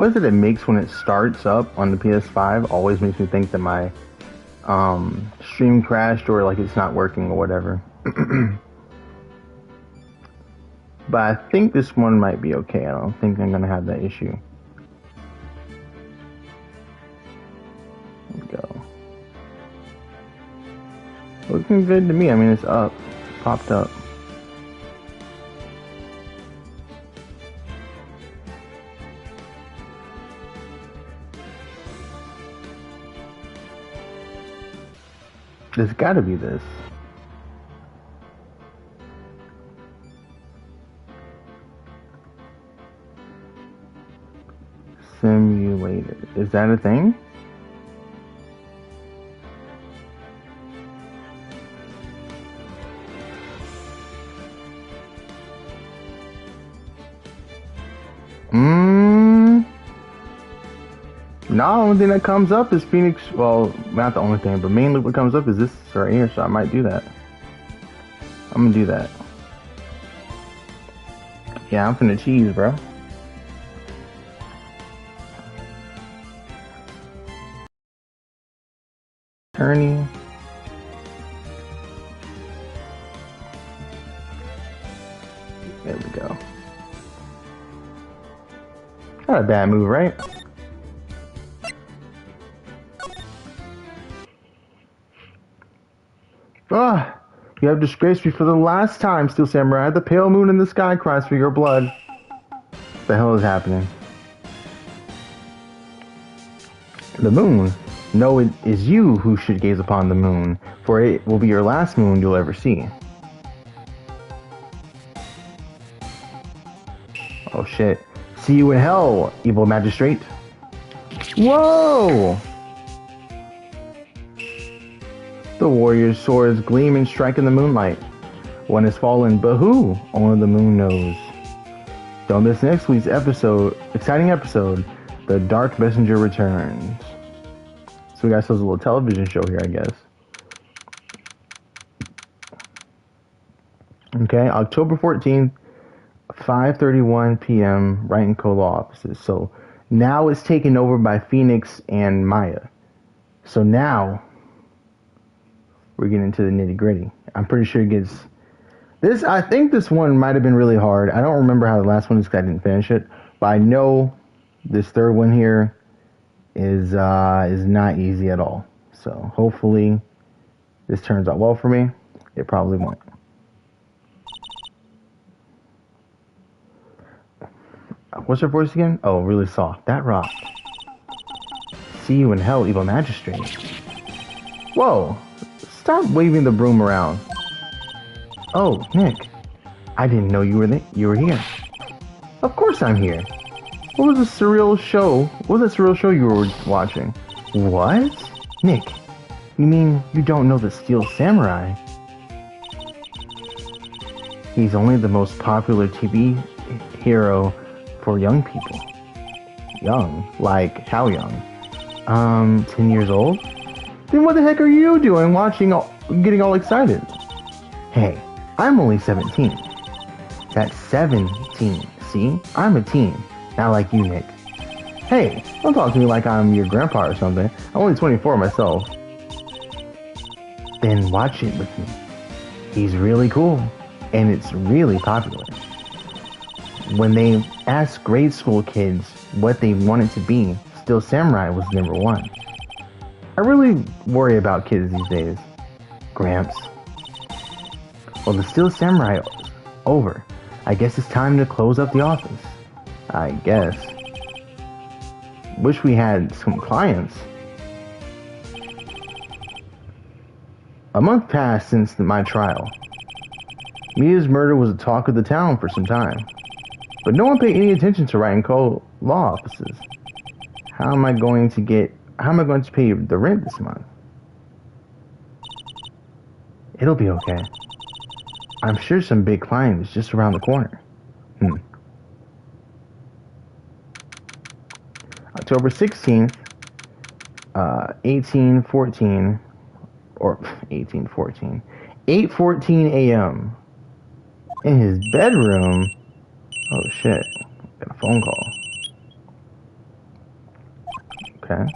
What is it it makes when it starts up on the PS5? Always makes me think that my stream crashed or like it's not working or whatever. But I think this one might be okay. I don't think I'm gonna have that issue. There we go. Looking good to me. I mean, it's up. It's popped up. There's gotta be this. Simulator. Is that a thing? No, the only thing that comes up is Phoenix. Well, not the only thing, but mainly what comes up is this right here. So I might do that. I'm gonna do that. Yeah, I'm finna cheese, bro. Ernie. There we go. Not a bad move, right? Ah, you have disgraced me for the last time, Steel Samurai. The pale moon in the sky cries for your blood. What the hell is happening? The moon? No, it is you who should gaze upon the moon, for it will be your last moon you'll ever see. Oh shit. See you in hell, evil magistrate. Whoa! The warrior's swords gleam and strike in the moonlight. One has fallen, but who? Only the moon knows. Don't miss next week's exciting episode, The Dark Messenger Returns. So we got ourselves a little television show here, I guess. Okay, October 14th, 5:31 p.m. Wright and Co. law offices. So now it's taken over by Phoenix and Maya. So now we're getting into the nitty gritty. I'm pretty sure it gets this. I think this one might have been really hard. I don't remember how the last one is because I didn't finish it, but I know this third one here is not easy at all. So hopefully this turns out well for me. It probably won't. What's her voice again? Oh, really soft. That rocked. See you in hell, evil magistrate. Whoa! Stop waving the broom around. Oh, Nick. I didn't know you were here. Of course I'm here. What was the surreal show? What was that surreal show you were watching? What? Nick, you mean you don't know the Steel Samurai? He's only the most popular TV hero for young people. Young? Like, how young? 10 years old? Then what the heck are you doing getting all excited? Hey, I'm only 17. That's 17. See? I'm a teen. Not like you, Nick. Hey, don't talk to me like I'm your grandpa or something. I'm only 24 myself. Then watch it with me. He's really cool. And it's really popular. When they asked grade school kids what they wanted to be, Steel Samurai was number one. I really worry about kids these days. Gramps. Well, the Steel Samurai is over. I guess it's time to close up the office. I guess. Wish we had some clients. A month passed since my trial. Mia's murder was the talk of the town for some time. But no one paid any attention to Wright and Co. law offices. How am I going to pay the rent this month? It'll be okay. I'm sure some big client is just around the corner. October 16th, 1814, or 1814, 8:14 a.m. in his bedroom. Oh shit, got a phone call. Okay.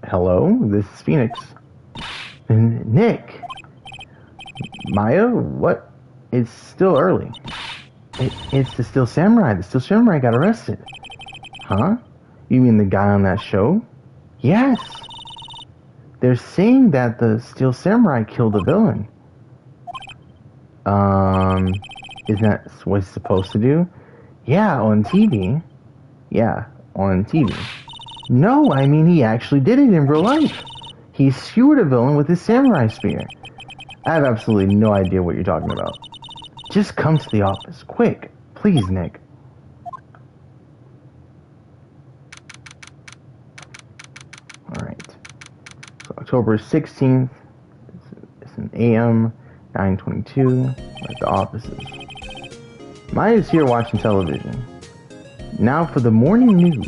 Hello, this is Phoenix. Nick. Maya, what? It's still early. It's the Steel Samurai. The Steel Samurai got arrested. Huh? You mean the guy on that show? Yes. They're saying that the Steel Samurai killed the villain. Isn't that what he's supposed to do? Yeah, on TV. Yeah, on TV. No, I mean he actually did it in real life. He skewered a villain with his samurai spear. I have absolutely no idea what you're talking about. Just come to the office, quick. Please, Nick. Alright. So October 16th. It's an AM, 9:22. At the offices. Maya's here watching television. Now for the morning news.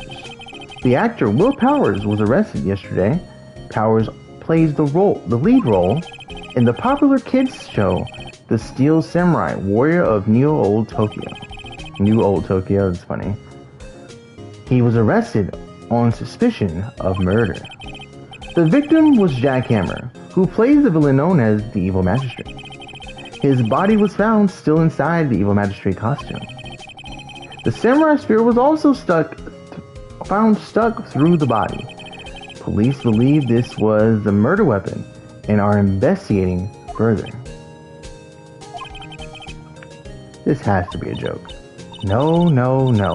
The actor Will Powers was arrested yesterday. Powers plays the lead role in the popular kids show, The Steel Samurai, Warrior of New Old Tokyo. New Old Tokyo, that's funny. He was arrested on suspicion of murder. The victim was Jack Hammer, who plays the villain known as the Evil Magistrate. His body was found still inside the Evil Magistrate costume. The samurai spear was also found stuck through the body. Police believe this was a murder weapon and are investigating further. This has to be a joke. No,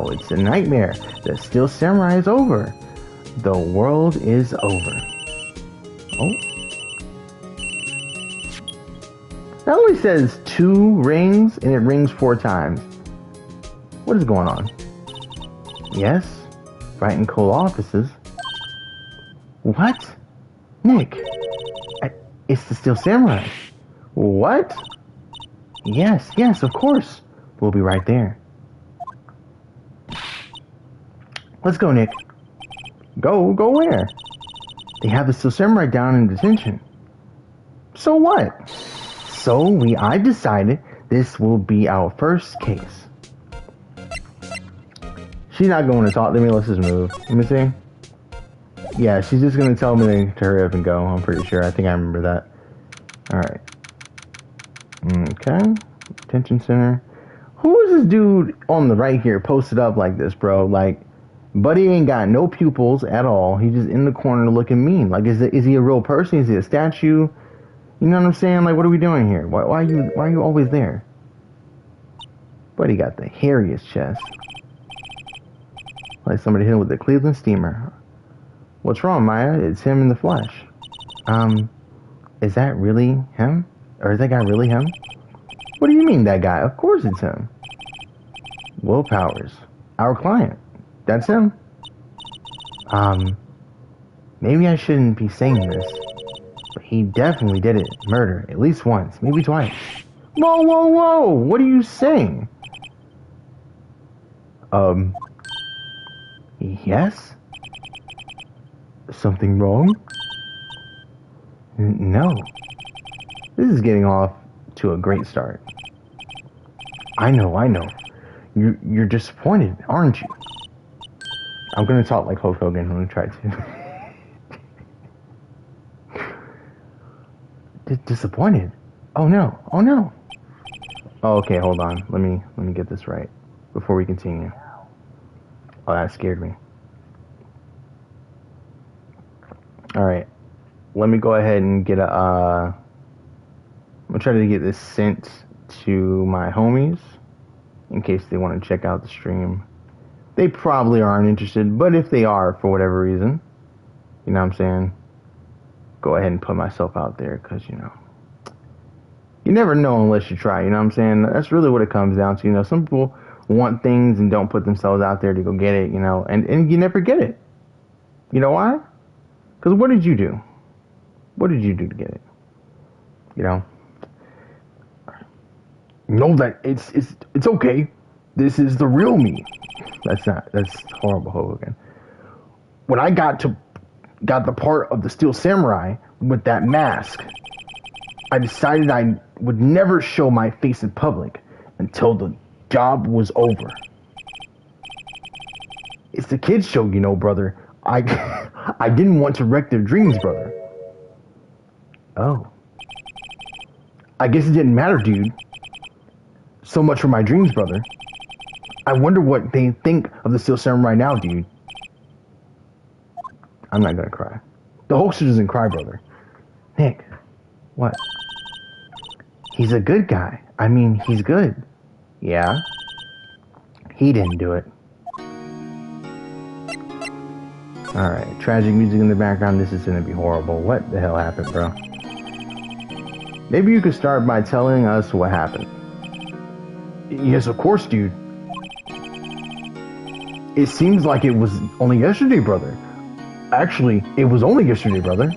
it's a nightmare. The Steel Samurai is over. The world is over. Oh. That only says 2 rings and it rings 4 times. What is going on? Yes, Wright and Cole offices. What? Nick, it's the Steel Samurai. What? Yes, of course. We'll be right there. Let's go, Nick. Go where? They have the Steel Samurai down in detention. So what? I decided this will be our first case. She's not going to talk to me. Let's just move. Let me see. Yeah, she's just going to tell me to hurry up and go. I'm pretty sure. I think I remember that. Alright. Okay. Detention center. Who is this dude on the right here posted up like this, bro? Like, buddy ain't got no pupils at all. He's just in the corner looking mean. Like, is he a real person? Is he a statue? You know what I'm saying? Like, what are we doing here? Why are you always there? Buddy got the hairiest chest. Like somebody hit him with the Cleveland steamer. What's wrong, Maya? It's him in the flesh. Is that really him? Or is that guy really him? What do you mean, that guy? Of course it's him. Will Powers. Our client. That's him. Maybe I shouldn't be saying this, but he definitely did it. Murder. At least once. Maybe twice. Whoa! What are you saying? Yes? Something wrong? No. This is getting off to a great start. I know. You're disappointed, aren't you? I'm gonna talk like Hulk Hogan. I'm gonna try to. Disappointed? Oh no. Oh, okay, hold on. Let me get this right before we continue. Oh, that scared me. Alright. Let me go ahead and get I'm gonna try to get this sent to my homies in case they want to check out the stream. They probably aren't interested, but if they are for whatever reason, you know what I'm saying, go ahead and put myself out there, because, you know, you never know unless you try, you know what I'm saying? That's really what it comes down to. You know, some people want things and don't put themselves out there to go get it, you know, and you never get it. You know why? Because what did you do? What did you do to get it? You know? Know that it's okay. This is the real me. That's horrible, Hogan. When I got the part of the Steel Samurai with that mask, I decided I would never show my face in public until the job was over. It's the kids show, you know, brother. I, I didn't want to wreck their dreams, brother. Oh. I guess it didn't matter, dude. So much for my dreams, brother. I wonder what they think of the Steel Samurai now, dude. I'm not gonna cry. The Hulkster doesn't cry, brother. Nick, what? He's a good guy. I mean, he's good. Yeah? He didn't do it. Alright, tragic music in the background. This is gonna be horrible. What the hell happened, bro? Maybe you could start by telling us what happened. Yes, of course, dude. It seems like it was only yesterday, brother. Actually, it was only yesterday, brother.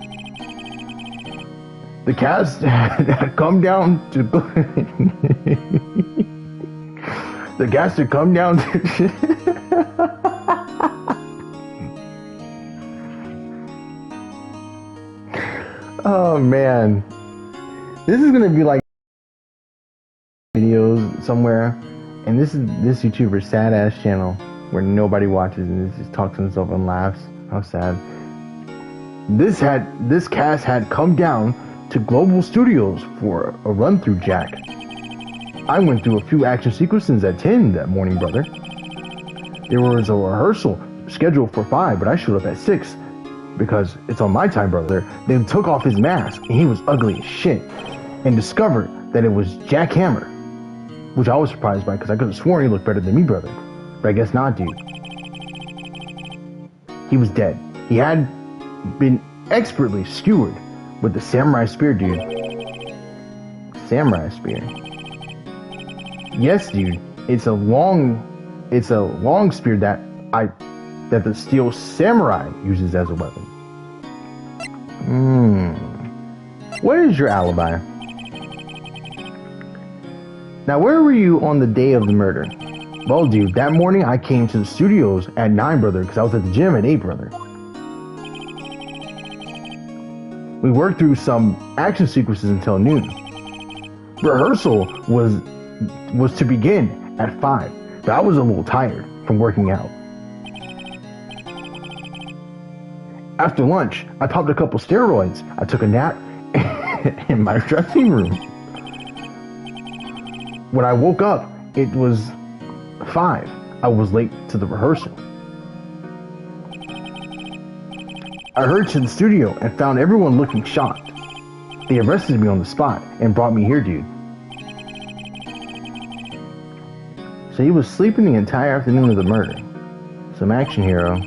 The cast had come down to... the cast had come down to... Oh, man. This is gonna be like videos somewhere, and this is this YouTuber's sad ass channel where nobody watches and just talks to himself and laughs. How sad. This cast had come down to Global Studios for a run through Jack. I went through a few action sequences at 10 that morning, brother. There was a rehearsal scheduled for 5, but I showed up at 6 because it's on my time, brother. They took off his mask and he was ugly as shit, and discovered that it was Jack Hammer, which I was surprised by because I could have sworn he looked better than me, brother. But I guess not, dude. He was dead. He had been expertly skewered with the samurai spear, dude. Samurai spear. Yes, dude. It's a long spear that the Steel Samurai uses as a weapon. What is your alibi? Now, where were you on the day of the murder? Well, dude, that morning I came to the studios at 9, brother, because I was at the gym at 8, brother. We worked through some action sequences until noon. Rehearsal was to begin at 5, but I was a little tired from working out. After lunch, I popped a couple steroids. I took a nap in my dressing room. When I woke up, it was 5. I was late to the rehearsal. I hurried to the studio and found everyone looking shocked. They arrested me on the spot and brought me here, dude. So he was sleeping the entire afternoon of the murder. Some action hero.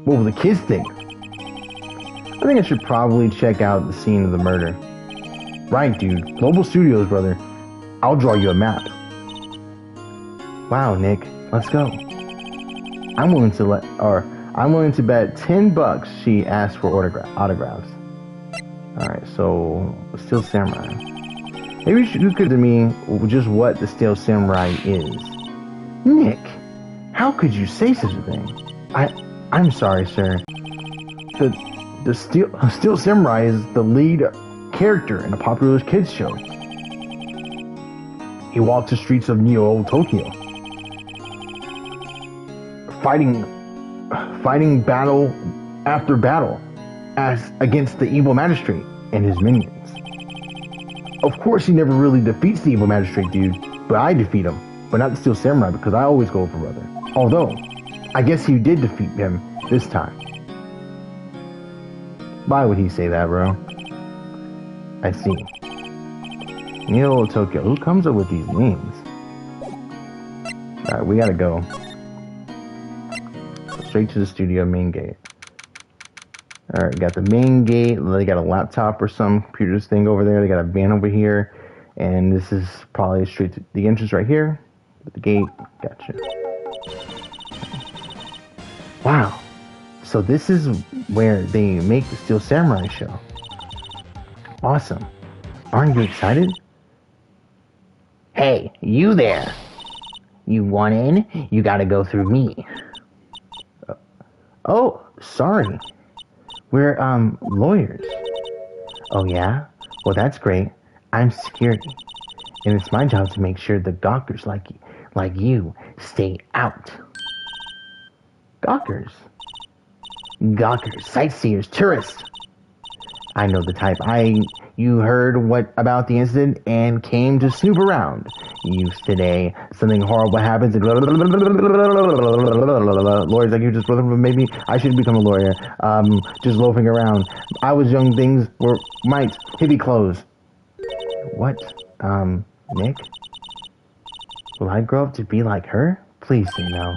What will the kids think? I think I should probably check out the scene of the murder. Right, dude. Global Studios, brother. I'll draw you a map. Wow, Nick. Let's go. I'm willing to bet $10 she asked for autographs. Alright, so Steel Samurai. Maybe you could tell me just what the Steel Samurai is. Nick, how could you say such a thing? I'm sorry, sir. The Steel Samurai is the lead character in a popular kids show. He walks the streets of Neo Tokyo, fighting battle after battle as against the evil magistrate and his minions. Of course, he never really defeats the evil magistrate, dude, but I defeat him, but not the Steel Samurai because I always go for brother. Although, I guess he did defeat him this time. Why would he say that, bro? I see. Neo Tokyo. Who comes up with these names? Alright, we gotta go. Straight to the studio main gate. Alright, got the main gate. They got a laptop or some computer's thing over there. They got a van over here. And this is probably straight to the entrance right here. The gate. Gotcha. Wow. So this is where they make the Steel Samurai show. Awesome. Aren't you excited? Hey, you there. You want in? You gotta go through me. Oh, sorry. We're, lawyers. Oh, yeah? Well, that's great. I'm security. And it's my job to make sure the gawkers like you stay out. Gawkers? Gawkers, sightseers, tourists. I know the type. You heard what about the incident and came to snoop around. Youth today, something horrible happens and lawyers like you just maybe I should become a lawyer. Just loafing around. I was young, things were might hippie clothes. What? Nick? Will I grow up to be like her? Please say no.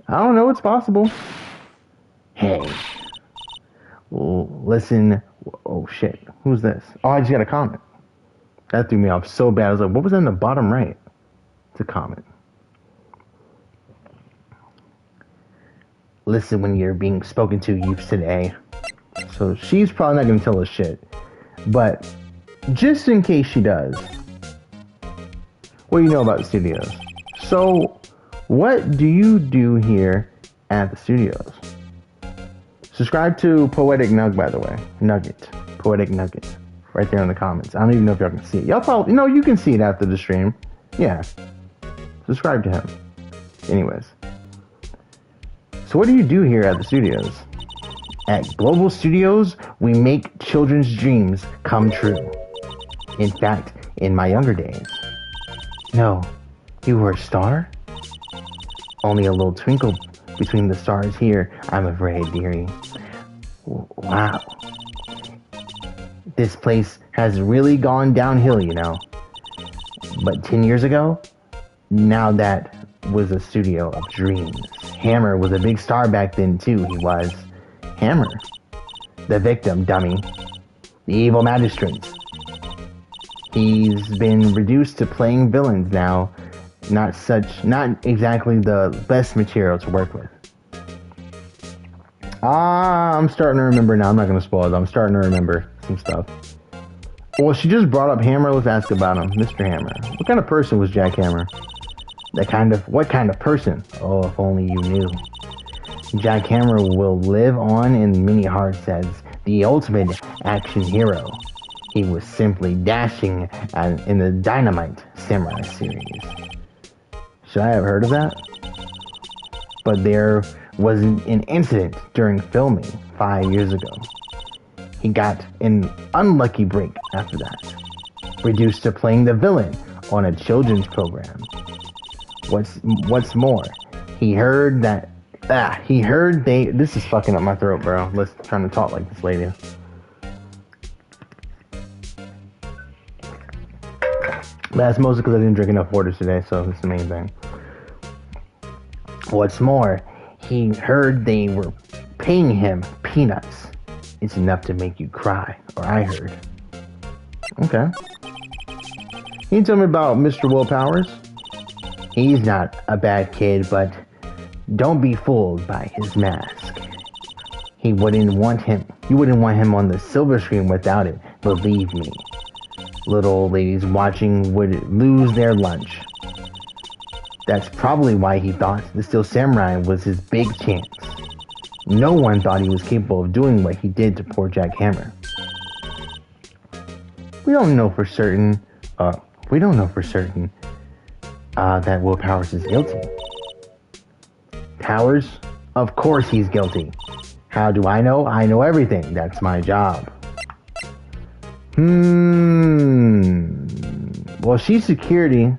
I don't know, it's possible. Hey. Listen. Oh shit. Who's this? Oh, I just got a comment. That threw me off so bad. I was like, what was that in the bottom right? It's a comment. Listen when you're being spoken to, youth today. So she's probably not going to tell us shit. But just in case she does, what do you know about the studios? So what do you do here at the studios? Subscribe to Poetic Nug, by the way. Nugget. Poetic Nugget. Right there in the comments. I don't even know if y'all can see it. Y'all probably, no, you can see it after the stream. Yeah. Subscribe to him. Anyways. So what do you do here at the studios? At Global Studios, we make children's dreams come true. In fact, in my younger days. No, you were a star? Only a little twinkle between the stars here, I'm afraid, dearie. Wow. This place has really gone downhill, you know. But 10 years ago, now that was a studio of dreams. Hammer was a big star back then, too, he was. Hammer. The victim, dummy. The evil magistrate. He's been reduced to playing villains now. Not exactly the best material to work with. I'm starting to remember now. I'm not going to spoil it. I'm starting to remember some stuff. Well, she just brought up Hammer. Let's ask about him. Mr. Hammer. What kind of person was Jack Hammer? What kind of person? Oh, if only you knew. Jack Hammer will live on in many hearts as the ultimate action hero. He was simply dashing in the Dynamite Samurai series. Should I have heard of that? But there was an incident during filming 5 years ago. He got an unlucky break after that. Reduced to playing the villain on a children's program. What's more, he heard this is fucking up my throat, bro. Let's trying to talk like this lady. That's mostly because I didn't drink enough water today, so that's the main thing. What's more, he heard they were paying him peanuts. It's enough to make you cry, or I heard. Okay. Can you tell me about Mr. Will Powers? He's not a bad kid, but don't be fooled by his mask. You wouldn't want him on the silver screen without it, believe me. Little old ladies watching would lose their lunch. That's probably why he thought the Steel Samurai was his big chance. No one thought he was capable of doing what he did to poor Jack Hammer. We don't know for certain that Will Powers is guilty. Powers? Of course he's guilty. How do I know? I know everything. That's my job. Well, she's security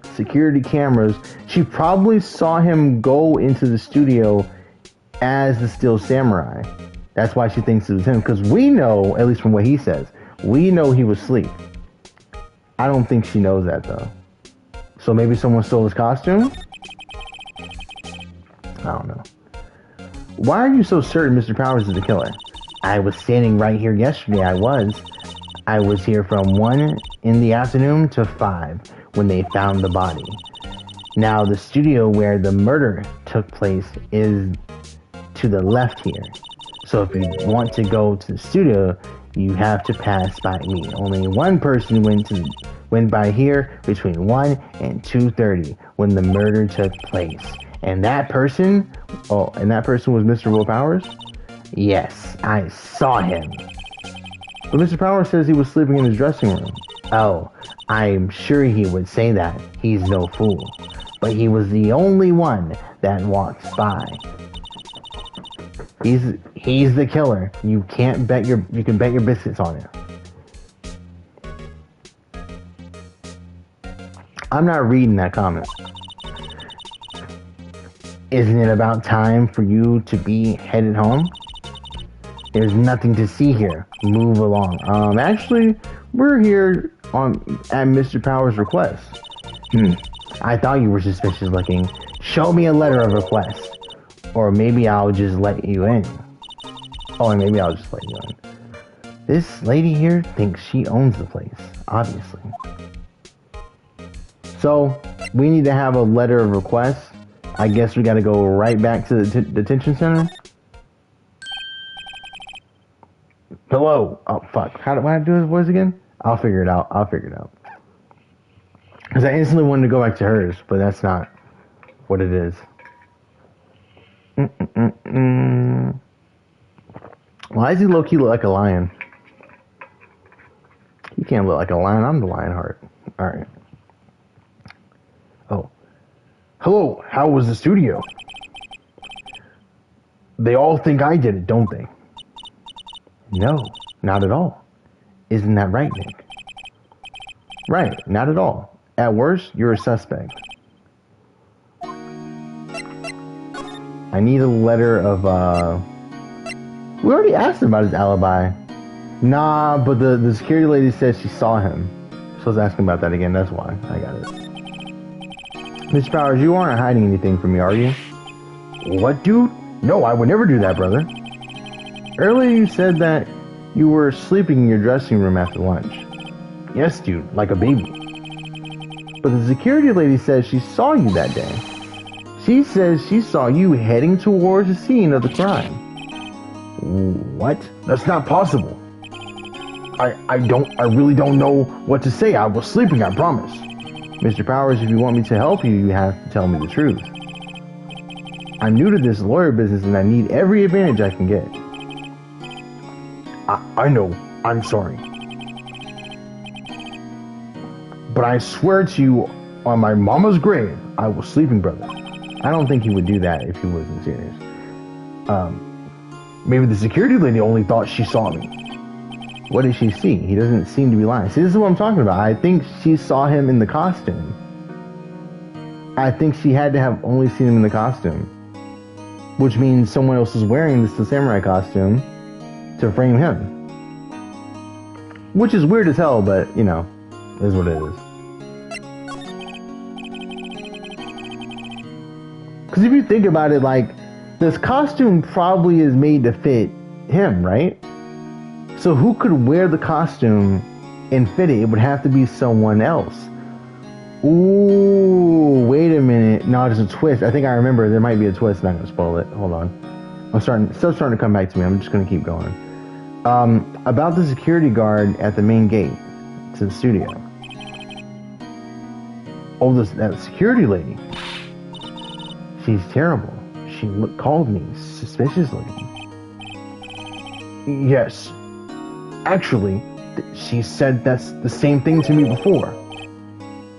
cameras. She probably saw him go into the studio as the Steel Samurai. That's why she thinks it was him. Because we know, at least from what he says, we know he was asleep. I don't think she knows that, though. So maybe someone stole his costume? I don't know. Why are you so certain Mr. Powers is the killer? I was standing right here yesterday. I was here from 1 in the afternoon to 5 when they found the body. Now, the studio where the murder took place is to the left here. So if you want to go to the studio, you have to pass by me. Only one person went by here between 1 and 2:30 when the murder took place. And that person was Mr. Will Powers? Yes, I saw him. But Mr. Powers says he was sleeping in his dressing room. Oh, I'm sure he would say that. He's no fool. But he was the only one that walked by. He's the killer. You can bet your biscuits on it. I'm not reading that comment. Isn't it about time for you to be headed home? There's nothing to see here. Move along. Actually, we're here at Mr. Powers' request. I thought you were suspicious looking. Show me a letter of request. Or maybe I'll just let you in. Oh, and maybe I'll just let you in. This lady here thinks she owns the place, obviously. So, we need to have a letter of request. I guess we gotta go right back to the detention center. Hello. Oh, fuck. How do I do his voice again? I'll figure it out. Because I instantly wanted to go back to hers, but that's not what it is. Why does he low-key look like a lion? He can't look like a lion. I'm the Lionheart. Alright. Oh. Hello. How was the studio? They all think I did it, don't they? No, not at all. Isn't that right, Nick? Right, not at all. At worst, you're a suspect. I need a letter of, we already asked him about his alibi. Nah, but the security lady said she saw him. So I was asking about that again, that's why. I got it. Mr. Powers, you aren't hiding anything from me, are you? What, dude? No, I would never do that, brother. Earlier you said that you were sleeping in your dressing room after lunch. Yes, dude, like a baby. But the security lady says she saw you that day. She says she saw you heading towards the scene of the crime. What? That's not possible. I really don't know what to say. I was sleeping, I promise. Mr. Powers, if you want me to help you, you have to tell me the truth. I'm new to this lawyer business and I need every advantage I can get. I know. I'm sorry. But I swear to you, on my mama's grave, I was sleeping, brother. I don't think he would do that if he wasn't serious. Maybe the security lady only thought she saw me. What did she see? He doesn't seem to be lying. See, this is what I'm talking about. I think she saw him in the costume. I think she had to have only seen him in the costume. Which means someone else is wearing the samurai costume to frame him. Which is weird as hell, but, you know, is what it is. Because if you think about it, like, this costume probably is made to fit him, right? So who could wear the costume and fit it? It would have to be someone else. Ooh, wait a minute. No, there's a twist. I think I remember. There might be a twist. I'm not going to spoil it. Hold on. Still starting to come back to me. I'm just going to keep going. About the security guard at the main gate to the studio. Oh, that security lady. She's terrible. She called me suspiciously. Yes. Actually, she said that's the same thing to me before.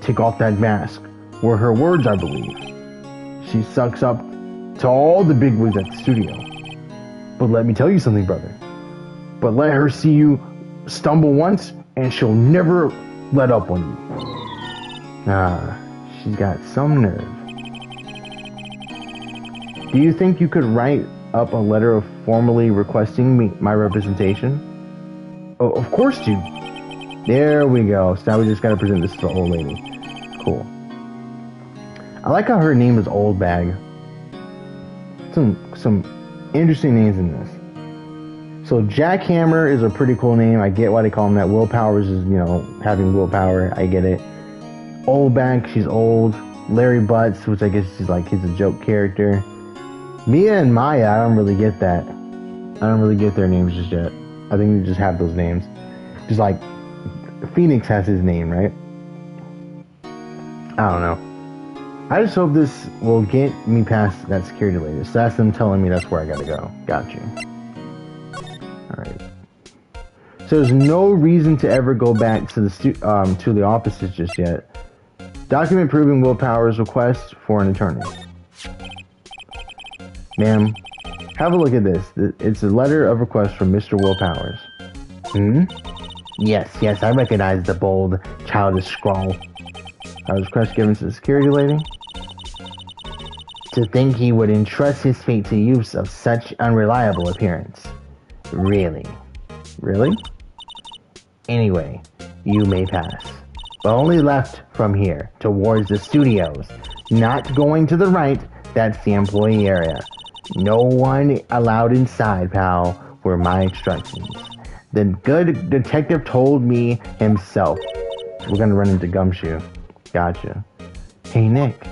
Take off that mask. Were her words, I believe. She sucks up to all the bigwigs at the studio. But let me tell you something, brother. But let her see you stumble once, and she'll never let up on you. She's got some nerve. Do you think you could write up a letter formally requesting my representation? Oh, of course, dude. There we go. So now we just gotta present this to the old lady. Cool. I like how her name is Old Bag. Some interesting names in this. So Jackhammer is a pretty cool name. I get why they call him that. Will Powers is, you know, having willpower. I get it. Old Bag, she's old. Larry Butts, which I guess is like he's a joke character. Mia and Maya, I don't really get that. I don't really get their names just yet. I think they just have those names. Just like Phoenix has his name, right? I don't know. I just hope this will get me past that security lady. So that's them telling me that's where I gotta go. Got you. Alright. So there's no reason to ever go back to the offices just yet. Document proving Will Powers' request for an attorney. Ma'am, Have a look at this. It's a letter of request from Mr. Will Powers. Hmm? Yes, I recognize the bold, childish scrawl. I was request given to the security lady. To think he would entrust his fate to use of such unreliable appearance. Really? Anyway, you may pass. But only left from here, towards the studios. Not going to the right, that's the employee area. No one allowed inside, pal, were my instructions. The good detective told me himself. We're gonna run into Gumshoe. Gotcha. Hey, Nick.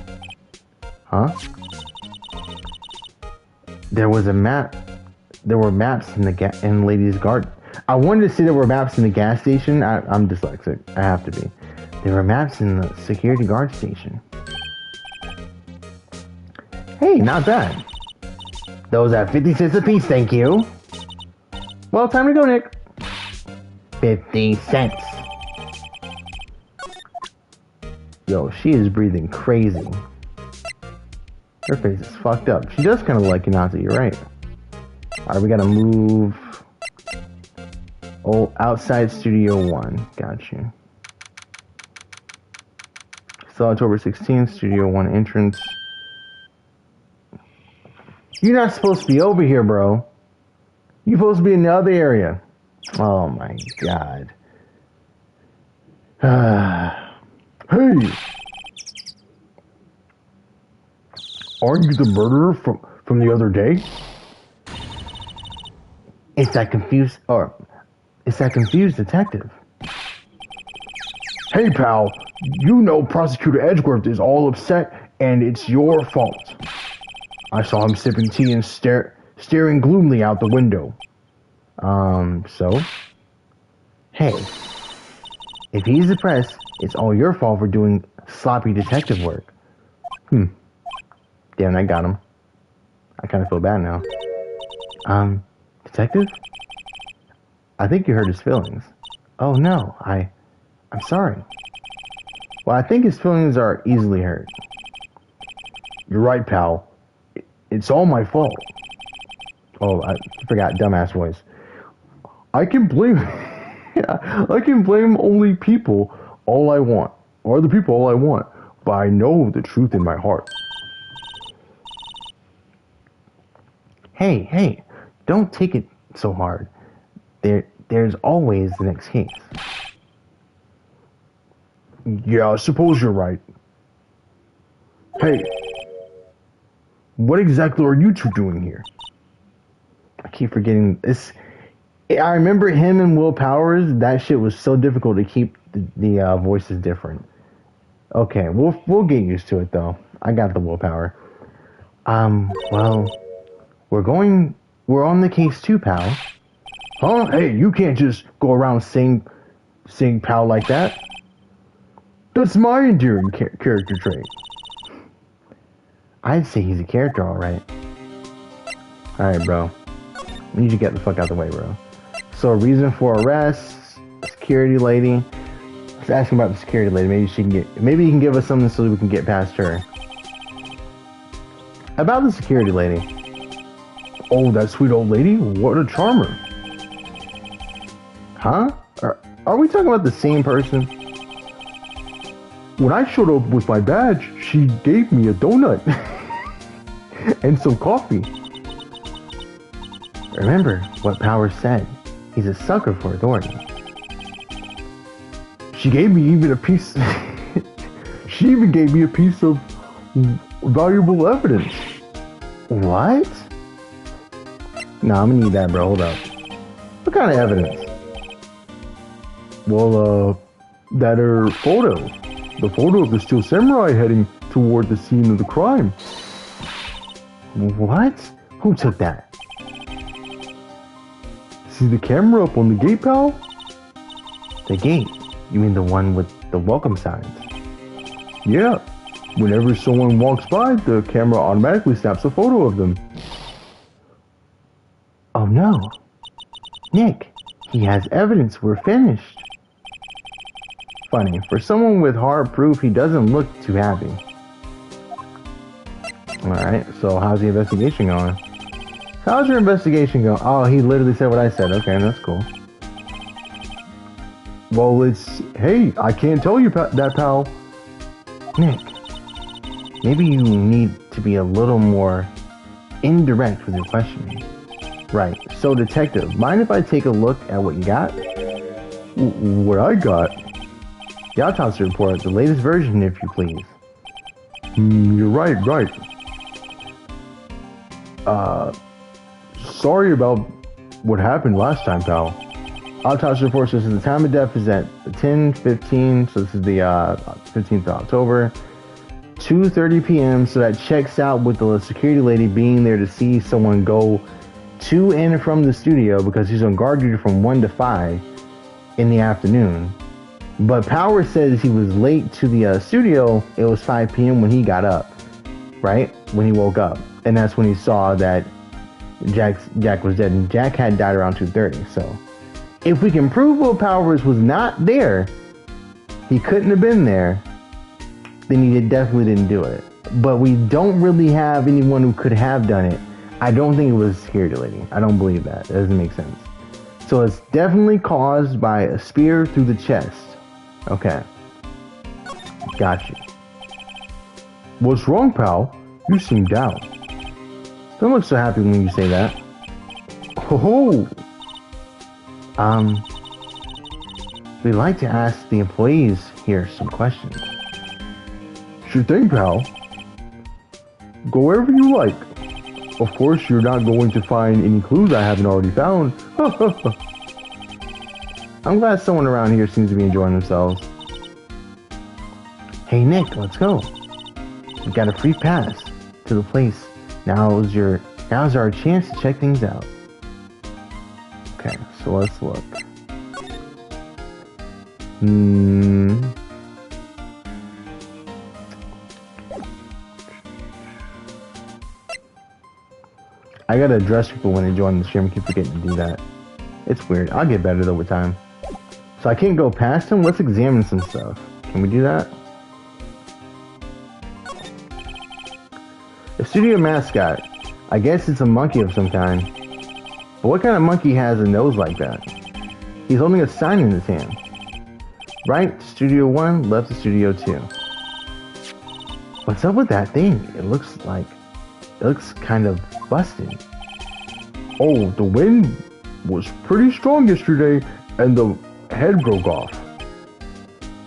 Huh? There was a map. There were maps in the ladies' garden. I wanted to say there were maps in the gas station. I'm dyslexic. I have to be. There were maps in the security guard station. Hey, not bad. Those at 50 cents apiece, thank you. Well, time to go, Nick. 50 cents. Yo, she is breathing crazy. Her face is fucked up. She does kind of like Hinata, you're right. Alright, we gotta move. Oh, outside Studio 1. Got you. So October 16th, Studio 1 entrance. You're not supposed to be over here, bro. You're supposed to be in the other area. Oh my god. Hey! Aren't you the murderer from the other day? It's that confused detective. Hey pal, you know Prosecutor Edgeworth is all upset and it's your fault. I saw him sipping tea and staring gloomily out the window. So? Hey, if he's depressed, it's all your fault for doing sloppy detective work. Damn, I got him. I kind of feel bad now. Detective? I think you hurt his feelings. Oh no, I'm sorry. Well, I think his feelings are easily hurt. You're right, pal. It's all my fault. Oh, I forgot, dumbass voice. I can blame only people all I want. Or the people all I want. But I know the truth in my heart. Hey, don't take it so hard. There's always the next case. Yeah, I suppose you're right. Hey, what exactly are you two doing here? I keep forgetting this. I remember him and Will Powers. That shit was so difficult to keep the voices different. Okay, we'll get used to it though. I got the willpower. Well, we're on the case too, pal. Huh? Hey, you can't just go around saying pal like that. That's my endearing character trait. I'd say he's a character, alright. Alright, bro. I need you to get the fuck out of the way, bro. So, reason for arrest, security lady. Let's ask him about the security lady. Maybe he can give us something so we can get past her. About the security lady. Oh, that sweet old lady? What a charmer. Huh? Are we talking about the same person? When I showed up with my badge, she gave me a donut. And some coffee. Remember what Powers said. He's a sucker for authority. She gave me even a piece... She even gave me a piece of valuable evidence. What? Nah, I'm gonna need that, bro. Hold up. What kind of evidence? Well, that her photo. The photo of the Steel Samurai heading toward the scene of the crime. What? Who took that? See the camera up on the gate, pal? The gate? You mean the one with the welcome signs? Yeah. Whenever someone walks by, the camera automatically snaps a photo of them. Oh no. Nick, he has evidence. We're finished. Funny, for someone with hard proof, he doesn't look too happy. Alright, so how's the investigation going? How's your investigation going? Oh, he literally said what I said. Okay, that's cool. Well, hey, I can't tell you that, pal. Nick, maybe you need to be a little more indirect with your questioning. Right. So, detective, mind if I take a look at what you got? What I got? The autopsy report, the latest version, if you please. You're right. Sorry about what happened last time, pal. Autopsy report says the time of death is at 10:15, so this is the 15th of October. 2:30 p.m., so that checks out with the security lady being there to see someone go to and from the studio because he's on guard duty from 1 to 5 in the afternoon. But Power says he was late to the studio. It was 5 p.m. when he got up, right? When he woke up. And that's when he saw that Jack was dead. And Jack had died around 2:30. So if we can prove Will Powers was not there, he couldn't have been there, then he definitely didn't do it. But we don't really have anyone who could have done it. I don't think it was security lady. I don't believe that. That doesn't make sense. So it's definitely caused by a spear through the chest. Okay. Got you. What's wrong, pal? You seem down. Don't look so happy when you say that. Oh. We'd like to ask the employees here some questions. Sure thing, pal. Go wherever you like. Of course, you're not going to find any clues I haven't already found. I'm glad someone around here seems to be enjoying themselves. Hey Nick, let's go. We got a free pass to the place. Now's our chance to check things out. Okay, so let's look. I gotta address people when they join the stream. I keep forgetting to do that. It's weird. I'll get better though with time. So I can't go past him? Let's examine some stuff. Can we do that? The studio mascot. I guess it's a monkey of some kind. But what kind of monkey has a nose like that? He's holding a sign in his hand. Right to Studio 1, left to Studio 2. What's up with that thing? It looks kind of busted. Oh, the wind was pretty strong yesterday and the head broke off.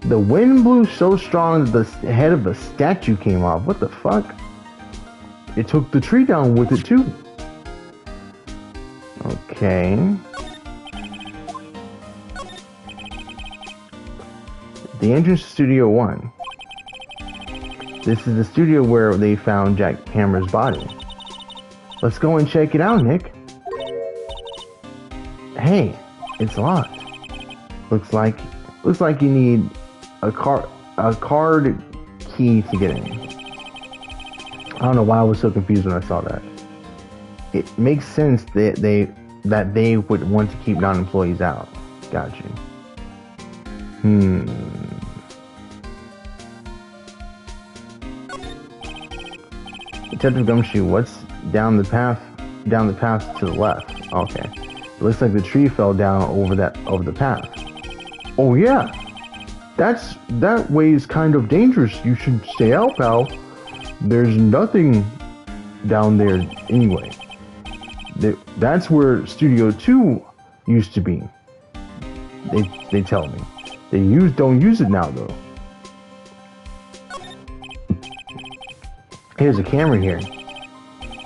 The wind blew so strong that the head of a statue came off. What the fuck? It took the tree down with it too. Okay. The entrance to Studio 1. This is the studio where they found Jack Hammer's body. Let's go and check it out, Nick. Hey, it's locked. Looks like you need a card key to get in. I don't know why I was so confused when I saw that. It makes sense that they would want to keep non-employees out. Got you. Detective Gumshoe, what's down the path to the left? Okay. It looks like the tree fell down over the path. Oh yeah. That way is kind of dangerous. You should stay out, pal. There's nothing down there anyway. That's where Studio 2 used to be. They tell me. Don't use it now though. Here's a camera here.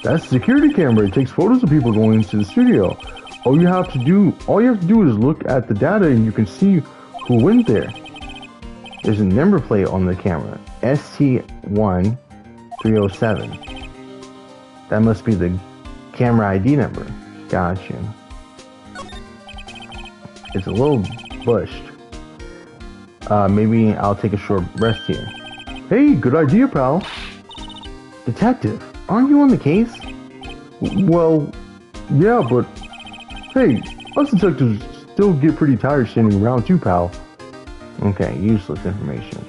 That's a security camera. It takes photos of people going into the studio. All you have to do is look at the data and you can see who went there. There's a number plate on the camera. ST1307. That must be the camera ID number. Gotcha. It's a little bushed. Maybe I'll take a short rest here. Hey, good idea, pal. Detective, aren't you on the case? Well, yeah, but hey, us detectives still get pretty tired standing around too, pal. Okay, useless information.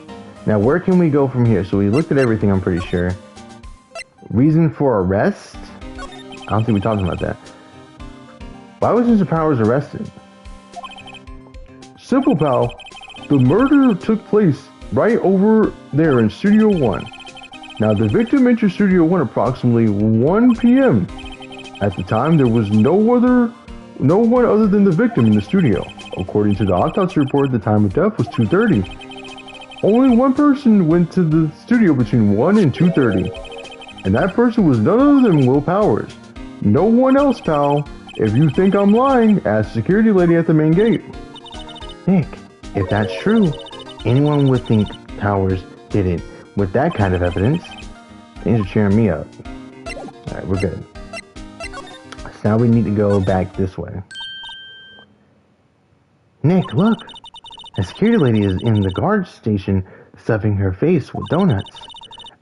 Now, where can we go from here? So we looked at everything, I'm pretty sure. Reason for arrest? I don't think we talked about that. Why was Mr. Powers arrested? Simple, pal. The murder took place right over there in Studio 1. Now, the victim entered Studio 1 approximately 1 p.m. At the time, there was no one other than the victim in the studio. According to the autopsy report, the time of death was 2:30. Only one person went to the studio between 1 and 2:30. And that person was none other than Will Powers. No one else, pal. If you think I'm lying, ask the security lady at the main gate. Nick, if that's true, anyone would think Powers did it with that kind of evidence. Things are cheering me up. Alright, we're good. So now we need to go back this way. Nick, look! A security lady is in the guard station stuffing her face with donuts.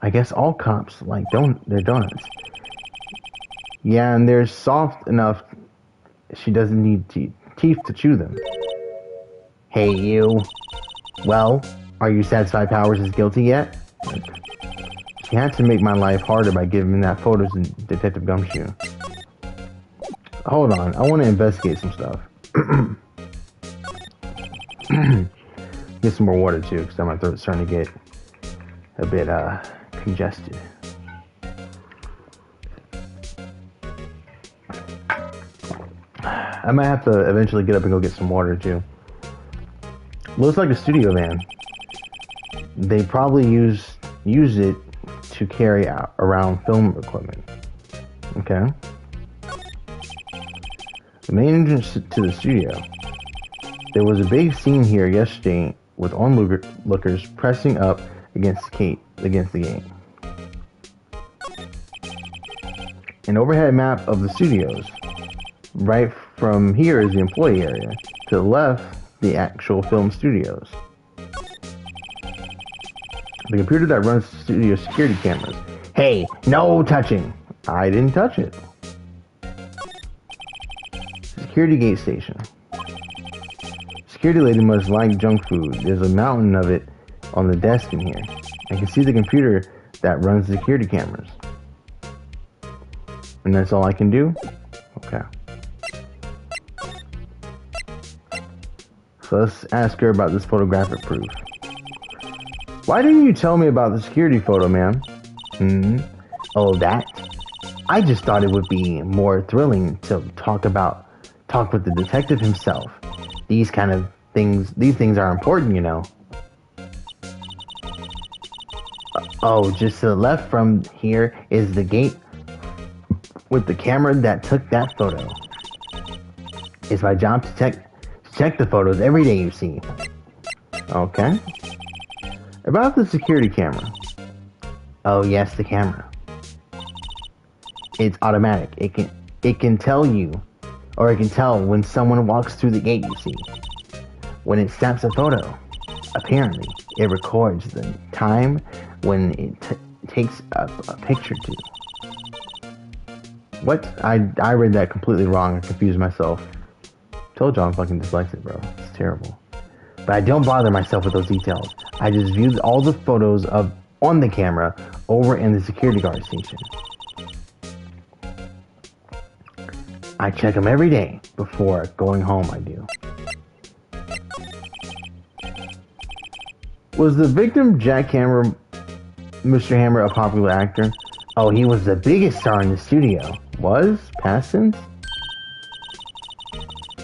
I guess all cops like their donuts. Yeah, and they're soft enough she doesn't need teeth to chew them. Hey, you. Well, are you satisfied Powers is guilty yet? She had to make my life harder by giving me that photos in Detective Gumshoe. Hold on, I want to investigate some stuff. Get some more water too, because my throat's starting to get a bit congested. I might have to eventually get up and go get some water too. Looks like a studio van. They probably use it to carry out around film equipment. Okay. The main entrance to the studio. There was a big scene here yesterday with onlookers pressing up against the gate. An overhead map of the studios. Right from here is the employee area. To the left, the actual film studios. The computer that runs studio security cameras. Hey, no touching! I didn't touch it. Security gate station. Security lady must like junk food. There's a mountain of it on the desk in here. I can see the computer that runs the security cameras. And that's all I can do? Okay. So let's ask her about this photographic proof. Why didn't you tell me about the security photo, ma'am? Oh, that? I just thought it would be more thrilling to talk with the detective himself. These things are important, you know. Oh, just to the left from here is the gate with the camera that took that photo. It's my job to check the photos every day you see. Okay. About the security camera. Oh yes, the camera. It's automatic. It can tell you, or it can tell when someone walks through the gate, you see. When it snaps a photo, apparently it records the time when it takes a picture to. What? I read that completely wrong. I confused myself. Told y'all I'm fucking dyslexic, bro. It's terrible. But I don't bother myself with those details. I just view all the photos on the camera over in the security guard station. I check them every day before going home, I do. Was the victim Jack Hammer, Mr. Hammer, a popular actor? Oh, he was the biggest star in the studio. Was? Past tense?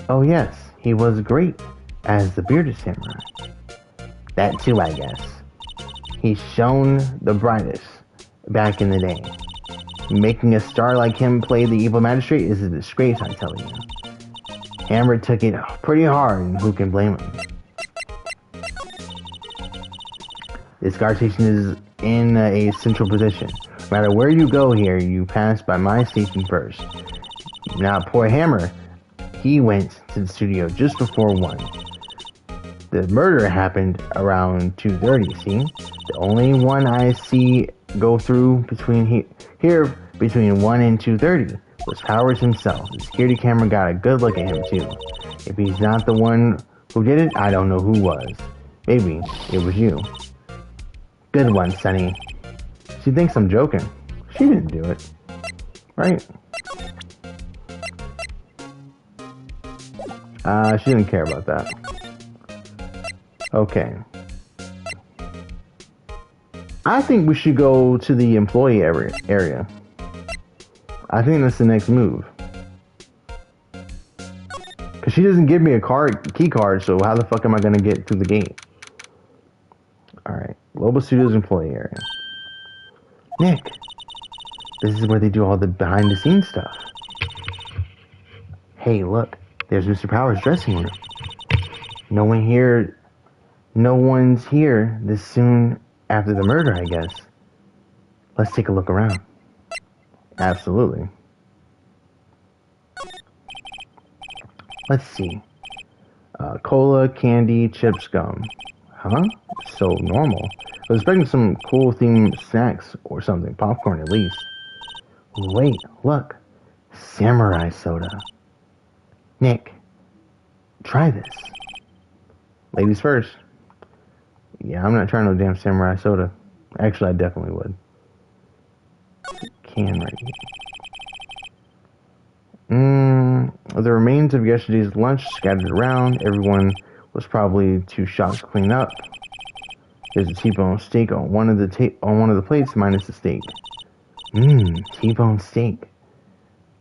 Oh yes, he was great as the bearded samurai. That too, I guess. He's shone the brightest back in the day. Making a star like him play the evil magistrate is a disgrace, I tell you. Hammer took it pretty hard, and who can blame him? This guard station is in a central position. No matter where you go here, you pass by my station first. Now, poor Hammer, he went to the studio just before 1. The murder happened around 2:30, see? The only one I see go through between here between 1 and 2:30 was Powers himself. The security camera got a good look at him too. If he's not the one who did it, I don't know who was. Maybe it was you. Good one, Sonny. She thinks I'm joking. She didn't do it. Right? She didn't care about that. Okay. I think we should go to the employee area. I think that's the next move. Because she doesn't give me a key card, so how the fuck am I going to get through the gate? Alright. Lobo Studios employee area. Nick. This is where they do all the behind the scenes stuff. Hey, look. There's Mr. Power's dressing room. No one's here this soon after the murder, I guess. Let's take a look around. Absolutely. Let's see. Cola, candy, chips, gum. Huh? So normal. I was expecting some cool themed snacks or something. Popcorn at least. Wait, look. Samurai soda. Nick, try this. Ladies first. Yeah, I'm not trying no damn samurai soda. Actually, I definitely would. Can right here. The remains of yesterday's lunch scattered around. Everyone was probably too shocked to clean up. There's a T-bone steak on one of the plates minus the steak. T-bone steak.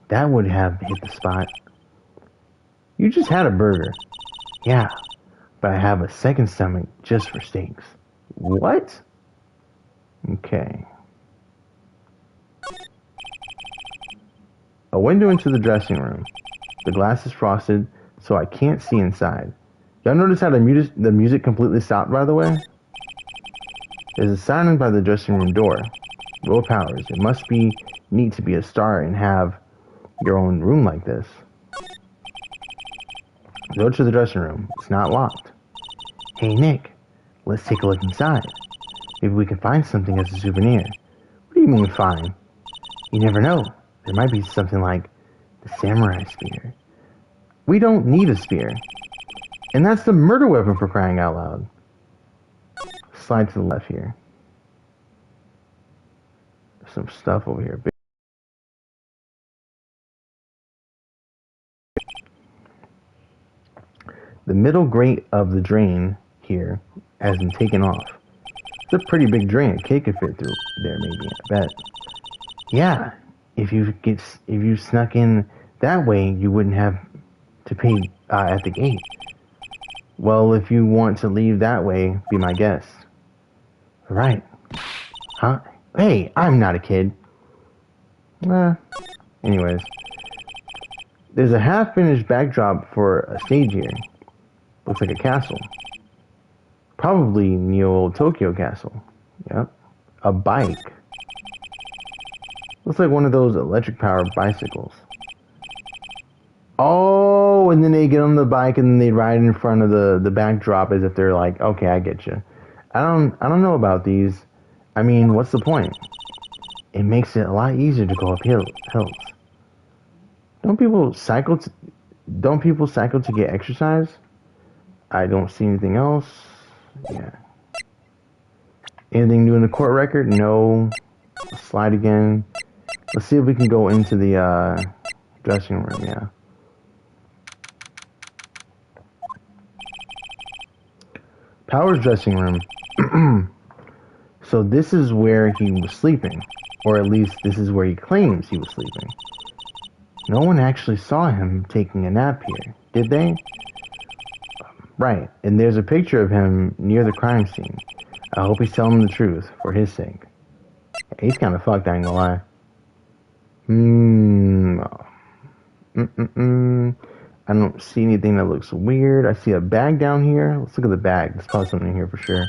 That would have hit the spot. You just had a burger. Yeah, but I have a second stomach just for steaks. What? Okay. A window into the dressing room. The glass is frosted, so I can't see inside. Y'all notice how the music completely stopped, by the way? There's a sign by the dressing room door. Low powers. It must be neat to be a star and have your own room like this. Go to the dressing room. It's not locked. Hey, Nick. Let's take a look inside. Maybe we can find something as a souvenir. What do you mean, find? You never know. There might be something like the samurai spear. We don't need a spear. And that's the murder weapon, for crying out loud. Slide to the left here. There's some stuff over here. The middle grate of the drain here has been taken off. It's a pretty big drain. A cake could fit through there, maybe. I bet. Yeah, if you snuck in that way, you wouldn't have to pay at the gate. Well, if you want to leave that way, be my guest. Right. Huh? Hey, I'm not a kid. Anyways. There's a half-finished backdrop for a stage here. Looks like a castle. Probably Neo Tokyo Castle. Yep. A bike. Looks like one of those electric-powered bicycles. Oh, and then they get on the bike and then they ride in front of the backdrop as if they're like, okay, I get you. I don't know about these. I mean, what's the point? It makes it a lot easier to go up hills. Don't people cycle to get exercise? I don't see anything else. Yeah. Anything new in the court record? No. Slide again. Let's see if we can go into the dressing room. Yeah. Power's dressing room. So this is where he was sleeping. Or at least this is where he claims he was sleeping. No one actually saw him taking a nap here, did they? Right, and there's a picture of him near the crime scene. I hope he's telling the truth, for his sake. He's kind of fucked, I ain't gonna lie. I don't see anything that looks weird. I see a bag down here. Let's look at the bag. There's probably something in here for sure.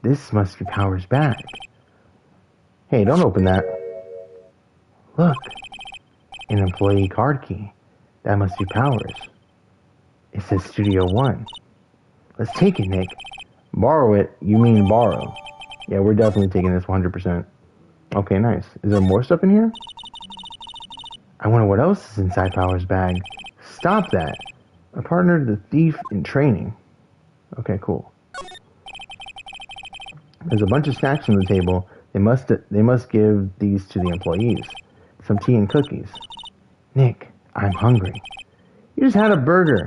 This must be Power's bag. Hey, don't open that. Look, an employee card key. That must be Power's. It says Studio One. Let's take it, Nick. Borrow it? You mean borrow. Yeah, we're definitely taking this 100%. Okay, nice. Is there more stuff in here? I wonder what else is inside Power's bag. Stop that. A partner to the thief in training. Okay, cool. There's a bunch of snacks on the table. They must give these to the employees. Some tea and cookies. Nick, I'm hungry. You just had a burger.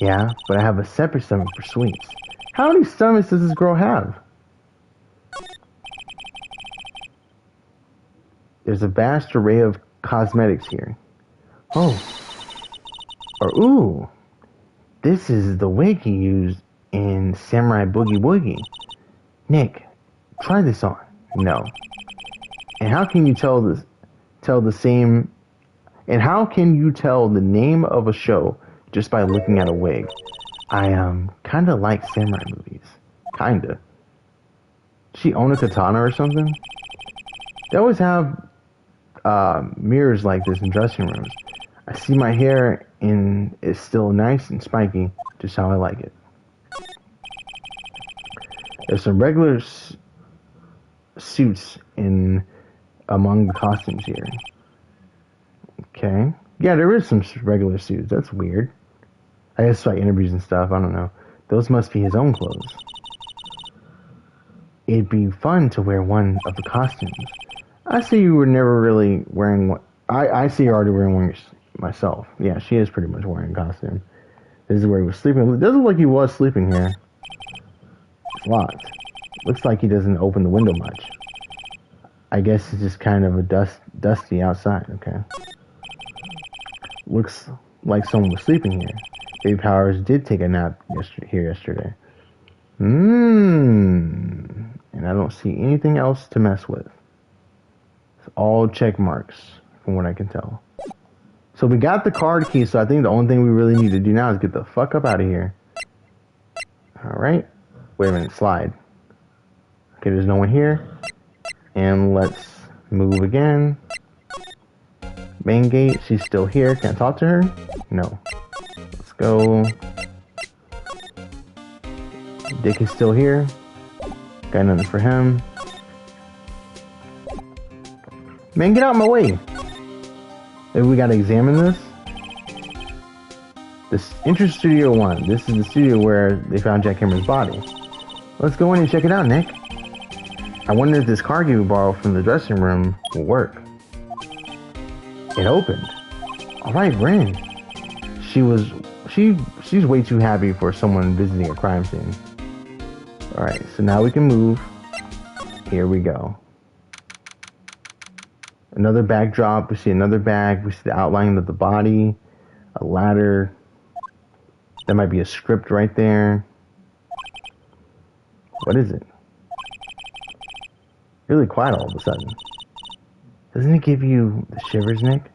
Yeah, but I have a separate stomach for sweets. How many stomachs does this girl have? There's a vast array of cosmetics here. Oh. Or ooh. This is the wig he used in Samurai Boogie Woogie. Nick, try this on. No. And how can you tell the name of a show just by looking at a wig? I kinda like samurai movies. Kinda. She own a katana or something? They always have mirrors like this in dressing rooms. I see my hair and it's still nice and spiky, just how I like it. There's some regular suits in among the costumes here. Okay. Yeah, there is some regular suits. That's weird. I guess like interviews and stuff. I don't know. Those must be his own clothes. It'd be fun to wear one of the costumes. I see you were never really wearing one. I see you already wearing one myself. Yeah, she is pretty much wearing a costume. This is where he was sleeping. It doesn't look like he was sleeping here. It's locked. Looks like he doesn't open the window much. I guess it's just kind of a dusty outside. Okay. Looks like someone was sleeping here. Baby Powers did take a nap yesterday. And I don't see anything else to mess with. It's all check marks, from what I can tell. So we got the card key, so I think the only thing we really need to do now is get the fuck up out of here. Alright. Wait a minute, slide. Okay, there's no one here. And let's move again. Main gate, she's still here. Can't talk to her? No. Let's go. Dick is still here. Got nothing for him. Man, get out of my way. Maybe we gotta examine this. This Interest Studio 1. This is the studio where they found Jack Cameron's body. Let's go in and check it out, Nick. I wonder if this car key we borrowed from the dressing room will work. It opened. Alright, Bryn. She's way too happy for someone visiting a crime scene. Alright, so now we can move. Here we go. Another backdrop. We see another bag. We see the outline of the body. A ladder. That might be a script right there. What is it? Really quiet all of a sudden. Doesn't it give you the shivers, Nick?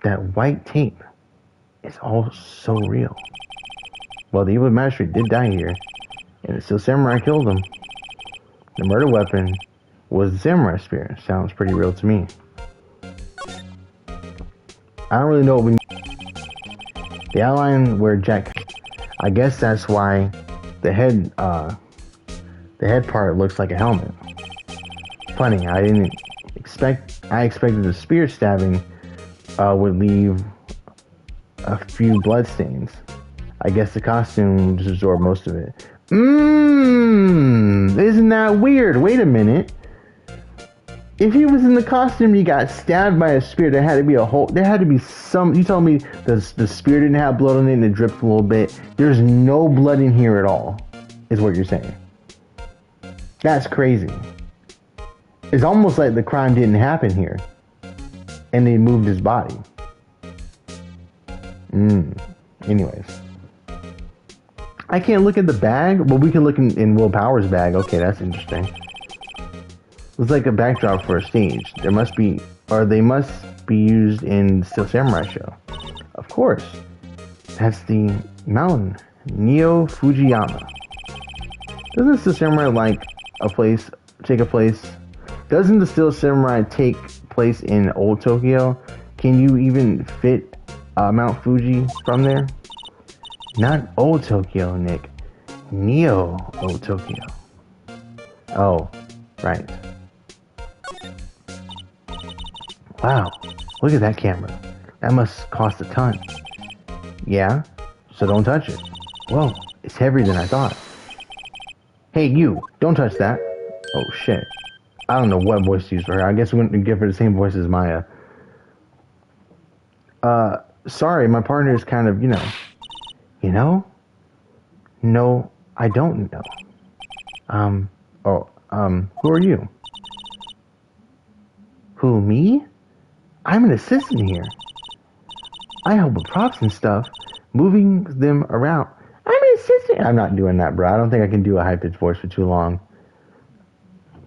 That white tape is all so real. Well, the evil magistrate did die here, and it's still samurai killed him. The murder weapon was the samurai spear. Sounds pretty real to me. I don't really know what we need. The outline where Jack... I guess that's why the head part looks like a helmet. Funny, I expected the spear stabbing would leave a few blood stains. I guess the costume just absorbed most of it. Isn't that weird? Wait a minute. If he was in the costume, he got stabbed by a spear. There had to be a hole. There had to be some. You told me the spear didn't have blood on it and it dripped a little bit. There's no blood in here at all, is what you're saying. That's crazy. It's almost like the crime didn't happen here, and they moved his body. Anyways. I can't look at the bag, but we can look in Will Power's bag. Okay, that's interesting. It's like a backdrop for a stage. They must be used in the Steel Samurai show. Of course. That's the mountain. Neo Fujiyama. Doesn't Steel Samurai Doesn't the Steel Samurai take place in Old Tokyo? Can you even fit Mount Fuji from there? Not Old Tokyo, Nick. Neo Old Tokyo. Oh, right. Wow, look at that camera. That must cost a ton. Yeah, so don't touch it. Whoa, it's heavier than I thought. Hey, you, don't touch that. Oh, shit. I don't know what voice to use for her. I guess we're going to give her the same voice as Maya. Sorry, my partner is kind of, you know? No, I don't know. Who are you? Who, me? I'm an assistant here. I help with props and stuff, moving them around. I'm an assistant. I'm not doing that, bro. I don't think I can do a high-pitched voice for too long.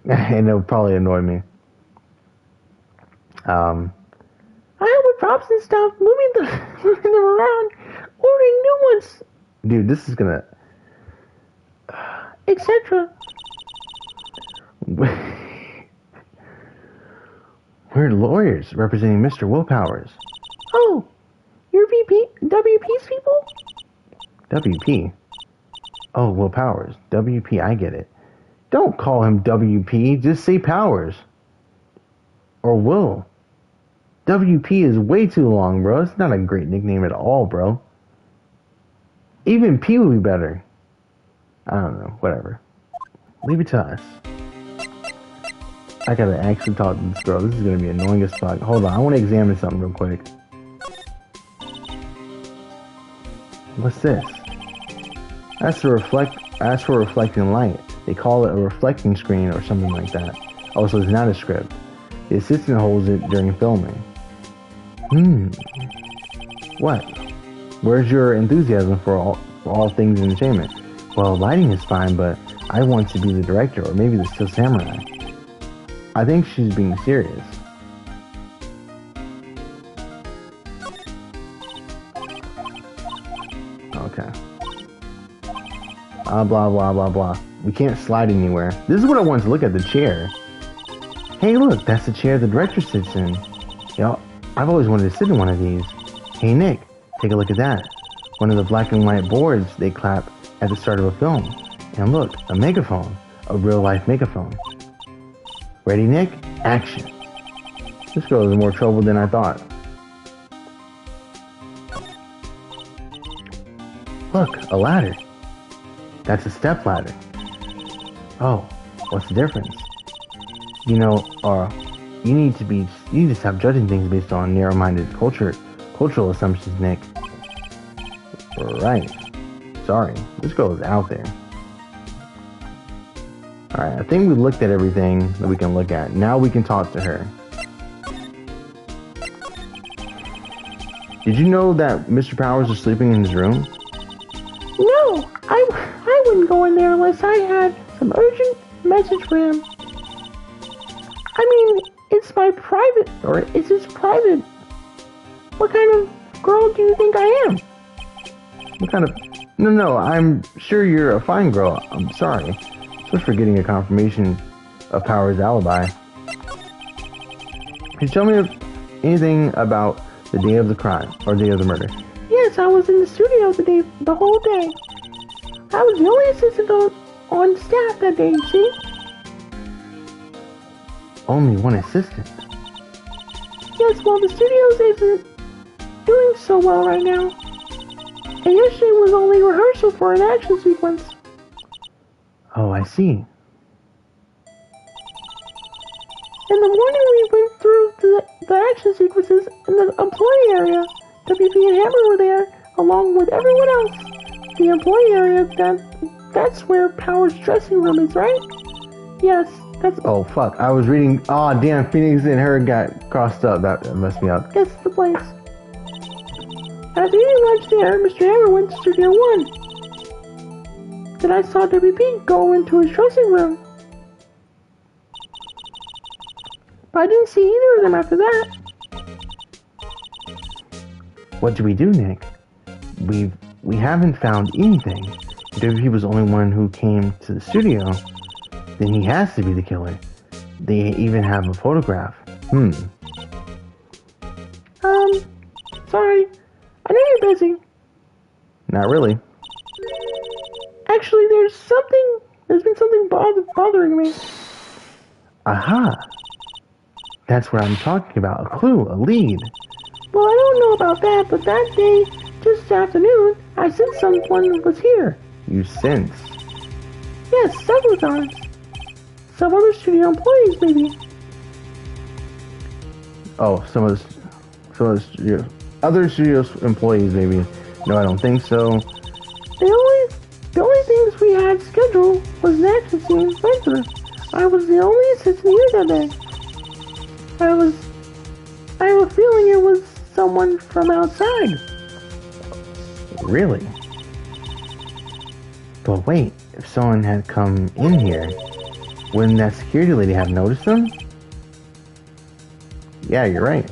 And it'll probably annoy me. I help with props and stuff, moving them around, ordering new ones. Dude, this is gonna... etc. We're lawyers representing Mr. Willpowers. Oh, you're WP's people? WP? Oh, Willpowers. WP, I get it. Don't call him WP, just say Powers. Or Will. WP is way too long, bro. It's not a great nickname at all, bro. Even P would be better. I don't know, whatever. Leave it to us. I gotta actually talk to this girl. This is gonna be annoying as fuck. Hold on, I wanna examine something real quick. What's this? That's for reflecting light. They call it a reflecting screen or something like that. Oh, so it's not a script. The assistant holds it during filming. What? Where's your enthusiasm for all things entertainment? Well, lighting is fine, but I want to be the director, or maybe the Still Samurai. I think she's being serious. Okay. Blah, blah, blah, blah. We can't slide anywhere. This is what I want to look at, the chair. Hey, look, that's the chair the director sits in. Yo, I've always wanted to sit in one of these. Hey, Nick, take a look at that. One of the black and white boards they clap at the start of a film. And look, a megaphone. A real-life megaphone. Ready, Nick? Action. This girl is in more trouble than I thought. Look, a ladder. That's a step ladder. Oh, what's the difference? You need to stop judging things based on narrow-minded cultural assumptions, Nick. Right. Sorry, this girl is out there. Alright, I think we looked at everything that we can look at. Now we can talk to her. Did you know that Mr. Powers is sleeping in his room? No, I wouldn't go in there unless I had some urgent message for him. I mean, it's my private, or is this private? What kind of girl do you think I am? What kind of... No, I'm sure you're a fine girl. I'm sorry. Just for getting a confirmation of Powers' alibi. Can you tell me anything about the day of the crime, or day of the murder? Yes, I was in the studio the whole day. I was the only assistant on staff that day, see? Only one assistant? Yes, well, the studio isn't doing so well right now. And yesterday was only rehearsal for an action sequence. Oh, I see. In the morning we went through the action sequences in the employee area. WP and Hammer were there, along with everyone else. The employee area, that's where Power's dressing room is, right? Yes, that's... Oh, fuck. I was reading... Oh, damn, Phoenix and her got crossed up. That messed me up. Guess the place. After eating lunch there, Mr. Hammer went to Studio 1. Then I saw WP go into his dressing room. But I didn't see either of them after that. What do we do, Nick? We haven't found anything. If WP was the only one who came to the studio, then he has to be the killer. They even have a photograph. Sorry. I know you're busy. Not really. Actually, there's been something bothering me. Aha! That's what I'm talking about. A clue, a lead. Well, I don't know about that, but that day, just this afternoon, I sensed someone was here. You sensed? Yes, several times. Some other studio employees, maybe. Oh, some of the studio. other studios employees, maybe. No, I don't think so. The only things we had scheduled was an action scene in Spencer. I was the only assistant here that day. I have a feeling it was someone from outside. Really? But wait, if someone had come in here, wouldn't that security lady have noticed them? Yeah, you're right.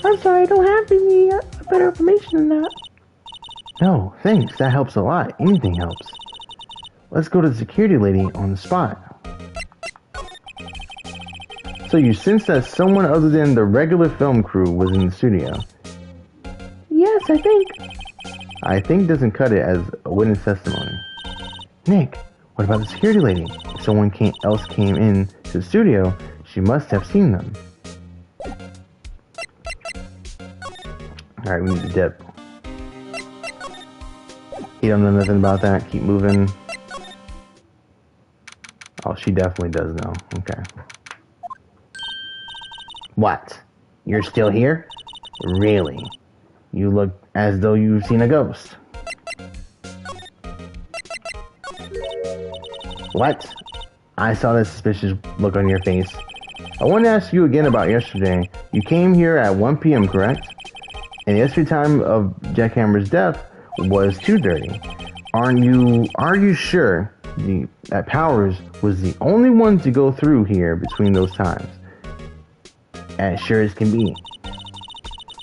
I'm sorry, I don't have any better information than that. No, thanks. That helps a lot. Anything helps. Let's go to the security lady on the spot. So you sense that someone other than the regular film crew was in the studio? Yes, I think. I think doesn't cut it as a witness testimony. Nick, what about the security lady? If someone else came in to the studio, she must have seen them. Alright, we need to dip. You don't know nothing about that. Keep moving. Oh, she definitely does know. Okay. What? You're still here? Really? You look as though you've seen a ghost. What? I saw that suspicious look on your face. I want to ask you again about yesterday. You came here at 1 p.m., correct? And the estimated time of Jackhammer's death was 2:30. Are you sure that Powers was the only one to go through here between those times? As sure as can be.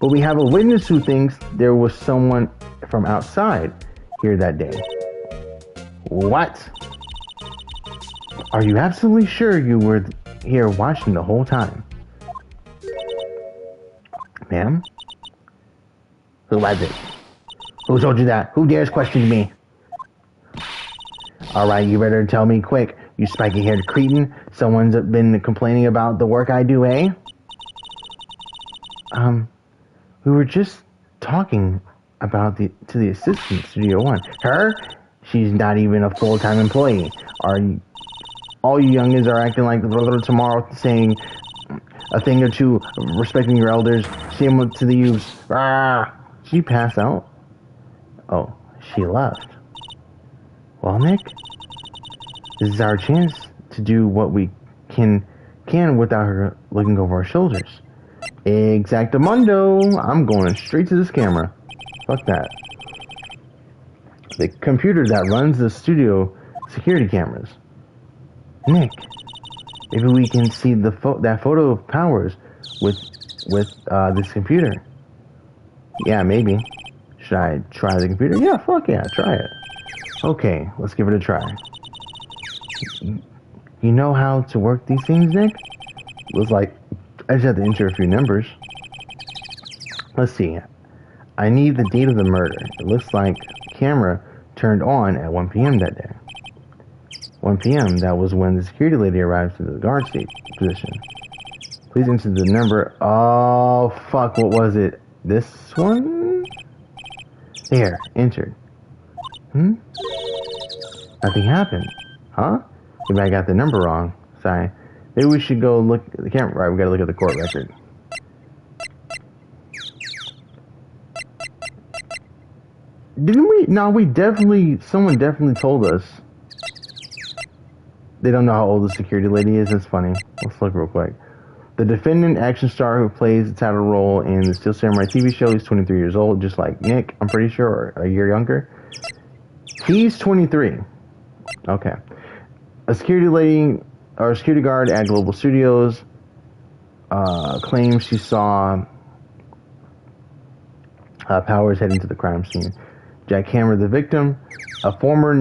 But we have a witness who thinks there was someone from outside here that day. What? Are you absolutely sure you were here watching the whole time? Ma'am? Who was it? Who told you that? Who dares question me? Alright, you better tell me quick. You spiky-haired cretin. Someone's been complaining about the work I do, eh? We were just talking about to the assistant, Studio One. Her? She's not even a full-time employee. All you youngins are acting like tomorrow, saying a thing or two, respecting your elders. Shame to the youths. Ah! Did she pass out? Oh, she left. Well, Nick, this is our chance to do what we can without her looking over our shoulders. Exactamundo! I'm going straight to this camera. Fuck that. The computer that runs the studio security cameras. Nick, maybe we can see that photo of Powers with this computer. Yeah, maybe. Should I try the computer? Yeah, fuck yeah, try it. Okay, let's give it a try. You know how to work these things, Nick? Looks like I just have to enter a few numbers. Let's see. I need the date of the murder. It looks like the camera turned on at 1 p.m. that day. 1 p.m., that was when the security lady arrived to the guard state position. Please enter the number. Oh, fuck, what was it? This one? There, entered. Nothing happened. Huh? Maybe I got the number wrong. Sorry. Maybe we should go look at the camera. Right, we gotta look at the court record. Didn't we? No, someone definitely told us. They don't know how old the security lady is. That's funny. Let's look real quick. The defendant, action star who plays the title role in the Steel Samurai TV show, he's 23 years old, just like Nick, I'm pretty sure, or a year younger. He's 23. Okay. A security lady, or a security guard at Global Studios, claims she saw Powers heading to the crime scene. Jack Hammer, the victim, a former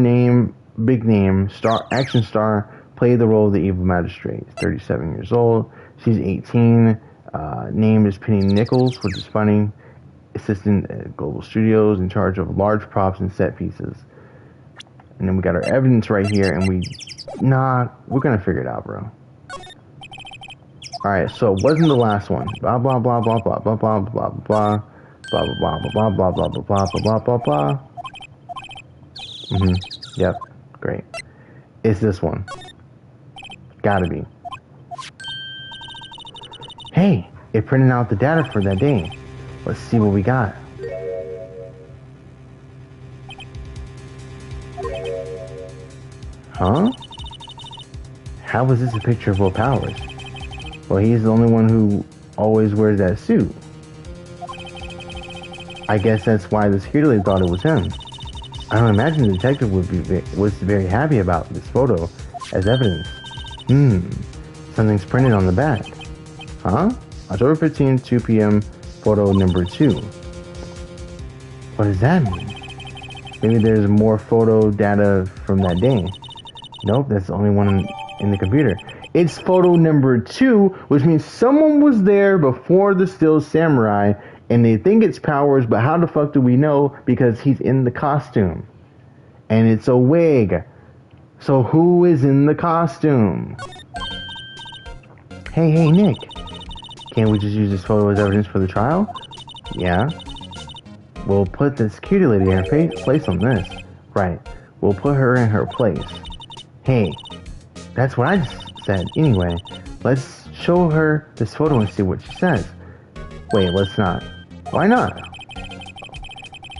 big name action star, played the role of the evil magistrate. He's 37 years old. She's 18. Name is Penny Nichols, which is funny. Assistant at Global Studios, in charge of large props and set pieces. And then we got our evidence right here, and we're gonna figure it out, bro. Alright, so it wasn't the last one. Blah blah blah blah blah blah blah blah blah blah blah blah blah blah blah blah blah blah blah blah. Yep, great. It's this one. Gotta be. Hey, it printed out the data for that day. Let's see what we got. Huh? How is this a picture of Will Powers? Well, he's the only one who always wears that suit. I guess that's why the security lady thought it was him. I don't imagine the detective was very happy about this photo as evidence. Something's printed on the back. Huh? October 15th, 2 p.m., photo number 2. What does that mean? Maybe there's more photo data from that day. Nope, that's the only one in the computer. It's photo number 2, which means someone was there before the Still Samurai, and they think it's Powers, but how the fuck do we know? Because he's in the costume. And it's a wig. So who is in the costume? Hey, Nick. Can't we just use this photo as evidence for the trial? Yeah. We'll put the security lady in her place on this. Right. We'll put her in her place. Hey, that's what I just said. Anyway, let's show her this photo and see what she says. Wait, let's not. Why not?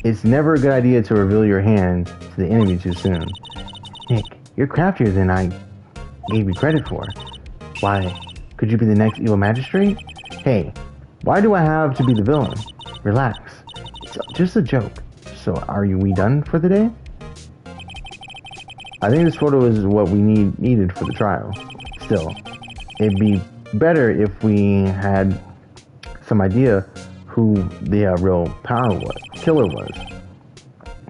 It's never a good idea to reveal your hand to the enemy too soon. Nick, you're craftier than I gave you credit for. Why? Could you be the next evil magistrate? Hey, why do I have to be the villain? Relax. It's just a joke. So we done for the day? I think this photo is what we needed for the trial. Still, it'd be better if we had some idea who the real killer was.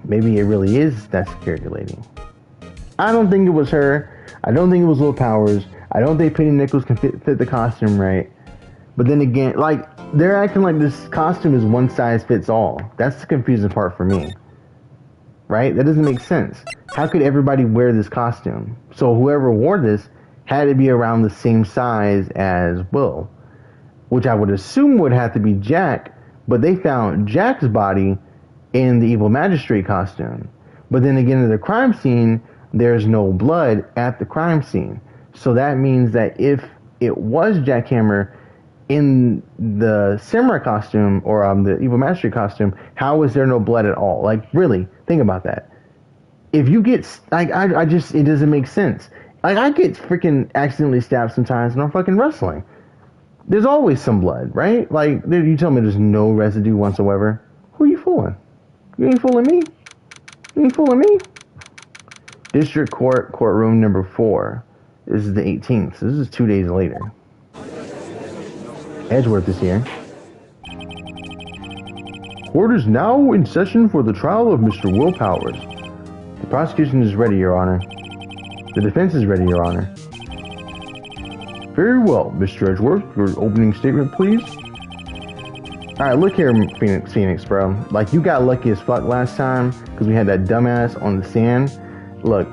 Maybe it really is that security lady. I don't think it was her. I don't think it was Will Powers. I don't think Penny Nichols can fit the costume right. But then again, like, they're acting like this costume is one size fits all. That's the confusing part for me. Right? That doesn't make sense. How could everybody wear this costume? So whoever wore this had to be around the same size as Will, which I would assume would have to be Jack, but they found Jack's body in the evil magistrate costume. But then again, in the crime scene, there's no blood at the crime scene. So that means that if it was Jack Hammer in the samurai costume or the evil magistrate costume, how is there no blood at all? Like, really, think about that. If you get, like, it doesn't make sense. Like, I get freaking accidentally stabbed sometimes when I'm fucking wrestling. There's always some blood, right? Like, you tell me there's no residue whatsoever. Who are you fooling? You ain't fooling me. You ain't fooling me. District Court, courtroom number 4. This is the 18th, so this is 2 days later. Edgeworth is here. Court is now in session for the trial of Mr. Will Powers. The prosecution is ready, Your Honor. The defense is ready, Your Honor. Very well, Mr. Edgeworth. Your opening statement, please. Alright, look here, Phoenix, bro. Like, you got lucky as fuck last time because we had that dumbass on the sand. Look,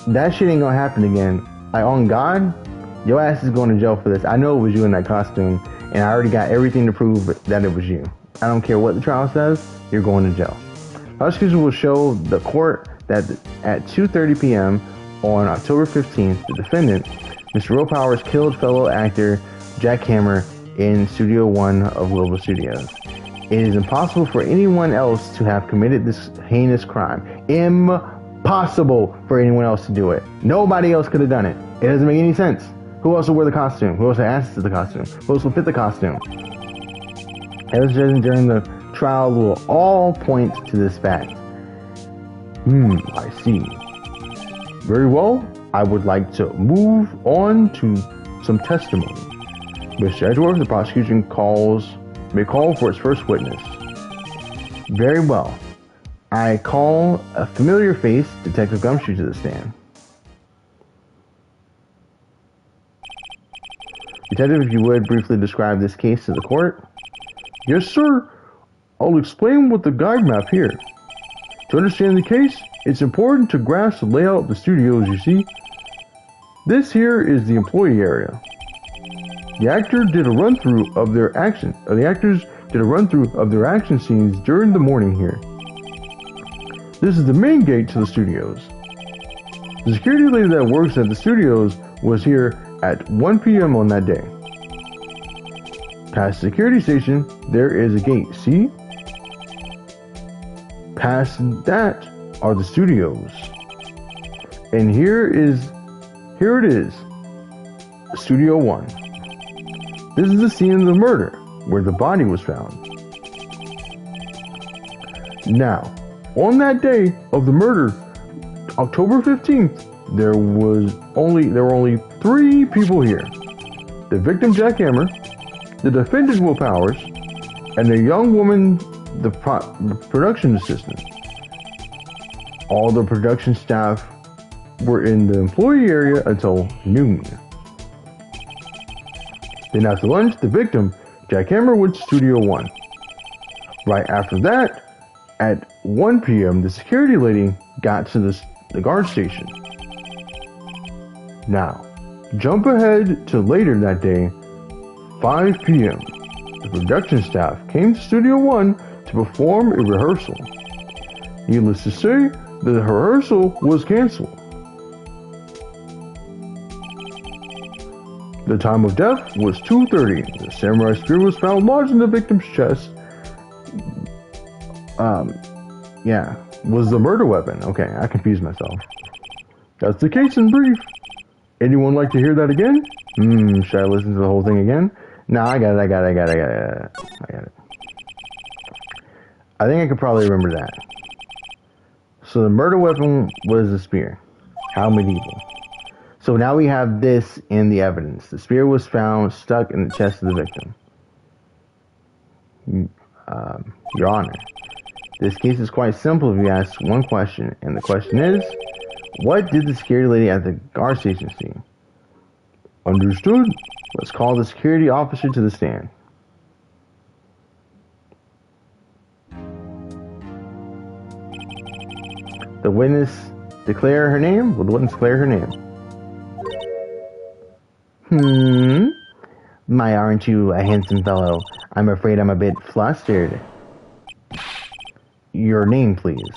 that shit ain't gonna happen again. Like, on God, your ass is going to jail for this. I know it was you in that costume, and I already got everything to prove that it was you. I don't care what the trial says, you're going to jail. Prosecution will show the court that at 2:30 p.m. on October 15th, the defendant, Mr. Will Powers, killed fellow actor Jack Hammer in Studio 1 of Global Studios. It is impossible for anyone else to have committed this heinous crime. Impossible for anyone else to do it. Nobody else could have done it. It doesn't make any sense. Who else will wear the costume? Who else had access to the costume? Who else will fit the costume? Evidence during the trial will all point to this fact. I see. Very well. I would like to move on to some testimony. Mr. Edgeworth, the prosecution may call for its first witness. Very well. I call a familiar face, Detective Gumshoe, to the stand. Detective, if you would briefly describe this case to the court. Yes, sir. I'll explain with the guide map here. To understand the case, it's important to grasp the layout of the studios, you see. This here is the employee area. The actors did a run-through of their action scenes during the morning here. This is the main gate to the studios. The security lady that works at the studios was here at 1 p.m. on that day. Past the security station, there is a gate. See? Past that are the studios. And here it is. Studio 1. This is the scene of the murder, where the body was found. Now, on that day of the murder, October 15th, there were only 3 people here. The victim, Jackhammer, the defendant, Will Powers, and the young woman, the production assistant. All the production staff were in the employee area until noon. Then after lunch, the victim, Jackhammer, went to Studio 1. Right after that, at 1 p.m., the security lady got to the guard station. Now, jump ahead to later that day, 5 p.m. The production staff came to Studio 1 to perform a rehearsal. Needless to say, the rehearsal was canceled. The time of death was 2:30. The samurai spear was found lodged in the victim's chest. Was the murder weapon. Okay, I confused myself. That's the case in brief. Anyone like to hear that again? Should I listen to the whole thing again? No, I got it. I think I could probably remember that. So the murder weapon was a spear. How medieval. So now we have this in the evidence. The spear was found stuck in the chest of the victim. Your Honor, this case is quite simple if you ask one question, and the question is, what did the security lady at the guard station see? Understood. Let's call the security officer to the stand. The witness declare her name? Will the witness declare her name? My, aren't you a handsome fellow? I'm afraid I'm a bit flustered. Your name, please.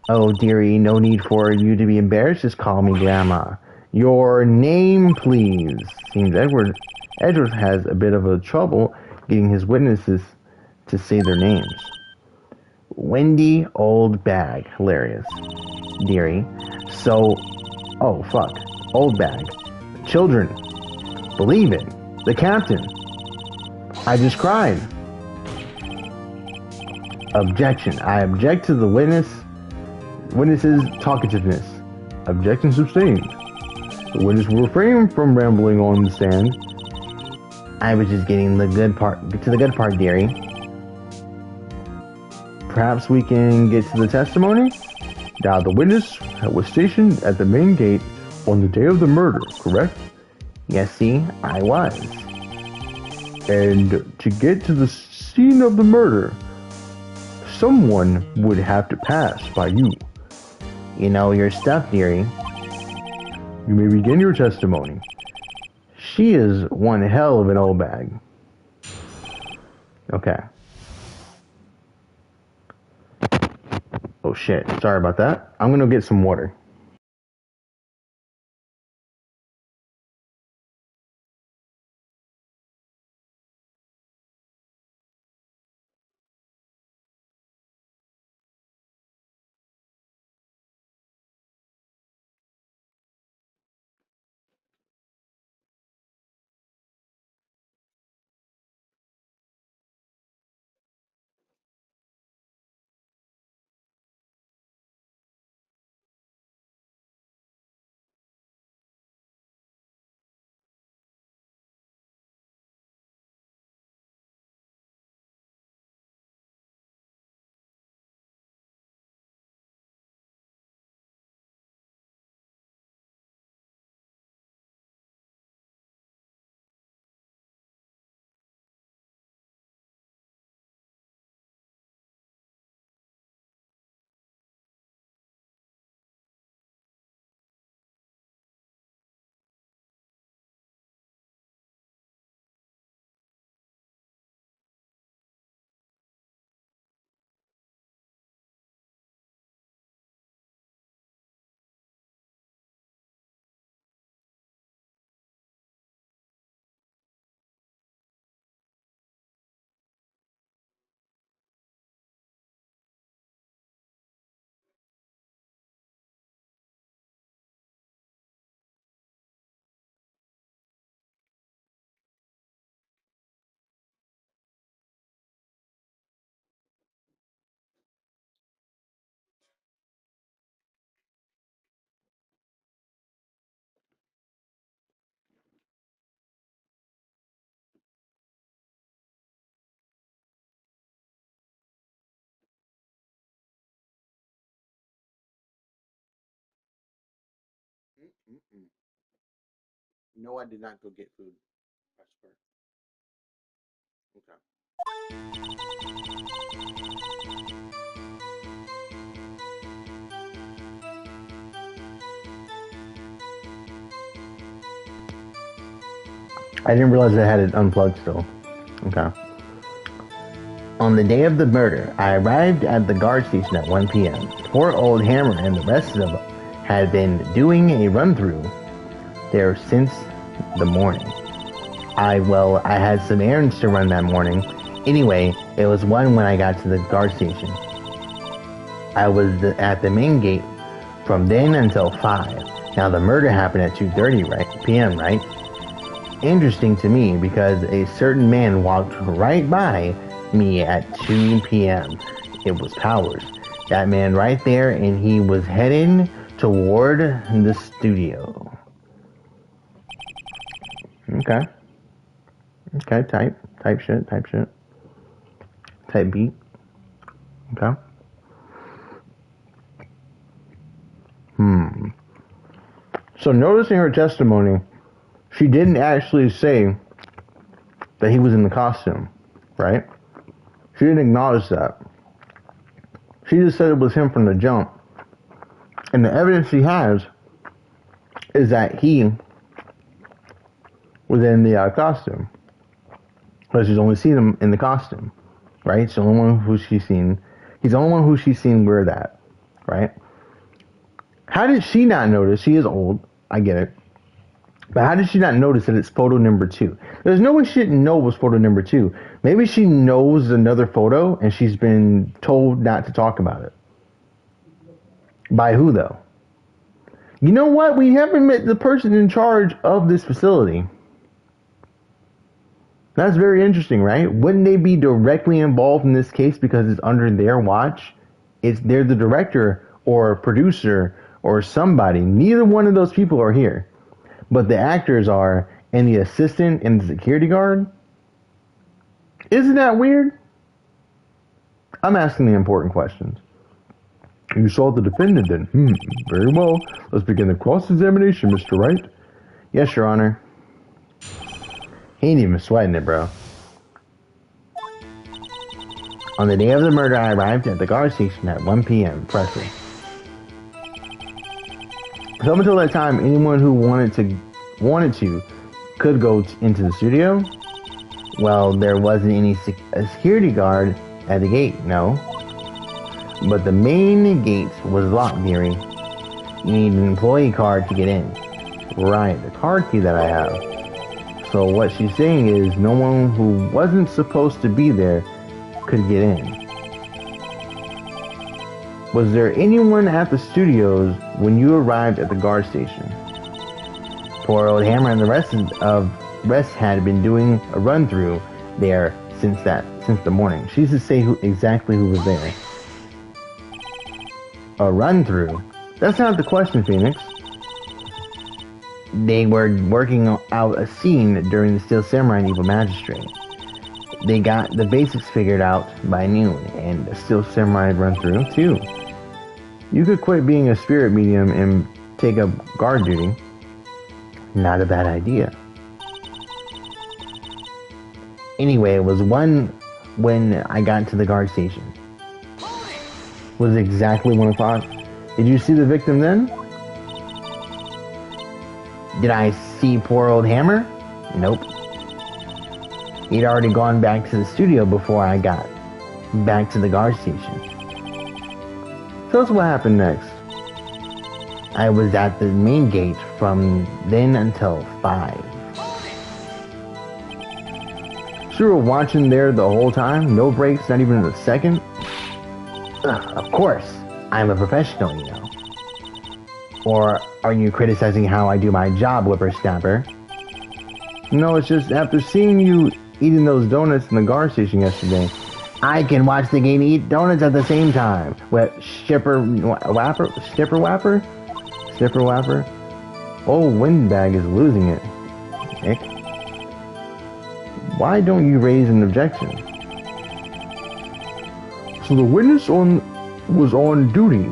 Oh, dearie, no need for you to be embarrassed. Just call me Grandma. Your name, please. Seems Edward has a bit of a trouble getting his witnesses to say their names. Wendy Old Bag. Hilarious. Dearie. So, oh, fuck. Old Bag. Children. Believe it. The captain. I just cried. Objection. I object to the witness's talkativeness. Objection sustained. The witness will refrain from rambling on the stand. I was just getting to the good part, dearie. Perhaps we can get to the testimony? Now, the witness was stationed at the main gate on the day of the murder, correct? Yes, see, I was. And to get to the scene of the murder, someone would have to pass by you. You know your stuff, dearie. You may begin your testimony. She is one hell of an old bag. Okay. Oh shit, sorry about that. I'm gonna get some water. Mm-mm. No, I did not go get food. Okay. I didn't realize I had it unplugged still. Okay. On the day of the murder, I arrived at the guard station at 1 p.m. Poor old Hammer and the rest of them had been doing a run-through there since the morning. I had some errands to run that morning. Anyway, it was 1 when I got to the guard station. I was at the main gate from then until 5. Now the murder happened at 2:30 p.m., right? Interesting to me because a certain man walked right by me at 2 p.m. It was Powers. That man right there, and he was heading toward the studio. Okay. Okay, type shit. Type beat. Okay. So noticing her testimony, she didn't actually say that he was in the costume, right? She didn't acknowledge that. She just said it was him from the jump. And the evidence she has is that he was in the costume. Because she's only seen him in the costume, right? It's the only one who she's seen. He's the only one who she's seen wear that, right? How did she not notice? She is old, I get it. But how did she not notice that it's photo number 2? There's no way she didn't know it was photo number 2. Maybe she knows another photo and she's been told not to talk about it. By who, though? You know what? We haven't met the person in charge of this facility. That's very interesting, right? Wouldn't they be directly involved in this case because it's under their watch? They're the director or producer or somebody. Neither one of those people are here. But the actors are, and the assistant and the security guard. Isn't that weird? I'm asking the important questions. You saw the defendant then? Very well. Let's begin the cross-examination, Mr. Wright. Yes, Your Honor. He ain't even sweating it, bro. On the day of the murder, I arrived at the guard station at 1 p.m. Presley. So up until that time, anyone who wanted to could go into the studio. Well, there wasn't any security guard at the gate, no. But the main gate was locked, dearie. You need an employee card to get in. Right, the card key that I have. So what she's saying is no one who wasn't supposed to be there could get in. Was there anyone at the studios when you arrived at the guard station? Poor old Hammer and the rest had been doing a run through there since the morning. She doesn't say exactly who was there. A run through? That's not the question, Phoenix. They were working out a scene during the Steel Samurai and Evil Magistrate. They got the basics figured out by noon, and the Steel Samurai run through too. You could quit being a spirit medium and take up guard duty. Not a bad idea. Anyway, it was 1 when I got to the guard station. Was exactly 1 o'clock. Did you see the victim then? Did I see poor old Hammer? Nope. He'd already gone back to the studio before I got back to the guard station. Tell us what happened next. I was at the main gate from then until 5. So you were watching there the whole time? No breaks, not even a second? Of course. I'm a professional, you know. Or are you criticizing how I do my job, whippersnapper? No, it's just after seeing you eating those donuts in the guard station yesterday, I can watch the game eat donuts at the same time. What, Snipper Whapper? Oh, Windbag is losing it. Nick. Why don't you raise an objection? So the witness was on duty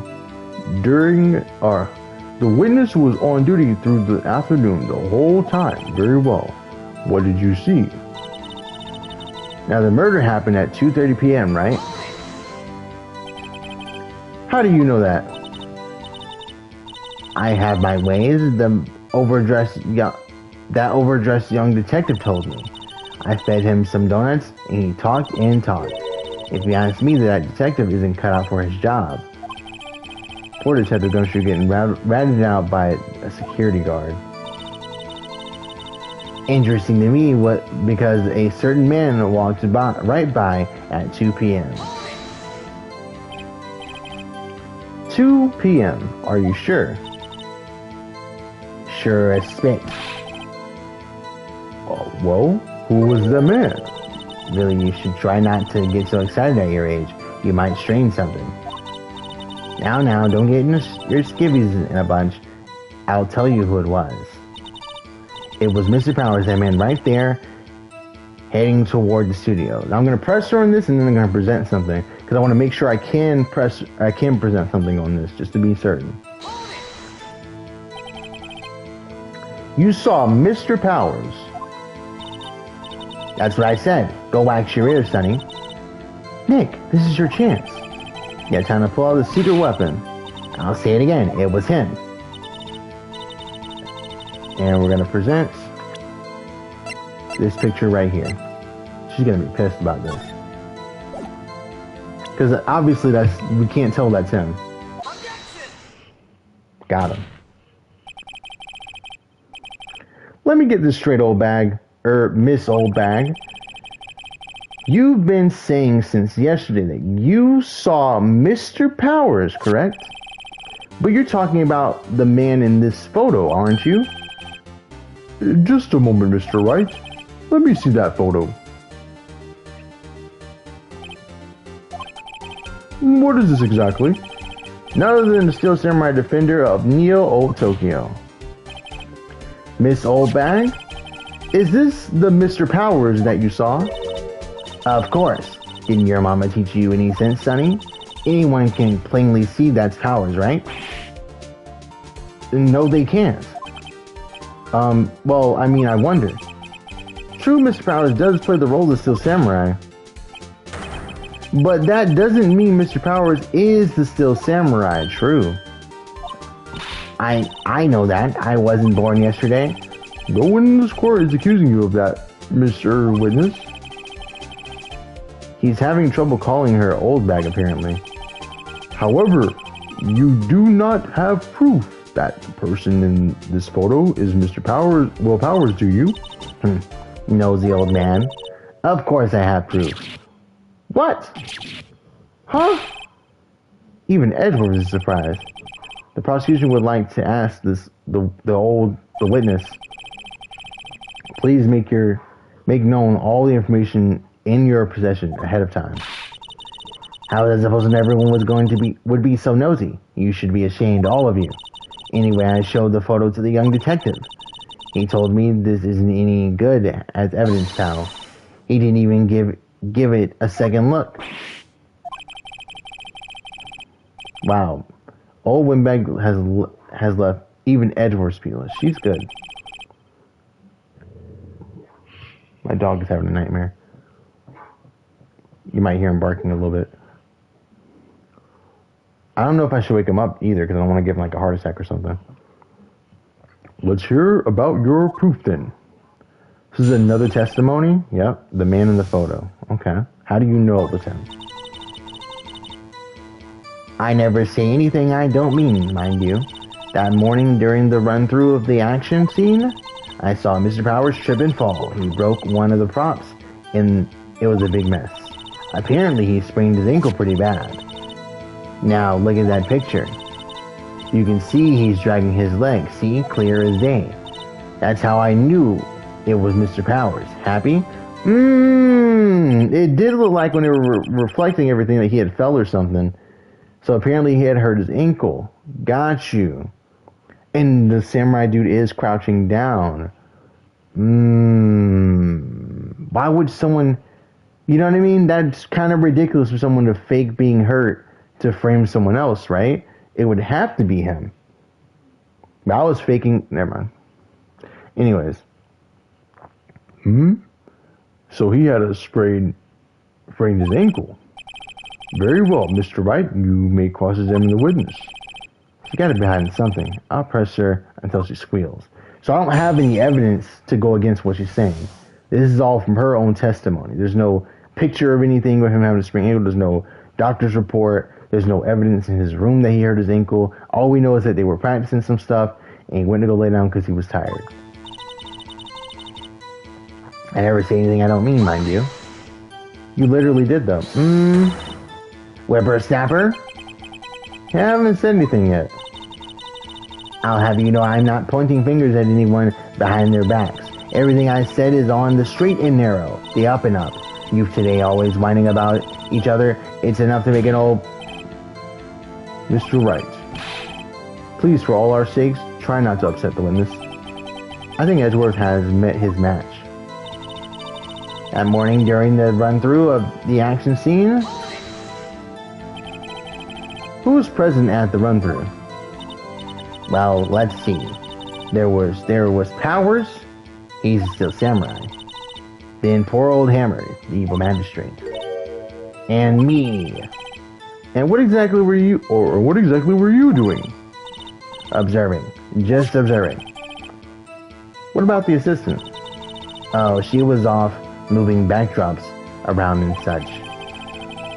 The witness was on duty through the afternoon the whole time. Very well. What did you see? Now the murder happened at 2:30 p.m., right? How do you know that? I have my ways. That overdressed young detective told me. I fed him some donuts, and he talked and talked. If you ask me, that detective isn't cut out for his job. Poor detective goes through getting ratted out by a security guard. Interesting to me, because a certain man walked right by at 2 p.m. 2 p.m. Are you sure? Sure as spit. Oh, whoa, who was the man? Really, you should try not to get so excited at your age. You might strain something. Now, don't get your skivvies in a bunch. I'll tell you who it was. It was Mr. Powers, that man right there, heading toward the studio. Now I'm going to press her on this, and then I'm going to present something, because I want to make sure I can present something on this, just to be certain. You saw Mr. Powers. That's what I said. Go wax your ears, Sonny. Nick, this is your chance. You got time to pull out the secret weapon. I'll say it again. It was him. And we're going to present this picture right here. She's going to be pissed about this. Because obviously we can't tell that's him. Got him. Let me get this straight, old bag. Miss Old Bag. You've been saying since yesterday that you saw Mr. Powers, correct? But you're talking about the man in this photo, aren't you? Just a moment, Mr. Wright. Let me see that photo. What is this exactly? None other than the Steel Samurai Defender of Neo Tokyo. Miss Old Bag? Is this the Mr. Powers that you saw? Of course. Didn't your mama teach you any sense, Sonny? Anyone can plainly see that's Powers, right? No, they can't. Well, I mean, I wonder. True, Mr. Powers does play the role of the Steel Samurai. But that doesn't mean Mr. Powers is the Steel Samurai, true. I know that. I wasn't born yesterday. No one in this court is accusing you of that, Mr. Witness. He's having trouble calling her old bag, apparently. However, you do not have proof that the person in this photo is Mr. Powers, Will Powers, do you? Nosy old man. Of course I have proof. What? Huh? Even Edward is surprised. The prosecution would like to ask the witness, please make known all the information in your possession ahead of time. How is it supposed that everyone would be so nosy? You should be ashamed, all of you. Anyway, I showed the photo to the young detective. He told me this isn't any good as evidence, pal. He didn't even give it a second look. Wow. Old Windbag has left even Edward speechless. She's good. My dog is having a nightmare. You might hear him barking a little bit. I don't know if I should wake him up either, because I don't want to give him like a heart attack or something. Let's hear about your proof then. This is another testimony? Yep, the man in the photo. Okay. How do you know it was him? I never say anything I don't mean, mind you. That morning during the run-through of the action scene, I saw Mr. Powers trip and fall. He broke one of the props, and it was a big mess. Apparently, he sprained his ankle pretty bad. Now, look at that picture. You can see he's dragging his leg. See? Clear as day. That's how I knew it was Mr. Powers. Happy? It did look like when they were reflecting everything that he had fell or something. So apparently he had hurt his ankle. Got you. And the samurai dude is crouching down. Why would someone... You know what I mean? That's kind of ridiculous for someone to fake being hurt to frame someone else, right? It would have to be him. But I was faking. Never mind. Anyways. So he had a sprained his ankle. Very well, Mr. Wright. You may cross-examine the witness. She got to be hiding something. I'll press her until she squeals. So I don't have any evidence to go against what she's saying. This is all from her own testimony. There's no picture of anything with him having a sprained ankle. There's no doctor's report. There's no evidence in his room that he hurt his ankle. All we know is that they were practicing some stuff and he went to go lay down because he was tired. I never say anything I don't mean, mind you. You literally did though. Whippersnapper? I haven't said anything yet. I'll have you know I'm not pointing fingers at anyone behind their backs. Everything I said is on the straight and narrow, the up and up. You today always whining about each other. It's enough to make an old... Mr. Wright, please, for all our sakes, try not to upset the witness. I think Edgeworth has met his match. That morning during the run-through of the action scene, who was present at the run-through? Well, let's see. There was Powers, he's still samurai. Then poor old Hammer, the evil magistrate. And me. And what exactly were you doing? Observing. Just observing. What about the assistant? Oh, she was off moving backdrops around and such.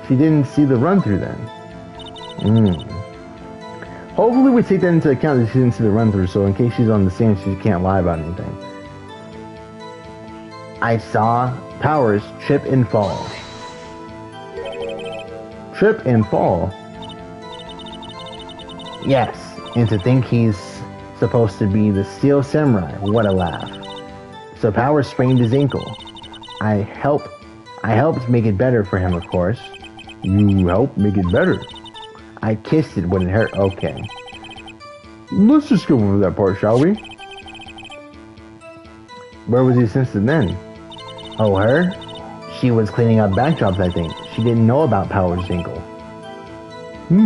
She didn't see the run-through then. Hopefully we take that into account that she didn't see the run-through, so in case she's on the stand, she can't lie about anything. I saw Powers trip and fall. Trip and fall? Yes, and to think he's supposed to be the Steel Samurai. What a laugh. So Powers sprained his ankle. I helped make it better for him, of course. You helped make it better? I kissed it when it hurt. Okay. Let's just go over that part, shall we? Where was he since then? Oh, her? She was cleaning up backdrops, I think. She didn't know about Powers' ankle. You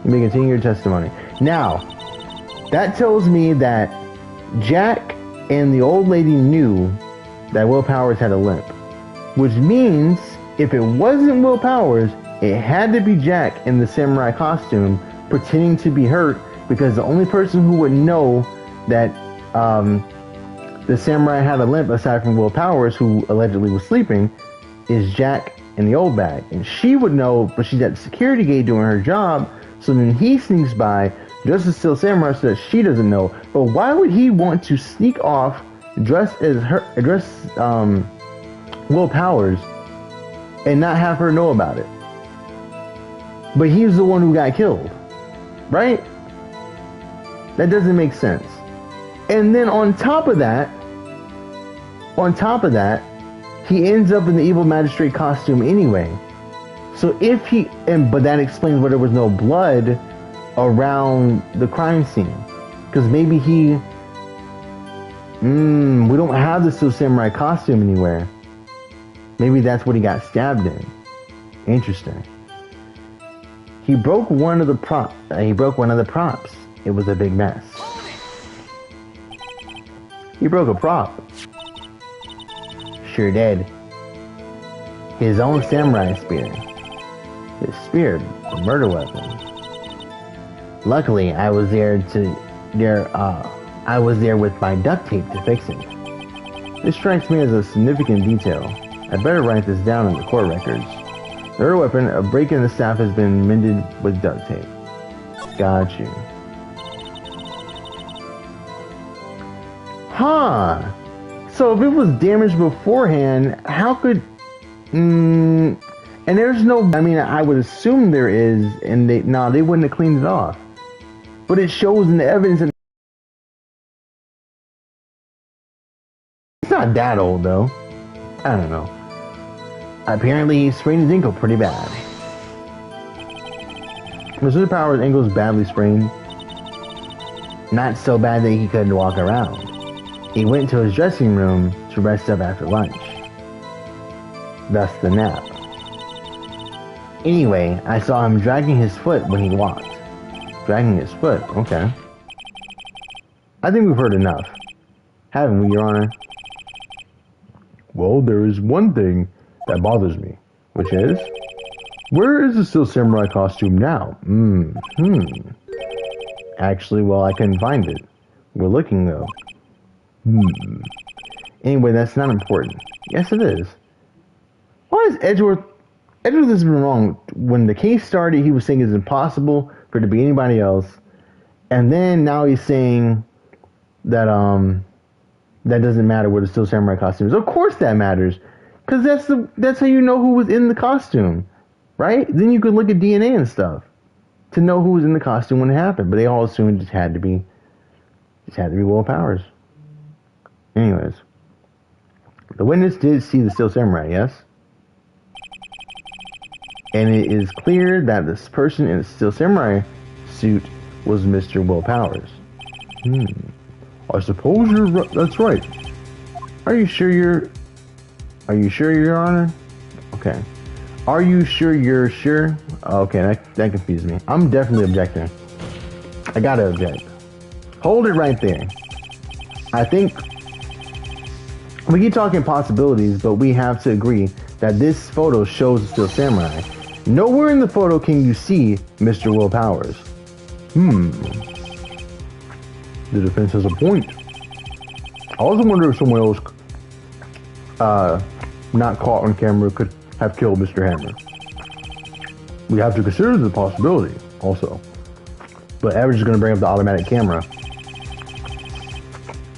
may continue your testimony. Now, that tells me that Jack and the old lady knew that Will Powers had a limp. Which means, if it wasn't Will Powers, it had to be Jack in the samurai costume pretending to be hurt, because the only person who would know that the samurai had a limp aside from Will Powers, who allegedly was sleeping, is Jack in the old bag. And she would know, but she's at the security gate doing her job, so then he sneaks by just as Steel Samurai so that she doesn't know. But why would he want to sneak off dress Will Powers and not have her know about it? But he's the one who got killed, right? That doesn't make sense. And then on top of that, he ends up in the evil magistrate costume anyway. So if but that explains why there was no blood around the crime scene. Because maybe we don't have the Steel Samurai costume anywhere. Maybe that's what he got stabbed in. Interesting. He broke one of the props. It was a big mess. He broke a prop. Sure did. His own samurai spear. His spear, a murder weapon. Luckily, I was there with my duct tape to fix it. This strikes me as a significant detail. I better write this down in the court records. Murder weapon, a break in the staff has been mended with duct tape. Got you. Huh. So if it was damaged beforehand, how could... and there's no... I mean, I would assume there is, and they wouldn't have cleaned it off. But it shows in the evidence... It's not that old, though. I don't know. Apparently, he sprained his ankle pretty bad. Mr. Powers' ankle is badly sprained. Not so bad that he couldn't walk around. He went to his dressing room to rest up after lunch. Thus the nap. Anyway, I saw him dragging his foot when he walked. Dragging his foot, okay. I think we've heard enough. Haven't we, Your Honor? Well, there is one thing that bothers me, which is, where is the Steel Samurai costume now? Actually, well, I couldn't find it. We're looking, though. Anyway, that's not important. Yes, it is. Why is Edgeworth has been wrong. When the case started, he was saying it's impossible for it to be anybody else. And then now he's saying that that doesn't matter what the Steel Samurai costume is. Of course that matters. Because that's how you know who was in the costume. Right? Then you could look at DNA and stuff to know who was in the costume when it happened. But they all assumed it just had to be Will Powers. Anyways. The witness did see the Steel Samurai, yes? And it is clear that this person in the Steel Samurai suit was Mr. Will Powers. I suppose that's right. Are you sure, Your Honor? Okay. Are you sure you're sure? Okay, that confused me. I'm definitely objecting. I gotta object. Hold it right there. I think we keep talking possibilities, but we have to agree that this photo shows the Steel Samurai. Nowhere in the photo can you see Mr. Will Powers. The defense has a point. I also wonder if someone else, not caught on camera, could have killed Mr. Hammer. We have to consider the possibility, also. But Average is going to bring up the automatic camera.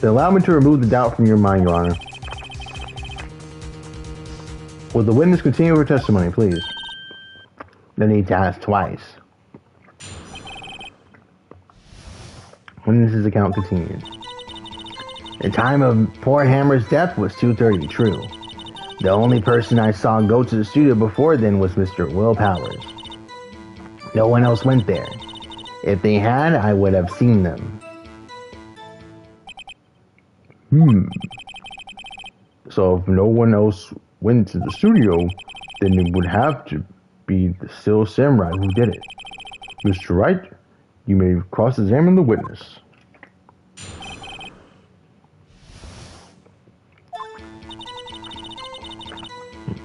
Then allow me to remove the doubt from your mind, Your Honor. Will the witness continue her testimony, please? No need to ask twice. Witness's account continued. The time of poor Hammer's death was 2:30, true. The only person I saw go to the studio before then was Mr. Will Powers. No one else went there. If they had, I would have seen them. So if no one else went to the studio, then it would have to be the Steel Samurai who did it. Mr. Wright, you may cross-examine the witness.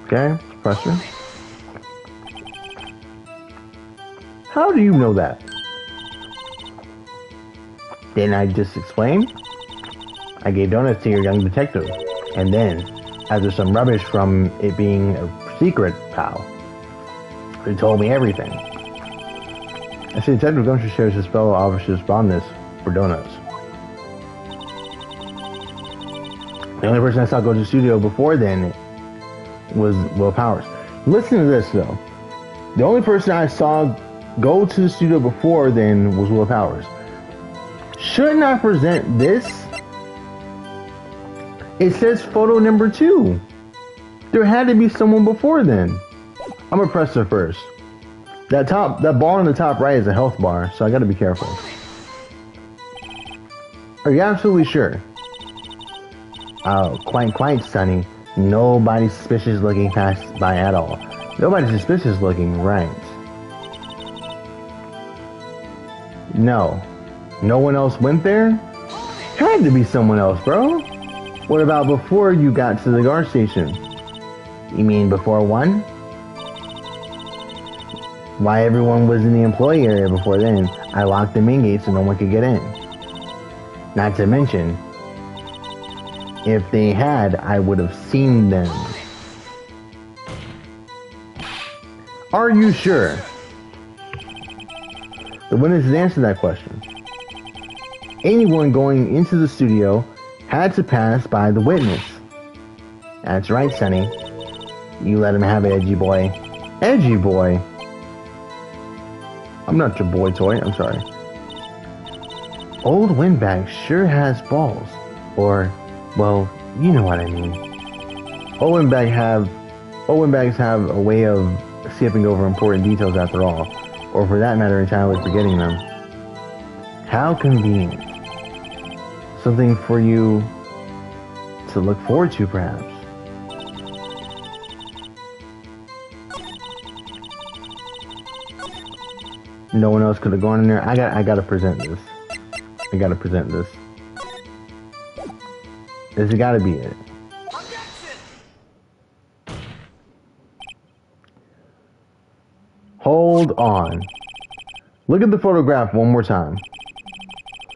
Okay, Professor. How do you know that? Didn't I just explain? I gave donuts to your young detective, and then, after some rubbish from it being a secret, pal, he told me everything. I see Detective Gunsher shares his fellow officer's fondness for donuts. The only person I saw go to the studio before then was Will Powers. Listen to this, though. The only person I saw go to the studio before then was Will Powers. Shouldn't I present this? It says photo number 2. There had to be someone before then. I'm gonna press it first. That bar on the top right is a health bar, so I gotta be careful. Are you absolutely sure? Oh, quite, Sonny. Nobody's suspicious looking passed by at all. Nobody's suspicious looking, right? No. No one else went there? Had to be someone else, bro. What about before you got to the guard station? You mean before 1? Why everyone was in the employee area before then? I locked the main gate so no one could get in. Not to mention, if they had, I would have seen them. Are you sure? The witness has answered that question. Anyone going into the studio had to pass by the witness. That's right, Sonny. You let him have it, edgy boy. Edgy boy? I'm not your boy toy, I'm sorry. Old Windbag sure has balls. Or, well, you know what I mean. Old Windbags have a way of skipping over important details after all. Or for that matter, entirely forgetting them. How convenient. Something for you to look forward to, perhaps. No one else could have gone in there. I gotta present this. This has got to be it. Hold on. Look at the photograph one more time.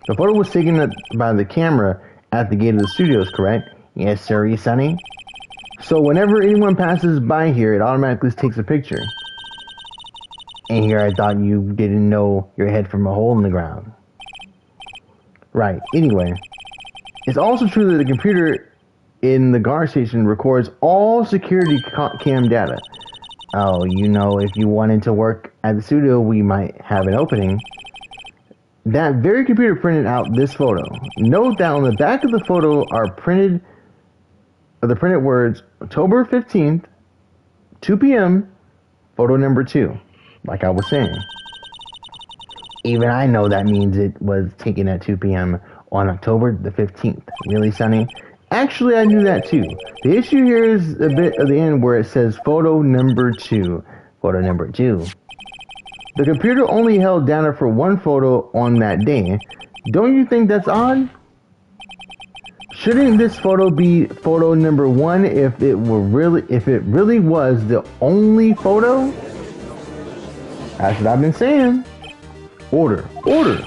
The photo was taken by the camera at the gate of the studios, correct? Yes, sir, Sonny. So whenever anyone passes by here, it automatically takes a picture. And here I thought you didn't know your head from a hole in the ground. Right, anyway. It's also true that the computer in the guard station records all security cam data. Oh, you know, if you wanted to work at the studio, we might have an opening. That very computer printed out this photo. Note that on the back of the photo are the printed words, October 15th, 2 p.m., photo number 2, like I was saying. Even I know that means it was taken at 2 p.m. on October the 15th. Really, Sonny? Actually, I knew that too. The issue here is a bit at the end where it says photo number 2. Photo number 2. The computer only held data for one photo on that day. Don't you think that's odd? Shouldn't this photo be photo number 1 if it really was the only photo? That's what I've been saying. Order. Order.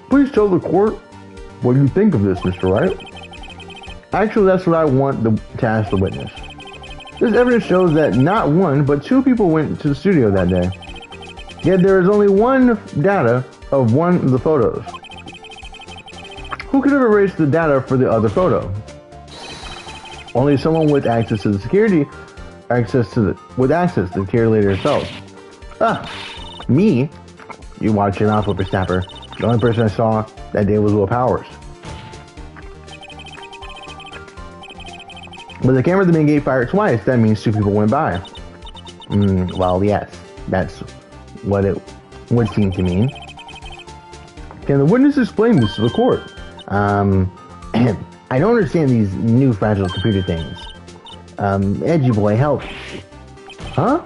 Please tell the court what you think of this, Mr. Wright. Actually, that's what I want to ask the witness. This evidence shows that not one, but 2 people went to the studio that day. Yet there is only one data of one of the photos. Who could have erased the data for the other photo? Only someone with access to the security, with access to the security later herself. Me? You watch your mouth, whippersnapper. The only person I saw that day was Will Powers. But the camera at the main gate fired twice. That means 2 people went by. Well, yes. That's what it would seem to mean. Can the witness explain this to the court? I don't understand these new fragile computer things. Edgy boy, help. Huh?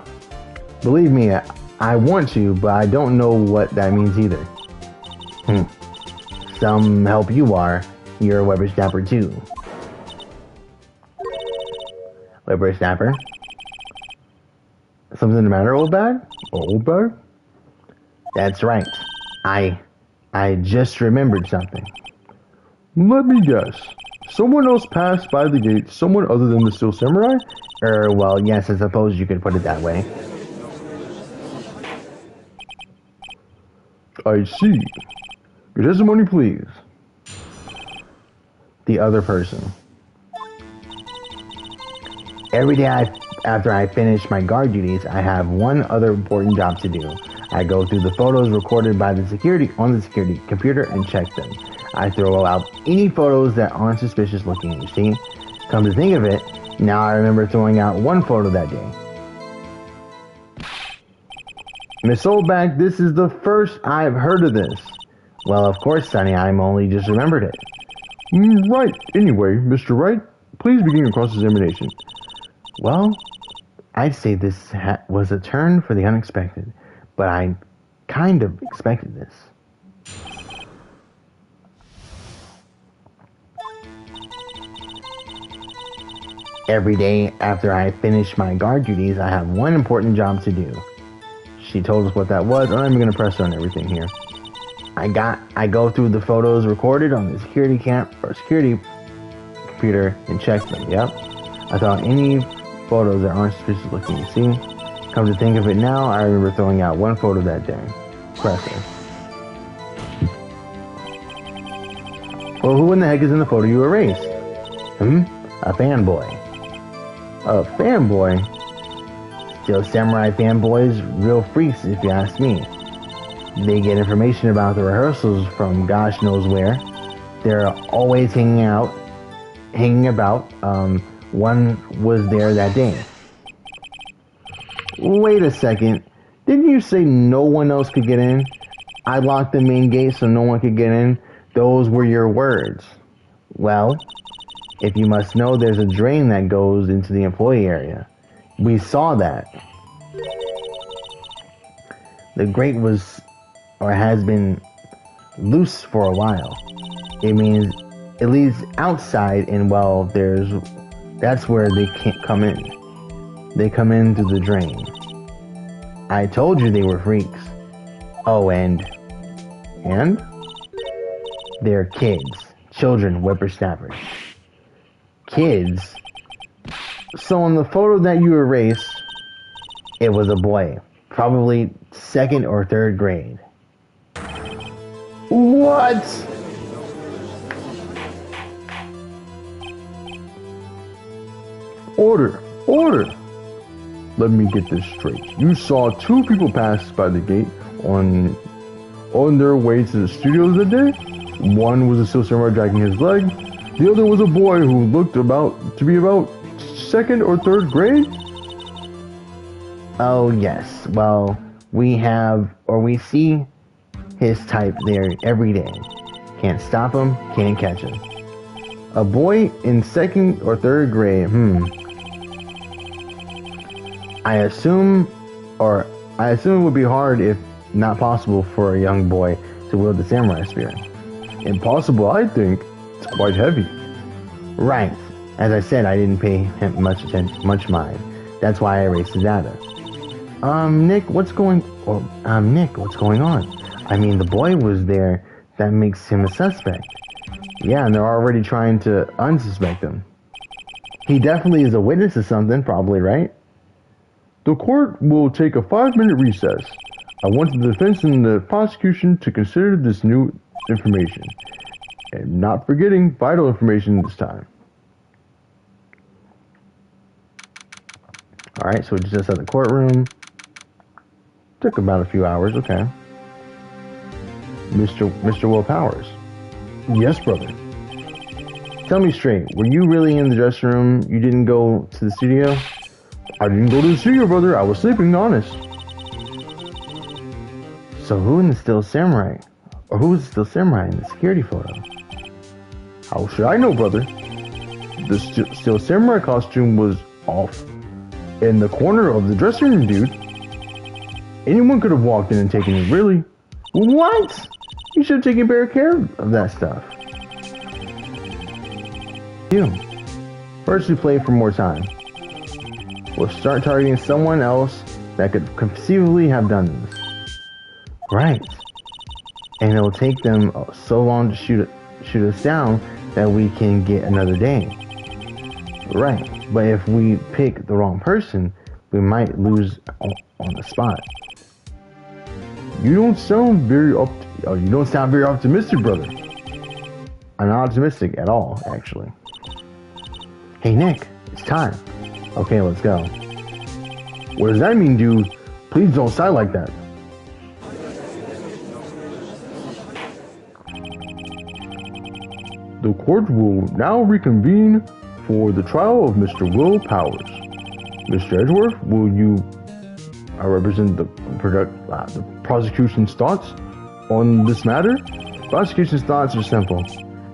Believe me, I want to, but I don't know what that means either. Some help you are. You're a whippersnapper too. Whippersnapper? Something the matter, old bag? Old bag? That's right. I just remembered something. Let me guess. Someone else passed by the gate, someone other than the Steel Samurai? Well, yes, I suppose you could put it that way. I see. Your testimony, please. The other person. Every day after I finish my guard duties, I have one other important job to do. I go through the photos recorded by the security computer and check them. I throw out any photos that aren't suspicious looking, you see? Come to think of it, now I remember throwing out one photo that day. Miss Oldback, this is the first I've heard of this. Well, of course, Sonny, I'm only just remembered it. Right. Anyway, Mr. Wright, please begin your cross-examination. Well, I'd say this was a turn for the unexpected, but I kind of expected this. Every day after I finish my guard duties, I have one important job to do. She told us what that was. I'm not even going to press on everything here. I go through the photos recorded on the security computer and check them. Yep. I thought any photos that aren't suspicious looking, you see? Come to think of it now, I remember throwing out one photo that day. Impressive. Well, who in the heck is in the photo you erased? A fanboy. A fanboy? Still, samurai fanboys, real freaks if you ask me. They get information about the rehearsals from gosh knows where. They're always hanging about. One was there that day. Wait a second. Didn't you say no one else could get in? I locked the main gate so no one could get in. Those were your words. Well, if you must know, there's a drain that goes into the employee area. We saw that. The grate was, or has been, loose for a while. It means it leads outside, and well, that's where they can't come in. They come in through the drain. I told you they were freaks. Oh, and they're kids, children, whippersnappers. Kids. So in the photo that you erased, it was a boy, probably 2nd or 3rd grade. What? Order! Let me get this straight. You saw 2 people pass by the gate on their way to the studios that day? One was a Steel Samurai dragging his leg. The other was a boy who looked to be about 2nd or 3rd grade? Oh, yes. Well, we see his type there every day. Can't stop him, can't catch him. A boy in 2nd or 3rd grade, I assume it would be hard, if not possible, for a young boy to wield the samurai spear. Impossible, I think. It's quite heavy. Right. As I said, I didn't pay him much mind. That's why I erased the data. Nick, what's going on? I mean, the boy was there. That makes him a suspect. Yeah, and they're already trying to unsuspect him. He definitely is a witness to something, probably, right? The court will take a 5-minute recess. I want the defense and the prosecution to consider this new information. And not forgetting vital information this time. Alright, so it's just at the courtroom. Took about a few hours, okay. Mr. Will Powers. Yes, brother. Tell me straight, were you really in the dressing room? You didn't go to the studio? I didn't go to the studio, brother. I was sleeping, honest. So who in the Steel Samurai? Or who was the Steel Samurai in the security photo? How should I know, brother? The Steel Samurai costume was off in the corner of the dressing room, dude. Anyone could have walked in and taken it, really. What? You should have taken better care of that stuff. First, we play for more time. We'll start targeting someone else that could conceivably have done this. Right. And it'll take them so long to shoot us down that we can get another day. Right. But if we pick the wrong person, we might lose on the spot. You don't sound very optimistic, brother. I'm not optimistic at all, actually. Hey, Nick, it's time. Okay, let's go. What does that mean, dude? Please don't sigh like that. The court will now reconvene for the trial of Mr. Will Powers. Mr. Edgeworth, will you represent the prosecution's thoughts on this matter? Prosecution's thoughts are simple.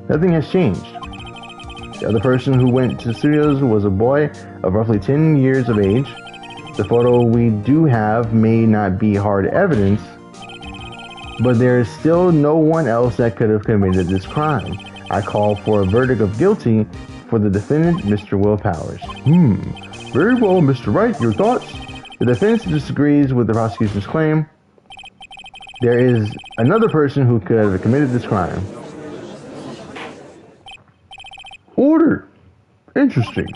Nothing has changed. The other person who went to the studios was a boy of roughly 10 years of age. The photo we do have may not be hard evidence, but there is still no one else that could have committed this crime. I call for a verdict of guilty for the defendant, Mr. Will Powers. Very well, Mr. Wright, your thoughts? The defense disagrees with the prosecution's claim. There is another person who could have committed this crime. Order! Interesting.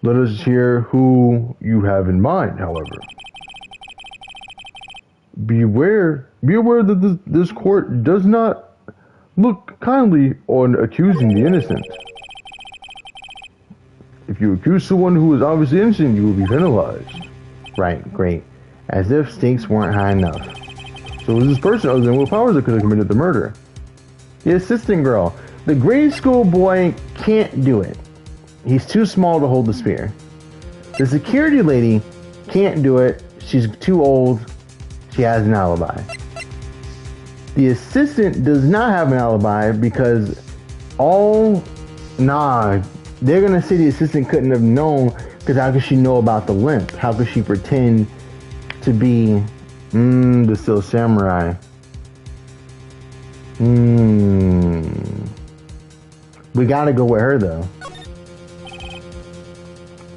Let us hear who you have in mind, however. Beware that this court does not look kindly on accusing the innocent. If you accuse someone who is obviously innocent, you will be penalized. Right, great. As if stakes weren't high enough. So was this person other than Will Powers that could have committed the murder? The assistant girl. The grade school boy can't do it. He's too small to hold the spear. The security lady can't do it. She's too old. She has an alibi. The assistant does not have an alibi because they're gonna say the assistant couldn't have known, because how could she know about the limp? How could she pretend to be the Steel Samurai? We gotta go with her though.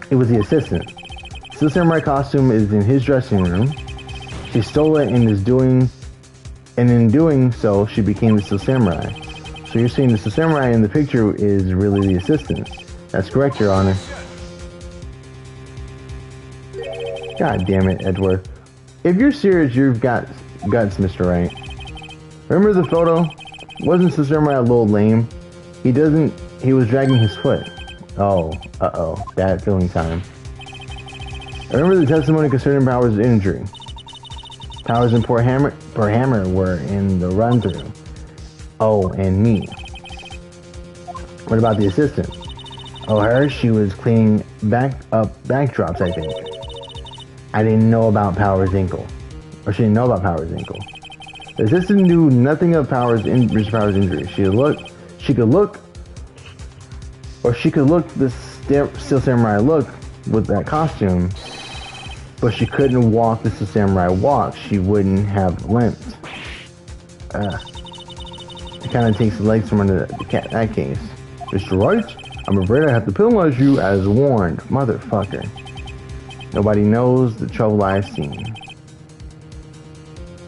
It was the assistant. Steel Samurai costume is in his dressing room. She stole it and in doing so, she became the Steel Samurai. So you're saying the Steel Samurai in the picture is really the assistant? That's correct, Your Honor. God damn it, Edward. If you're serious, you've got guts, Mr. Wright. Remember the photo? Wasn't Steel Samurai a little lame? He was dragging his foot. Oh, uh-oh. Bad feeling time. I remember the testimony concerning Powers' injury. Powers and poor Hammer were in the run-through. Oh, and me. What about the assistant? Oh, her? She was cleaning backdrops, I think. I didn't know about Powers' ankle. Or she didn't know about Powers' ankle. The assistant knew nothing of Mr. Powers' injury. She could look the Steel Samurai look with that costume, but she couldn't walk the Steel Samurai walk. She wouldn't have limped. It kind of takes the legs from under that case. Mr. Wright, I'm afraid I have to penalize you as warned. Motherfucker. Nobody knows the trouble I've seen.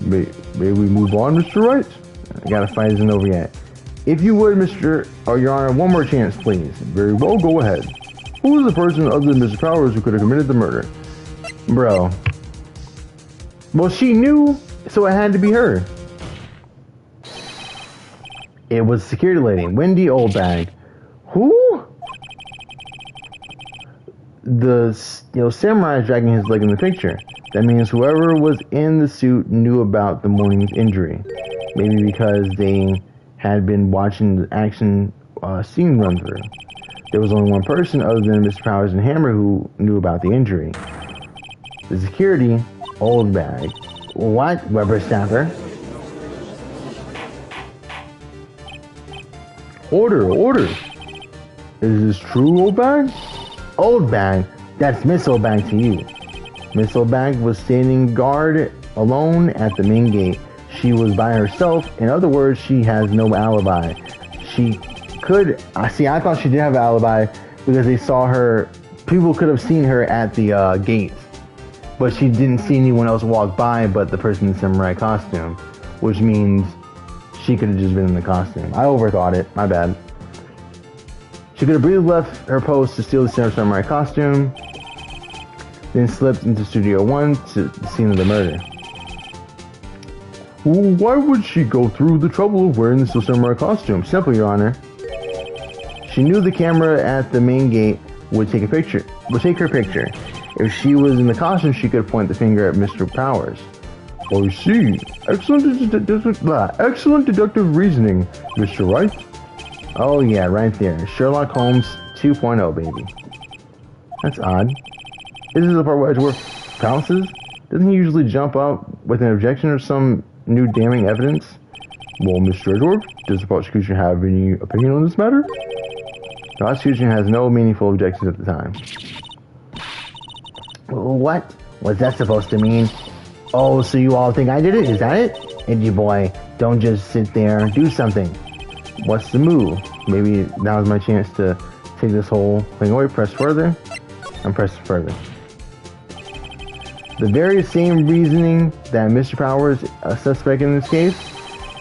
May we move on, Mr. Wright? I gotta fight isn't over yet. If you would, Your Honor, one more chance, please. Very well, go ahead. Who was the person other than Mr. Powers who could have committed the murder? Bro. Well, she knew, so it had to be her. It was security lady, Wendy Oldbag. Who? The samurai is dragging his leg in the picture. That means whoever was in the suit knew about the morning's injury. Maybe because they had been watching the action scene run through. There was only one person other than Mr. Powers and Hammer who knew about the injury. The security, Oldbag. What? Whippersnapper? Order! Is this true, Oldbag? Oldbag? That's Miss Oldbag to you. Miss Oldbag was standing guard alone at the main gate. She was by herself. In other words, she has no alibi. She could... I thought she did have an alibi because they saw her... People could have seen her at the gate. But she didn't see anyone else walk by but the person in the samurai costume. Which means she could have just been in the costume. I overthought it. My bad. She could have briefly left her post to steal the samurai costume. Then slipped into Studio 1 to the scene of the murder. Why would she go through the trouble of wearing the Steel Samurai costume? Simple, Your Honor. She knew the camera at the main gate would take her picture. If she was in the costume, she could point the finger at Mr. Powers. I see. Excellent deductive reasoning, Mr. Wright. Oh yeah, right there. Sherlock Holmes 2.0, baby. That's odd. This is the part where Edward pounces? Doesn't he usually jump up with an objection or some new damning evidence? Well, Mr. Edward, does the prosecution have any opinion on this matter? The prosecution has no meaningful objections at the time. What was that supposed to mean? Oh, so you all think I did it? Is that it? Edgy boy, don't just sit there. Do something. What's the move? Maybe now's my chance to take this whole thing away. Press further. And press further. The very same reasoning that Mr. Powers, a suspect in this case,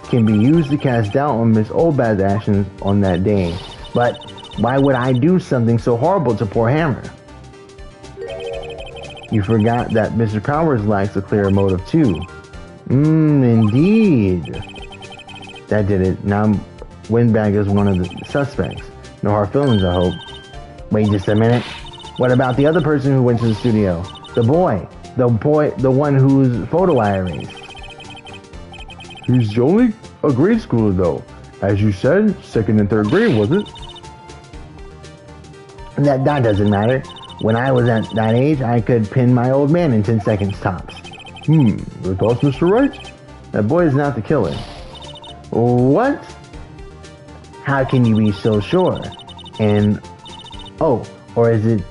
can be used to cast doubt on Miss Oldbag's actions on that day. But why would I do something so horrible to poor Hammer? You forgot that Mr. Powers lacks a clear motive too. Indeed. That did it. Now Windbag is one of the suspects. No hard feelings, I hope. Wait just a minute. What about the other person who went to the studio? The one whose photo I erased. He's only a grade schooler though. As you said, 2nd and 3rd grade, was it? That doesn't matter. When I was at that age, I could pin my old man in 10 seconds tops. Your thoughts, Mr. Wright? That boy is not the killer. What? How can you be so sure? And, or is it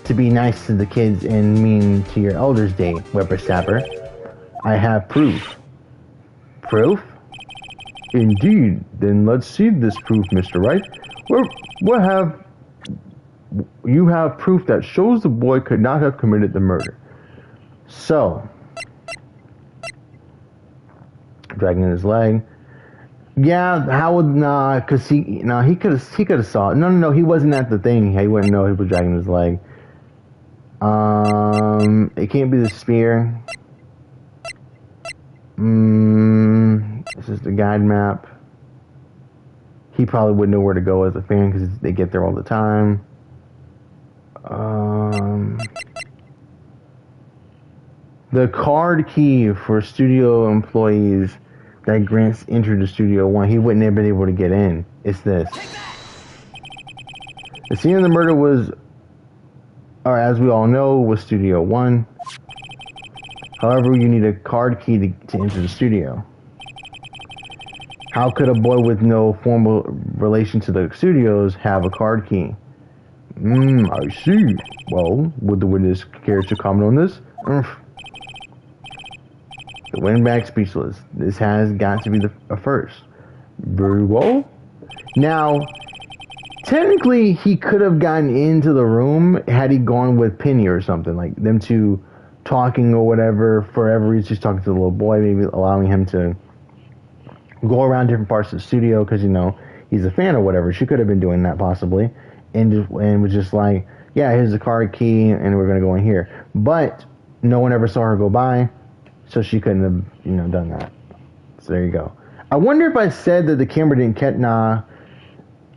to be nice to the kids and mean to your elders' day, whippersnapper? I have proof. Proof? Indeed. Then let's see this proof, Mr. Wright. You have proof that shows the boy could not have committed the murder. So, dragging his leg. Yeah, how would cause he could have saw it. No, he wasn't at the thing. He wouldn't know he was dragging his leg. It can't be the spear. This is the guide map. He probably wouldn't know where to go as a fan because they get there all the time. The card key for studio employees that grants entry to Studio 1, he wouldn't have been able to get in. It's this. The scene of the murder was, or as we all know, was Studio 1. However, you need a card key to enter the studio. How could a boy with no formal relation to the studios have a card key? I see. Well, would the witness care to comment on this? The windbag speechless. This has got to be a first. Very well. Now, technically, he could have gotten into the room had he gone with Penny or something, like them two talking or whatever. Forever, he's just talking to the little boy, maybe allowing him to go around different parts of the studio because he's a fan or whatever. She could have been doing that possibly, and was just like, yeah, here's the card key, and we're gonna go in here. But no one ever saw her go by. So she couldn't have, done that. So there you go. I wonder if I said that the camera didn't catch. Nah.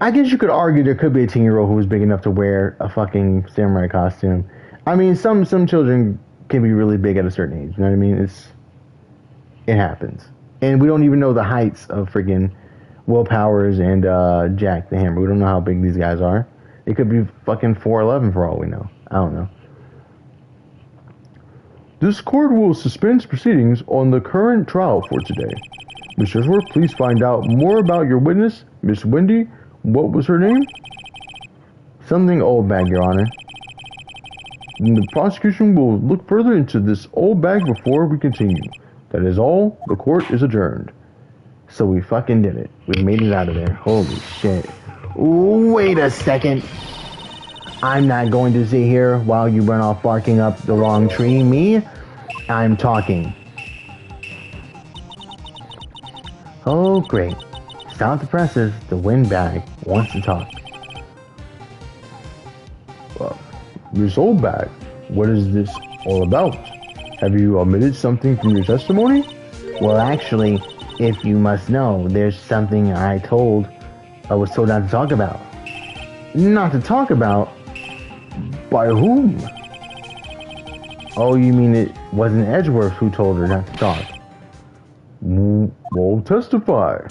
I guess you could argue there could be a 10-year-old who was big enough to wear a fucking samurai costume. I mean, some children can be really big at a certain age. You know what I mean? It happens. And we don't even know the heights of friggin' Will Powers and Jack the Hammer. We don't know how big these guys are. It could be fucking 4'11" for all we know. I don't know. This court will suspend proceedings on the current trial for today. Mr. Ashworth, please find out more about your witness, Miss Wendy. What was her name? Something old bag, Your Honor. The prosecution will look further into this old bag before we continue. That is all. The court is adjourned. So we fucking did it. We made it out of there. Holy shit. Wait a second. I'm not going to sit here while you run off barking up the wrong tree. Me? I'm talking. Oh, great. Stop the presses. The windbag wants to talk. Well, this old bag, what is this all about? Have you omitted something from your testimony? Well, actually, if you must know, there's something I was told not to talk about. Not to talk about? By whom? Oh, you mean it wasn't Edgeworth who told her not to talk? Well, testify.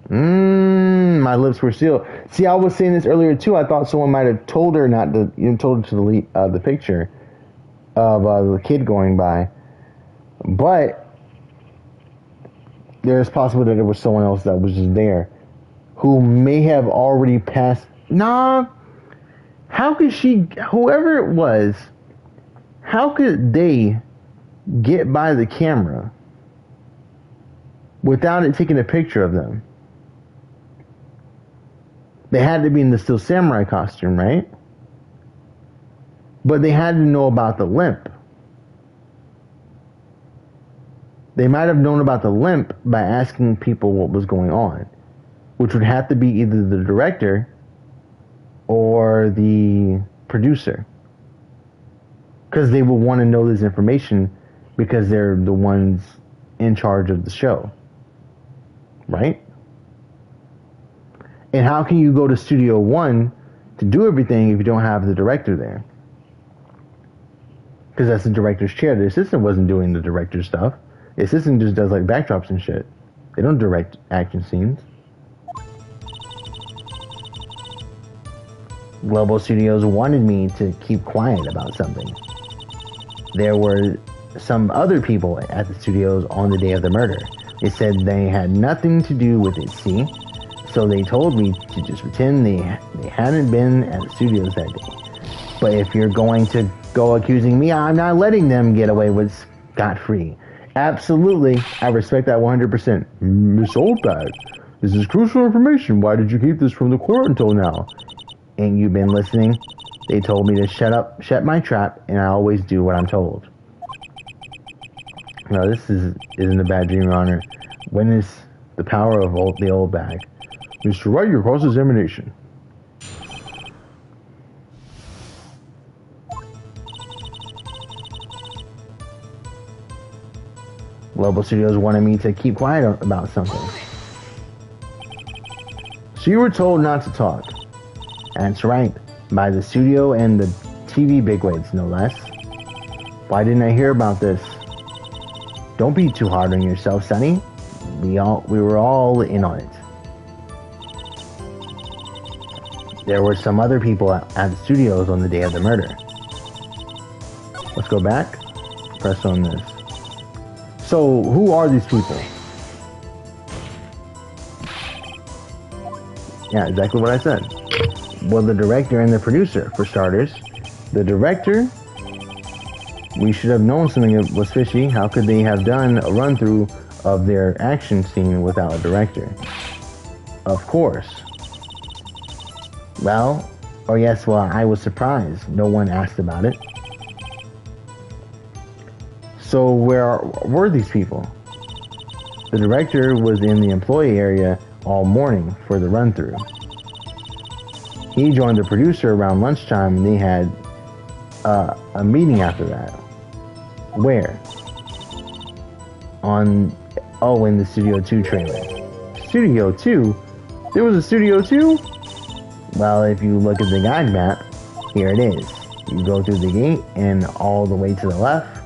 My lips were sealed. See, I was saying this earlier too. I thought someone might have told her not to, told her to delete the picture of the kid going by. But there's possibility that there was someone else that was just there who may have already passed. Nah. How could whoever it was, how could they get by the camera without it taking a picture of them? They had to be in the Steel Samurai costume, right? But they had to know about the limp. They might have known about the limp by asking people what was going on, which would have to be either the director or the producer, because they would want to know this information because they're the ones in charge of the show, right? And how can you go to Studio One to do everything if you don't have the director there? Because that's the director's chair. The assistant wasn't doing the director's stuff. The assistant just does like backdrops and shit. They don't direct action scenes. Global Studios wanted me to keep quiet about something. There were some other people at the studios on the day of the murder. They said they had nothing to do with it, see? So they told me to just pretend they hadn't been at the studios that day. But if you're going to go accusing me, I'm not letting them get away with scot-free. Absolutely. I respect that 100%. Miss Oldbag, this is crucial information. Why did you keep this from the court until now? Ain't you been listening? They told me to shut my trap, and I always do what I'm told. No, isn't a bad dream, Your Honor. Witness the power of the old bag. Mr. Wright, your cross-examination. Global Studios wanted me to keep quiet about something. So you were told not to talk. That's right, by the studio and the TV bigwigs, no less. Why didn't I hear about this? Don't be too hard on yourself, Sonny. We were all in on it. There were some other people at the studios on the day of the murder. Let's go back. Press on this. So, who are these people? Yeah, exactly what I said. Well, the director and the producer, for starters. The director, we should have known something was fishy. How could they have done a run-through of their action scene without a director? Of course. Well, I was surprised. No one asked about it. So where were these people? The director was in the employee area all morning for the run-through. He joined the producer around lunchtime, and they had a meeting after that. Where? In the Studio 2 trailer. Studio 2? There was a Studio 2? Well, if you look at the guide map, here it is. You go through the gate and all the way to the left,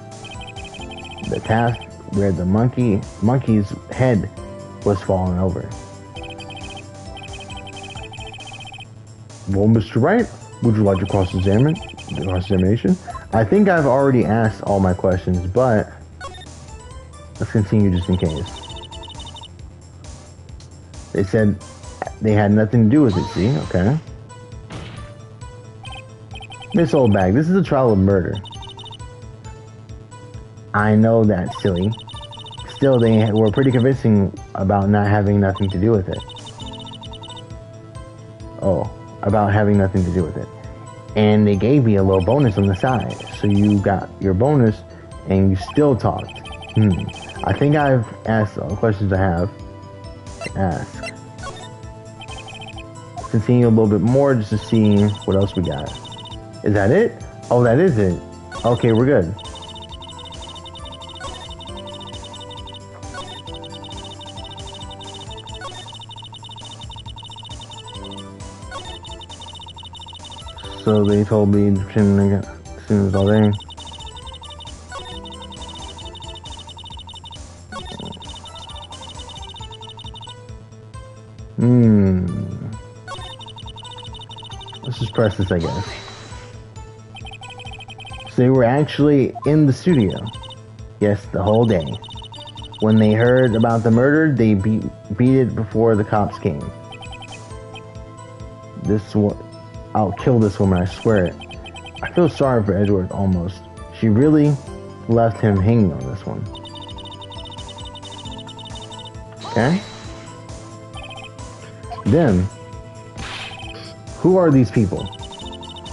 the path where the monkey's head was falling over. Well, Mr. Wright, would you like to cross-examination? I think I've already asked all my questions, but let's continue just in case. They said they had nothing to do with it, see? Okay. Miss Oldbag, this is a trial of murder. I know that's silly. Still, they were pretty convincing about not having nothing to do with it. About having nothing to do with it. And they gave me a little bonus on the side. So you got your bonus and you still talked. I think I've asked all the questions I have to ask. Continue a little bit more just to see what else we got. Is that it? Oh, that is it. Okay, we're good. So they told me as soon as all day. Let's just press this, I guess. So they were actually in the studio. Yes, the whole day. When they heard about the murder, they beat it before the cops came. I'll kill this woman, I swear it. I feel sorry for Edgeworth almost. She really left him hanging on this one. Okay? Then, who are these people?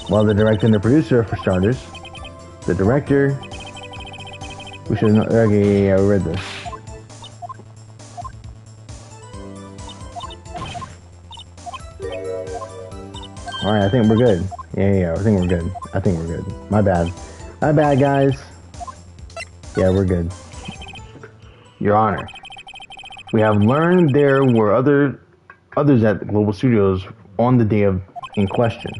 Well, the director and the producer, for starters. The director... We should know... Okay, yeah, we read this. Alright, I think we're good. Yeah, I think we're good. My bad, guys. Yeah, we're good. Your Honor, we have learned there were others at the Global Studios on the day in question.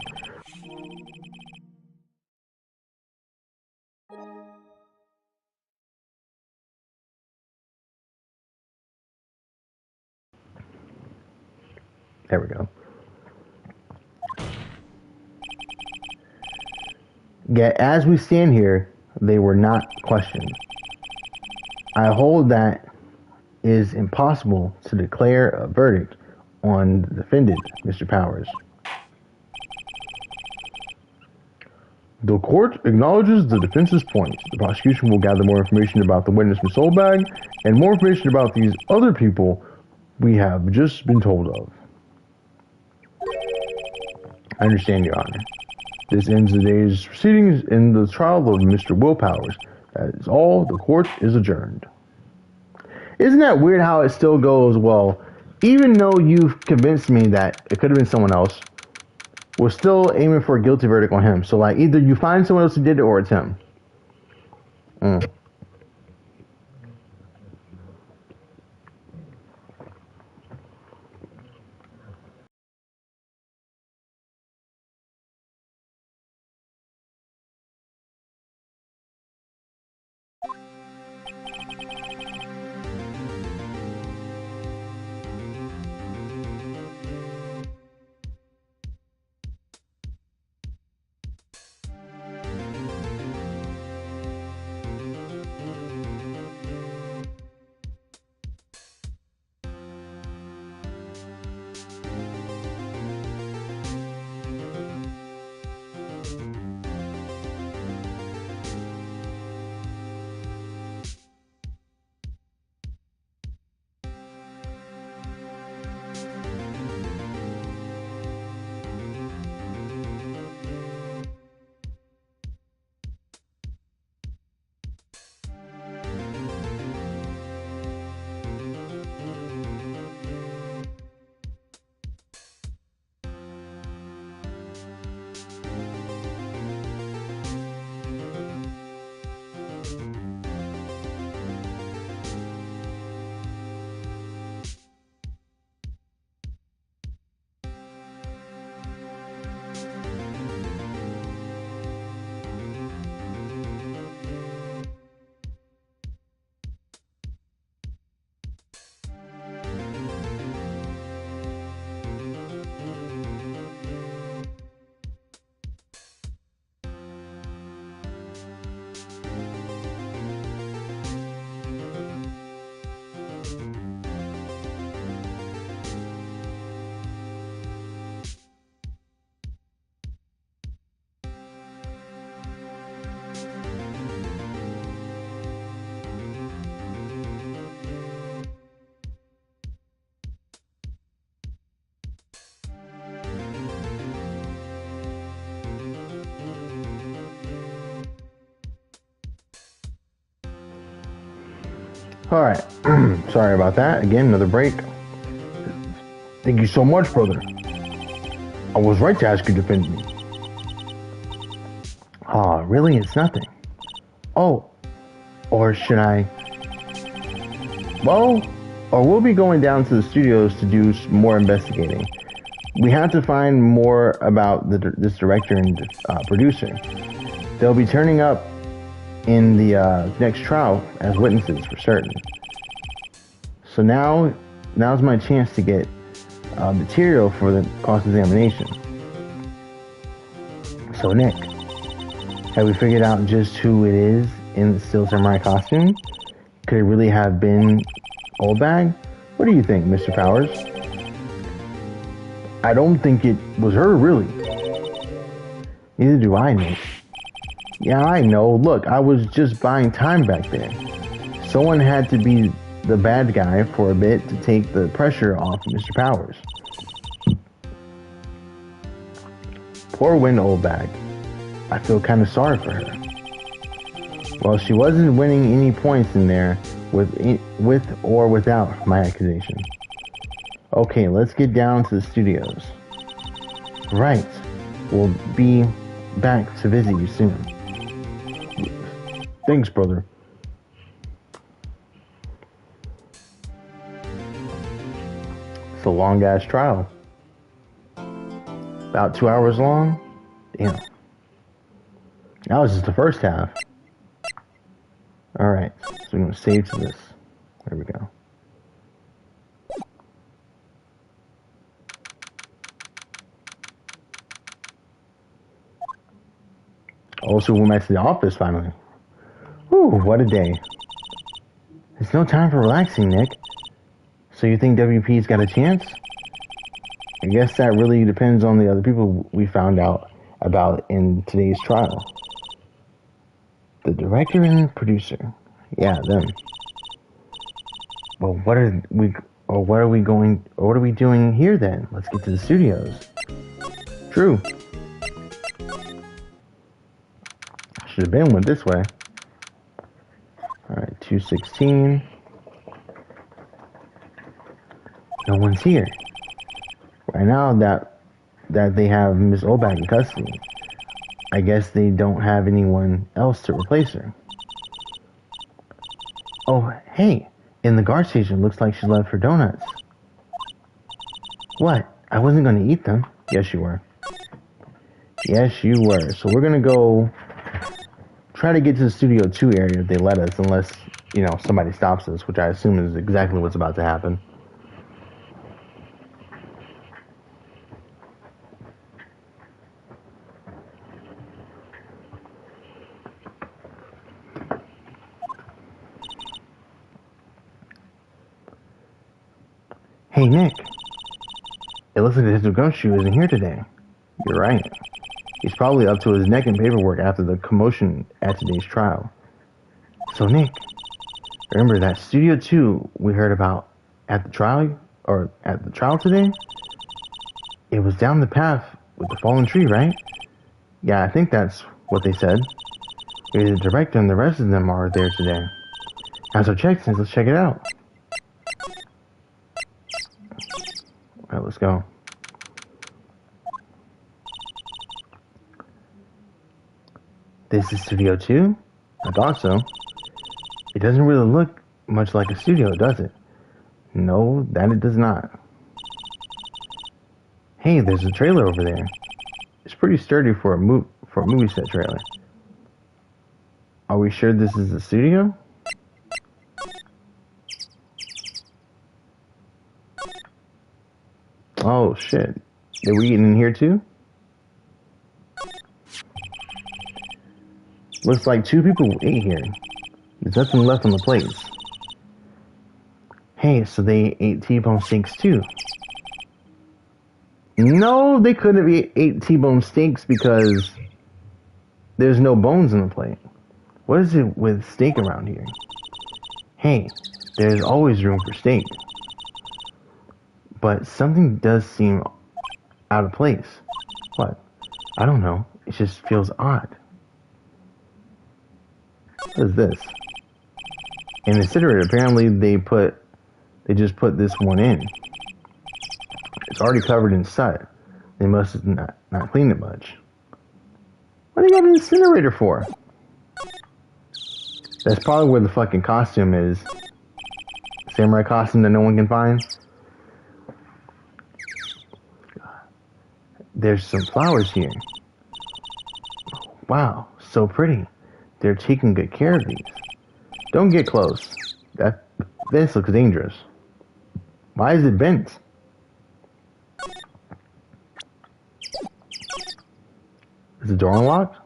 There we go. Yet, as we stand here, they were not questioned. I hold that it is impossible to declare a verdict on the defendant, Mr. Powers. The court acknowledges the defense's point. The prosecution will gather more information about the witness, Miss Oldbag, and more information about these other people we have just been told of. I understand, Your Honor. This ends the day's proceedings in the trial of Mr. Willpowers. That is all. The court is adjourned. Isn't that weird how it still goes, well, even though you've convinced me that it could have been someone else, we're still aiming for a guilty verdict on him. So, like, either you find someone else who did it or it's him. Alright, sorry about that. Again, another break. Thank you so much, brother. I was right to ask you to defend me. Ah, really? It's nothing. Oh, or should I? Well, or we'll be going down to the studios to do more investigating. We have to find more about this director and producer. They'll be turning up in the next trial as witnesses for certain. So now's my chance to get material for the cross-examination. So Nick, have we figured out just who it is in the Steel Samurai costume? Could it really have been Oldbag? What do you think, Mr. Powers? I don't think it was her, really. Neither do I, Nick. Yeah, I know. Look, I was just buying time back there. Someone had to be the bad guy for a bit to take the pressure off Mr. Powers. Poor Win Oldbag. I feel kind of sorry for her. Well, she wasn't winning any points in there with or without my accusation. Okay, let's get down to the studios. Right. We'll be back to visit you soon. Thanks, brother. It's a long-ass trial. About 2 hours long? Damn. That was just the first half. Alright, so I'm going to save to this. There we go. Also went back to the office finally. Whew, what a day. There's no time for relaxing, Nick. So you think WP's got a chance? I guess that really depends on the other people we found out about in today's trial. The director and producer. Yeah, them. Well, what are we doing here then? Let's get to the studios. True. Should have been went this way. Alright, 216. No one's here. Right now that they have Miss Olbach in custody, I guess they don't have anyone else to replace her. Oh, hey, in the guard station, looks like she left her donuts. What? I wasn't going to eat them. Yes, you were. Yes, you were. So we're going to go try to get to the Studio 2 area if they let us, unless, somebody stops us, which I assume is exactly what's about to happen. Hey, Nick. It looks like Detective Gumshoe isn't here today. You're right. He's probably up to his neck in paperwork after the commotion at today's trial. So, Nick, remember that Studio 2 we heard about at the trial today? It was down the path with the fallen tree, right? Yeah, I think that's what they said. Maybe the director and the rest of them are there today. As our check since, let's check it out. Alright, let's go. This is Studio 2? I thought so. It doesn't really look much like a studio, does it? No, that it does not. Hey, there's a trailer over there. It's pretty sturdy for a movie set trailer. Are we sure this is the studio? Oh shit. Did we get in here too? Looks like 2 people ate here. There's nothing left on the plates. Hey, so they ate T-bone steaks too. No, they couldn't have ate T-bone steaks because there's no bones in the plate. What is it with steak around here? Hey, there's always room for steak. But something does seem out of place. What? I don't know. It just feels odd. What is this? In the incinerator, apparently they just put this one in. It's already covered in soot. They must have not cleaned it much. What do you got an incinerator for? That's probably where the fucking costume is. Samurai costume that no one can find. There's some flowers here. Wow, so pretty. They're taking good care of these. Don't get close. This looks dangerous. Why is it bent? Is the door unlocked?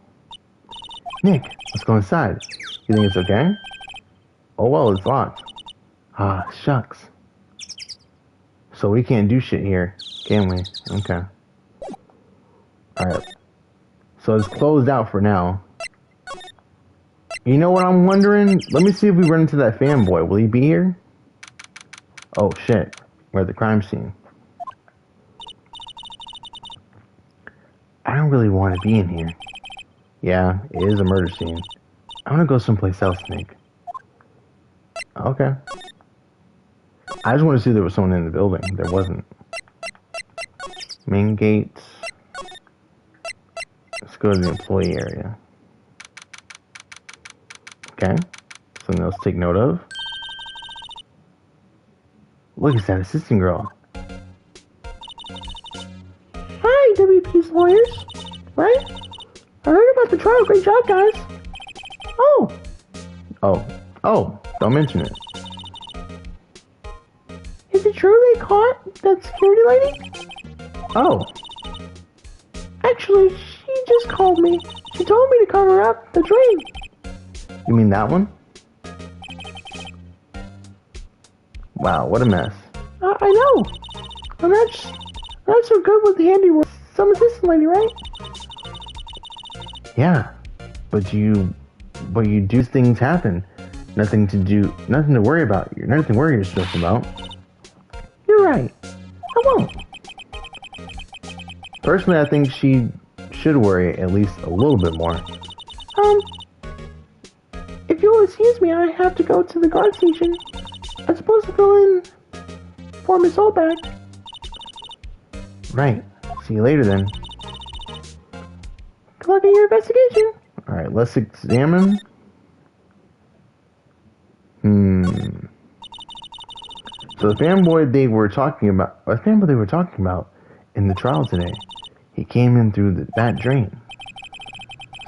Nick, let's go inside. You think it's okay? Oh well, it's locked. Ah, shucks. So we can't do shit here, can we? Okay. Alright. So it's closed out for now. You know what I'm wondering? Let me see if we run into that fanboy. Will he be here? Oh shit. We're at the crime scene. I don't really want to be in here. Yeah, it is a murder scene. I want to go someplace else, Nick. Okay. I just want to see if there was someone in the building. There wasn't. Main gate. Let's go to the employee area. Okay. Something else to take note of. Look, it's that assistant girl. Hi, WP's lawyers. Right? I heard about the trial. Great job, guys. Oh, don't mention it. Is it true they caught that security lady? Oh. Actually, she just called me. She told me to cover up the drain. You mean that one? Wow, what a mess. I know. I'm not so good with the handiwork. Some assistant lady, right? Yeah, but you do things happen. Nothing to worry about. You're nothing to worry yourself about. You're right. I won't. Personally, I think she should worry at least a little bit more. If you'll excuse me, I have to go to the guard station. I'm supposed to fill in for Miss Olbeck. Right. See you later then. Good luck in your investigation. Alright, let's examine. So the fanboy they were talking about in the trial today, he came in through that drain.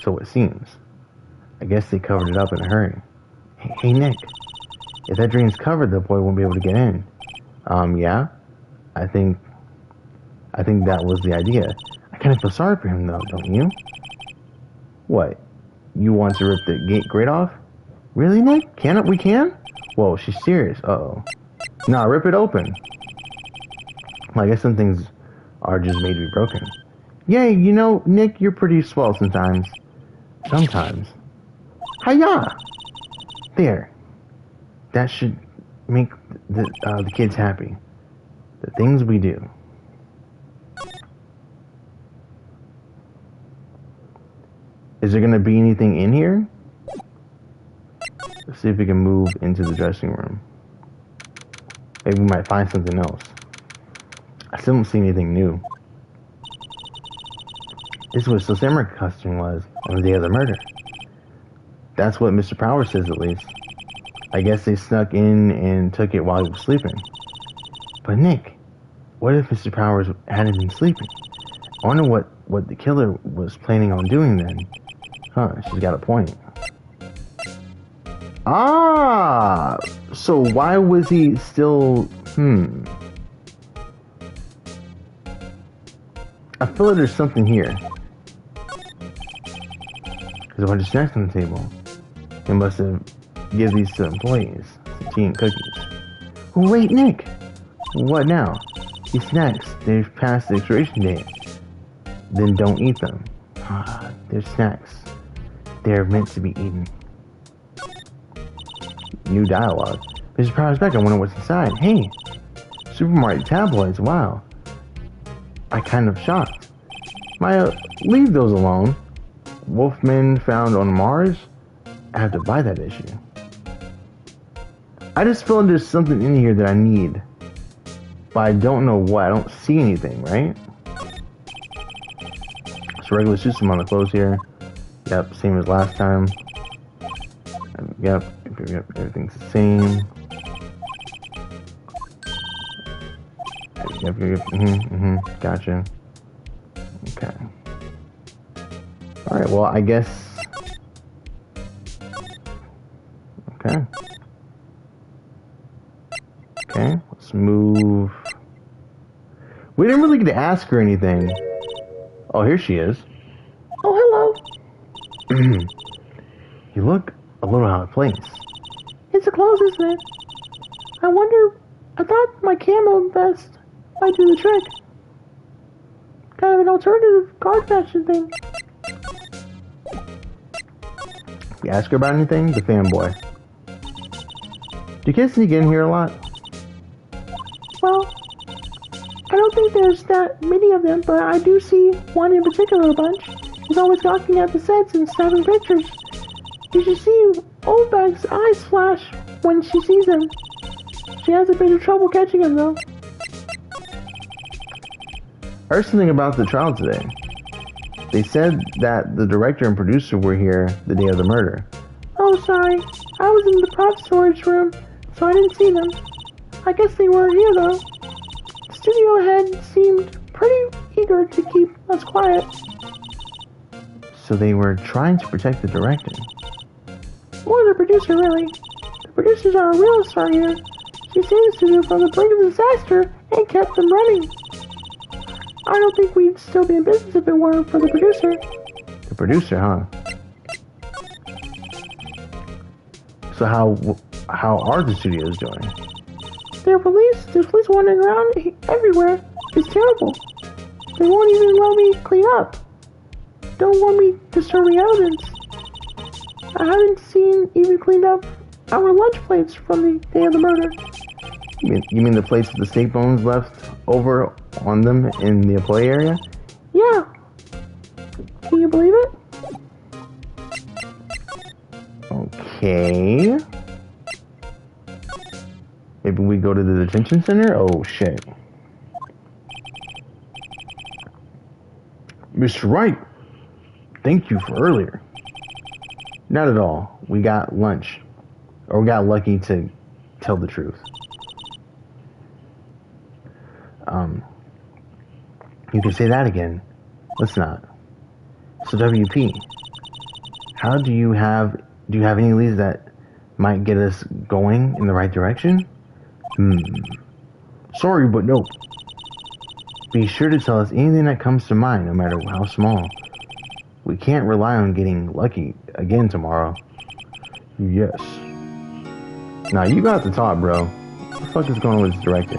So it seems. I guess they covered it up in a hurry. Hey Nick, if that drain's covered, the boy won't be able to get in. Yeah? I think that was the idea. I kind of feel sorry for him though, don't you? What? You want to rip the gate grate off? Really, Nick? We can? Whoa, she's serious. Uh-oh. Nah, rip it open. Well, I guess some things are just made to be broken. Yay, you know, Nick, you're pretty swell sometimes. Sometimes. Hiya! There. That should make the kids happy. The things we do. Is there gonna be anything in here? Let's see if we can move into the dressing room. Maybe we might find something else. I still don't see anything new. This is what Samurai costume was on the day of the murder. That's what Mr. Powers says at least. I guess they snuck in and took it while he was sleeping. But Nick, what if Mr. Powers hadn't been sleeping? I wonder what the killer was planning on doing then. Huh, she's got a point. Ah! So why was he still... I feel like there's something here. There's a bunch of snacks on the table. They must have given these to employees. Some tea and cookies. Oh, wait, Nick! What now? These snacks, they've passed the expiration date. Then don't eat them. Ah, they're snacks. They're meant to be eaten. New dialogue. Mr. Powers back, I wonder what's inside. Hey! Supermarket tabloids, wow. I kind of shocked. Maya, leave those alone. Wolfmen found on Mars? I have to buy that issue. I just feel like there's something in here that I need. But I don't know what. I don't see anything, right? So regular suits on the clothes here. Yep, same as last time. Yep, everything's the same. Yep, gotcha. Okay. Alright, well, I guess... Okay. Okay, let's move... We didn't really get to ask her anything. Oh, here she is. Oh, hello. You look a little out of place. It's the clothes, isn't it? I thought my camo vest might do the trick. Kind of an alternative guard fashion thing. You ask her about anything? The fanboy. Do kids sneak in here a lot? Well, I don't think there's that many of them, but I do see one in particular a bunch. He's always gawking at the sets and snapping pictures. You should see Oldbag's eyes flash when she sees him. She has a bit of trouble catching him, though. I heard something about the trial today. They said that the director and producer were here the day of the murder. Oh, sorry. I was in the prop storage room, so I didn't see them. I guess they were here, though. The studio head seemed pretty eager to keep us quiet. So they were trying to protect the director? Or the producer, really. The producers are a real star here. She saved the studio from the brink of disaster and kept them running. I don't think we'd still be in business if it weren't for the producer. The producer, huh? So how are the studios doing? There's police wandering around everywhere. It's terrible. They won't even let me clean up. don't want me disturbing evidence. I haven't seen even cleaned up our lunch plates from the day of the murder. You mean the plates with the steak bones left over on them in the employee area? Yeah. Can you believe it? Okay. Maybe we go to the detention center? Oh, shit. Mr. Wright, thank you for earlier. Not at all. We got lunch. Or we got lucky to tell the truth. You can say that again. Let's not. So WP, do you have any leads that might get us going in the right direction? Sorry, but no. Be sure to tell us anything that comes to mind, no matter how small. We can't rely on getting lucky again tomorrow. Yes. Now you got the top, bro. What the fuck is going on with this director?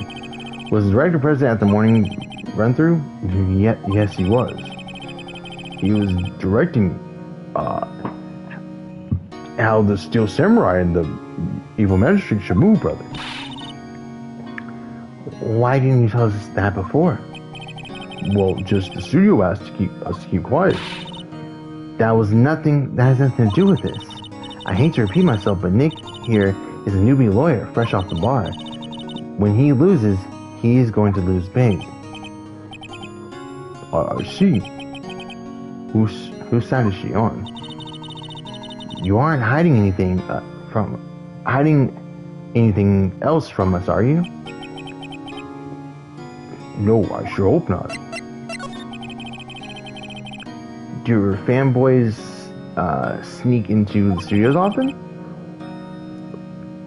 Was the director present at the morning run through? Yes, he was. He was directing how the Steel Samurai and the Evil Magistrate should move, brother. Why didn't you tell us that before? Well, just the studio asked us to keep quiet. That has nothing to do with this. I hate to repeat myself, but Nick here is a newbie lawyer, fresh off the bar. When he loses, he's going to lose big. I see. Whose side is she on? You aren't hiding anything else from us, are you? No, I sure hope not. Do your fanboys sneak into the studios often?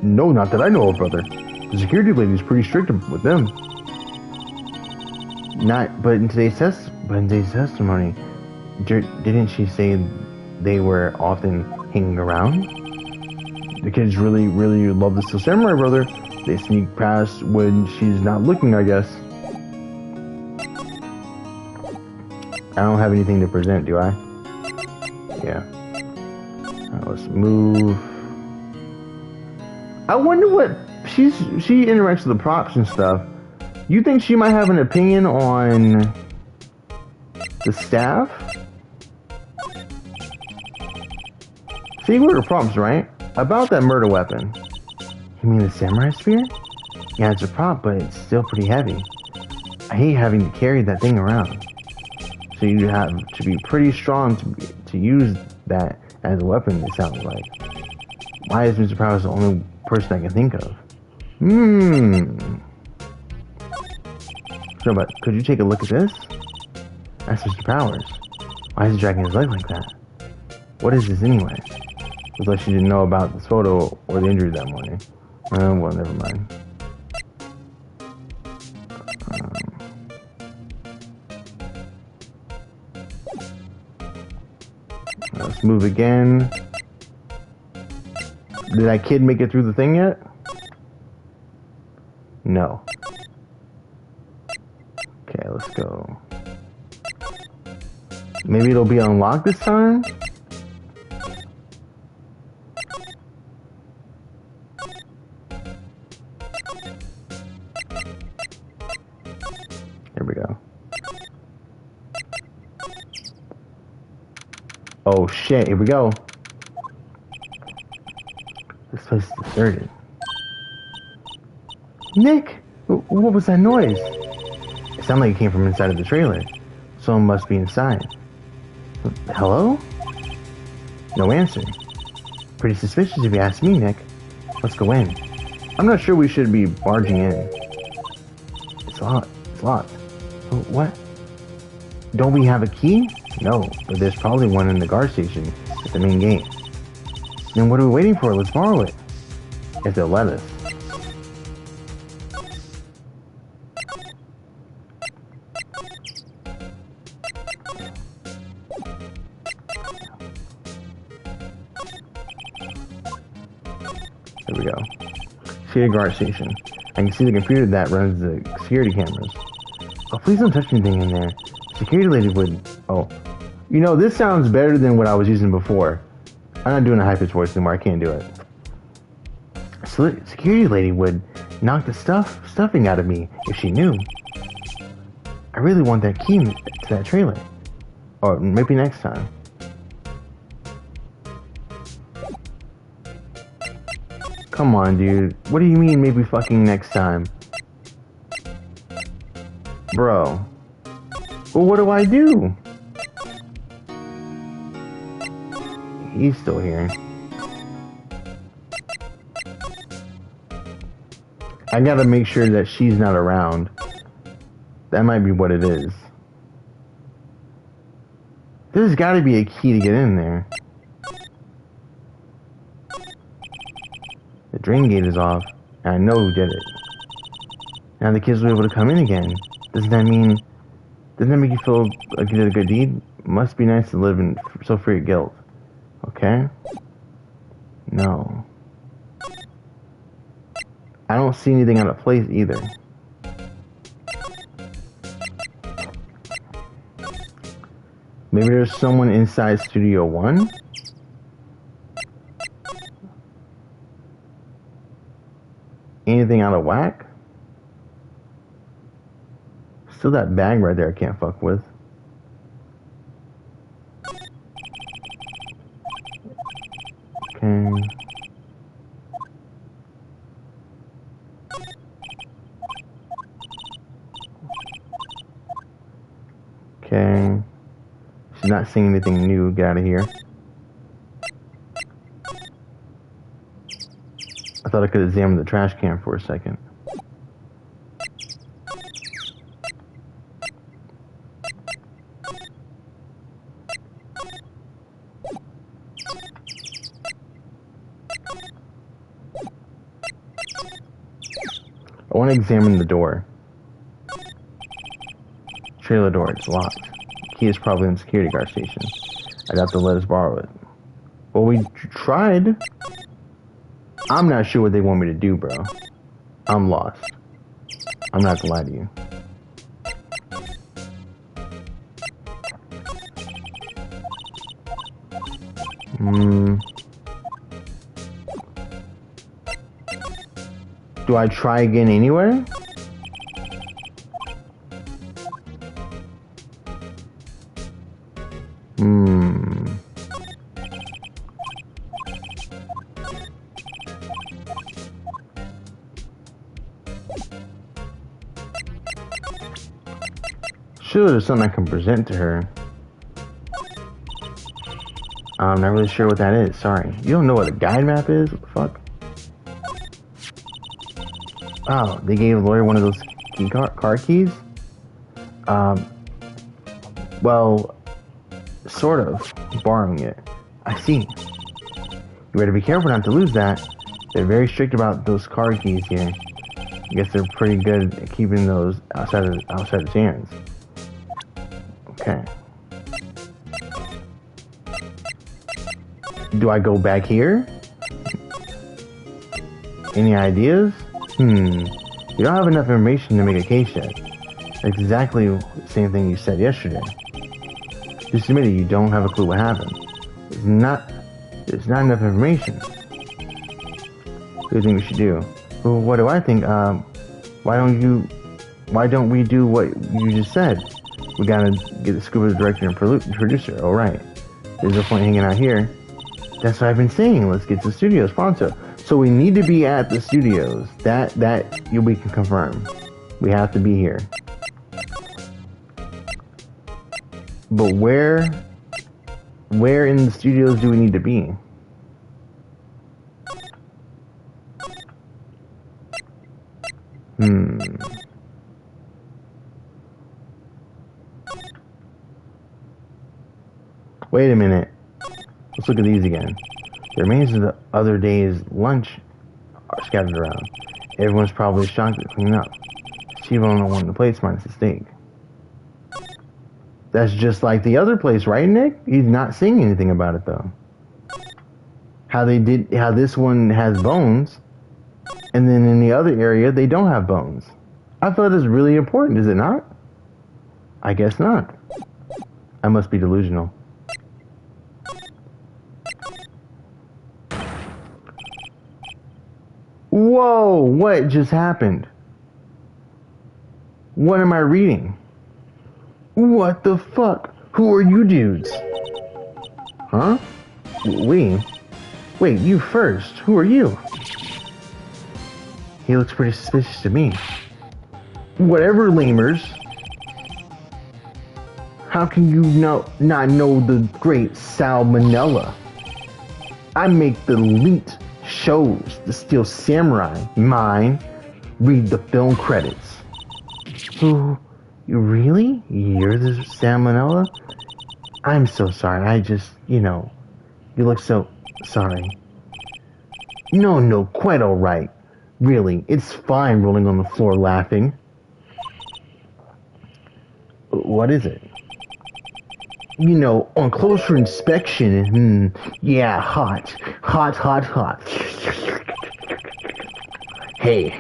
No, not that I know of, brother. The security lady's pretty strict with them. But in today's testimony, didn't she say they were often hanging around? The kids really, really love the Steel Samurai, brother. They sneak past when she's not looking, I guess. I don't have anything to present, do I? Yeah. Alright, let's move. I wonder what she interacts with the props and stuff. You think she might have an opinion on the staff? See, what are props, right? About that murder weapon. You mean the samurai spear? Yeah, it's a prop, but it's still pretty heavy. I hate having to carry that thing around. So you have to be pretty strong to use that as a weapon, it sounds like. Why is Mr. Powers the only person I can think of? So, but could you take a look at this? That's Mr. Powers. Why is he dragging his leg like that? What is this anyway? Looks like she didn't know about this photo or the injury that morning. Well, never mind. Let's move again. Did that kid make it through the thing yet? No. Okay, let's go. Maybe it'll be unlocked this time? Here we go. Oh shit, here we go. This place is deserted. Nick! What was that noise? It sounded like it came from inside of the trailer. Someone must be inside. Hello? No answer. Pretty suspicious if you ask me, Nick. Let's go in. I'm not sure we should be barging in. It's locked. It's locked. What? Don't we have a key? No, but there's probably one in the guard station at the main gate. Then what are we waiting for? Let's borrow it. If they'll let us. There we go. See a guard station. I can see the computer that runs the security cameras. Oh, please don't touch anything in there. Security lady would... Oh. You know, this sounds better than what I was using before. I'm not doing a high-pitched voice anymore. I can't do it. So security lady would knock the stuffing out of me if she knew. I really want that key to that trailer. Or maybe next time. Come on, dude. What do you mean maybe fucking next time? Bro. Well, what do I do? He's still here. I gotta make sure that she's not around. That might be what it is. There's gotta be a key to get in there. The drain gate is off, and I know who did it. Now the kids will be able to come in again. Doesn't that make you feel like you did a good deed? Must be nice to live in so free of guilt. Okay? No. I don't see anything out of place either. Maybe there's someone inside Studio 1? Anything out of whack? Still that bag right there I can't fuck with. Okay. Okay. She's not seeing anything new. Get out of here. I thought I could examine the trash can for a second. I want to examine the door. Trailer door, it's locked. The key is probably in the security guard station. I'd have to let us borrow it. Well, we tried. I'm not sure what they want me to do, bro. I'm lost. I'm not gonna lie to you. Do I try again anyway? Sure, there's something I can present to her. I'm not really sure what that is. Sorry. You don't know what a guide map is? What the fuck? Oh, they gave the lawyer one of those car keys? Well, sort of. Borrowing it. I see. You better be careful not to lose that. They're very strict about those car keys here. I guess they're pretty good at keeping those outside of hands. Okay. Do I go back here? Any ideas? You don't have enough information to make a case yet. Exactly the same thing you said yesterday. Just admit it, you don't have a clue what happened. There's not enough information. What do you think we should do? Well, what do I think? Why don't we do what you just said? We gotta get the scuba director and producer. Oh, right. There's no point hanging out here. That's what I've been saying. Let's get to the studios pronto. So we need to be at the studios. That we can confirm. We have to be here. But where in the studios do we need to be? Wait a minute. Let's look at these again. The remains of the other day's lunch are scattered around. Everyone's probably shocked at cleaning up. Steve only wanted the plates minus the steak. That's just like the other place, right, Nick? He's not saying anything about it though. How this one has bones, and then in the other area they don't have bones. I thought it was really important, is it not? I guess not. I must be delusional. Whoa, what just happened? What am I reading? What the fuck? Who are you dudes? Huh? We? Wait, you first. Who are you? He looks pretty suspicious to me. Whatever, lamers. How can you not know the great Salmonella? I make the elite shows, the Steel Samurai, mine. Read the film credits. Who? Really? You're the Salmonella? I'm so sorry. I just, you look so sorry. No, quite alright. Really, it's fine rolling on the floor laughing. What is it? On closer inspection, yeah, hot. Hey,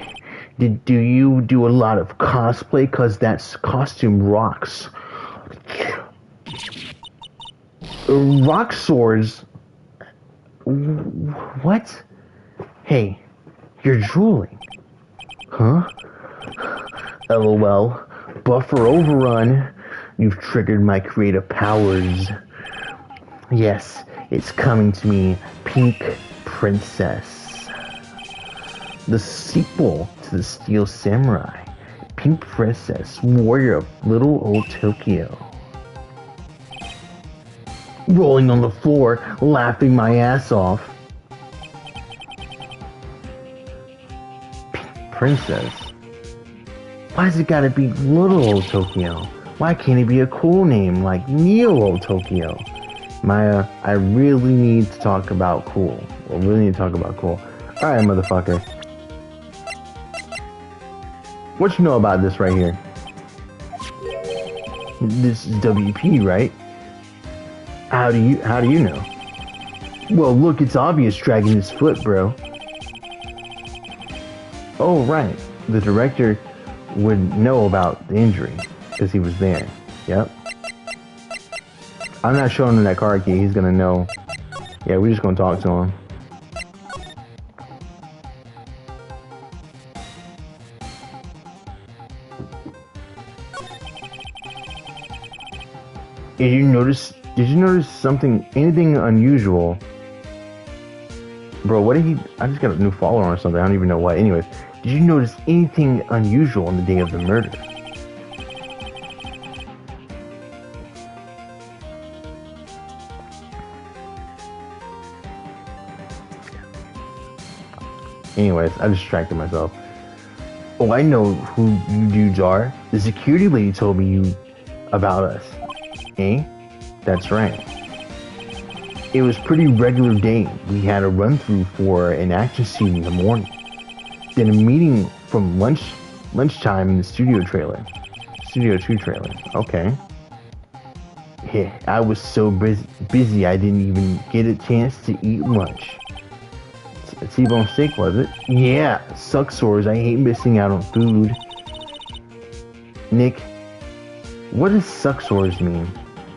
do you do a lot of cosplay? 'Cause that costume rocks. Rock swords? What? Hey, you're drooling. Huh? LOL. Buffer overrun. You've triggered my creative powers. Yes, it's coming to me, Pink Princess. The sequel to the Steel Samurai. Pink Princess, warrior of little old Tokyo. Rolling on the floor, laughing my ass off. Pink Princess? Why's it gotta be little old Tokyo? Why can't it be a cool name like Neo Old Tokyo? Maya, I really need to talk about cool. Alright, motherfucker. What you know about this right here? This is WP, right? How do you know? Well, look, it's obvious dragging his foot, bro. Oh, right. The director would know about the injury because he was there. Yep. I'm not showing him that card key. He's gonna know. Yeah, we're just gonna talk to him. Did you notice anything unusual? Bro, I just got a new follower or something. I don't even know what. Anyways, did you notice anything unusual on the day of the murder? Anyways, I distracted myself. Oh, I know who you dudes are. The security lady told me about us. Eh? That's right. It was pretty regular day. We had a run-through for an action scene in the morning. Then a meeting from lunchtime in the Studio 2 trailer. Okay. Yeah, I was so busy I didn't even get a chance to eat lunch. A T-bone steak, was it? Yeah, suck sores. I hate missing out on food. Nick, what does suck sores mean?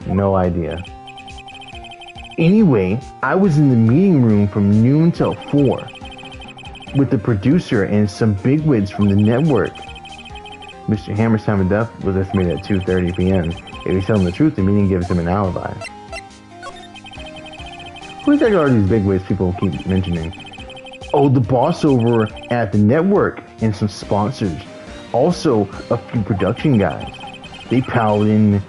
No idea. Anyway, I was in the meeting room from noon till 4 with the producer and some bigwigs from the network. Mr. Hammer's time of death was estimated at 2:30 p.m. If he's telling the truth, the meeting gives him an alibi. Who exactly are these bigwigs people keep mentioning? Oh, the boss over at the network and some sponsors. Also, a few production guys. They piled in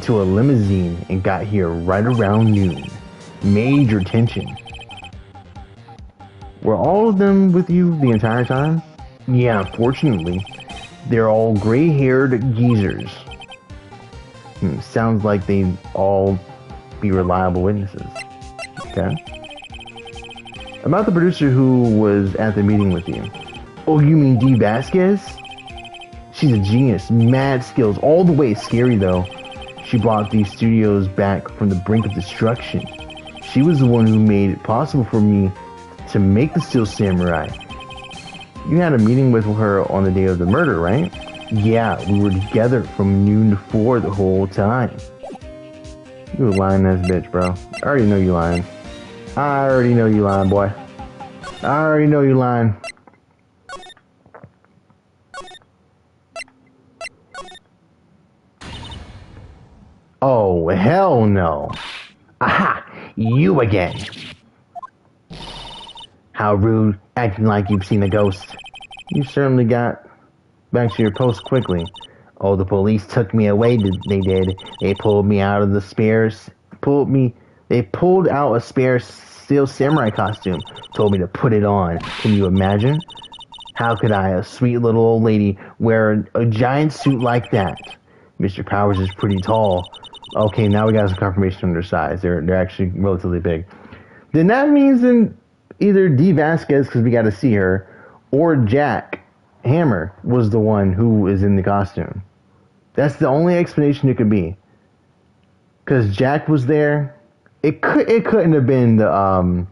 to a limousine and got here right around noon. Major tension. Were all of them with you the entire time? Yeah, fortunately. They're all gray-haired geezers. Sounds like they'd all be reliable witnesses. Okay. About the producer who was at the meeting with you. Oh, you mean Dee Vasquez? She's a genius. Mad skills. All the way. Scary, though. She brought these studios back from the brink of destruction. She was the one who made it possible for me to make the Steel Samurai. You had a meeting with her on the day of the murder, right? Yeah, we were together from noon to 4 the whole time. You a lying ass bitch, bro. I already know you lying. I already know you lying, boy. I already know you lying. Oh, hell no. Aha! You again. How rude, acting like you've seen a ghost. You certainly got back to your post quickly. Oh, the police took me away, they did. They pulled me out of the they pulled out a spare steel samurai costume, told me to put it on. Can you imagine? How could I, a sweet little old lady, wear a giant suit like that? Mr. Powers is pretty tall. Okay, now we got some confirmation on their size. They're actually relatively big. Then that means in either Dee Vasquez, because we got to see her, or Jack Hammer was the one who is in the costume. That's the only explanation it could be. Because Jack was there. It couldn't have been the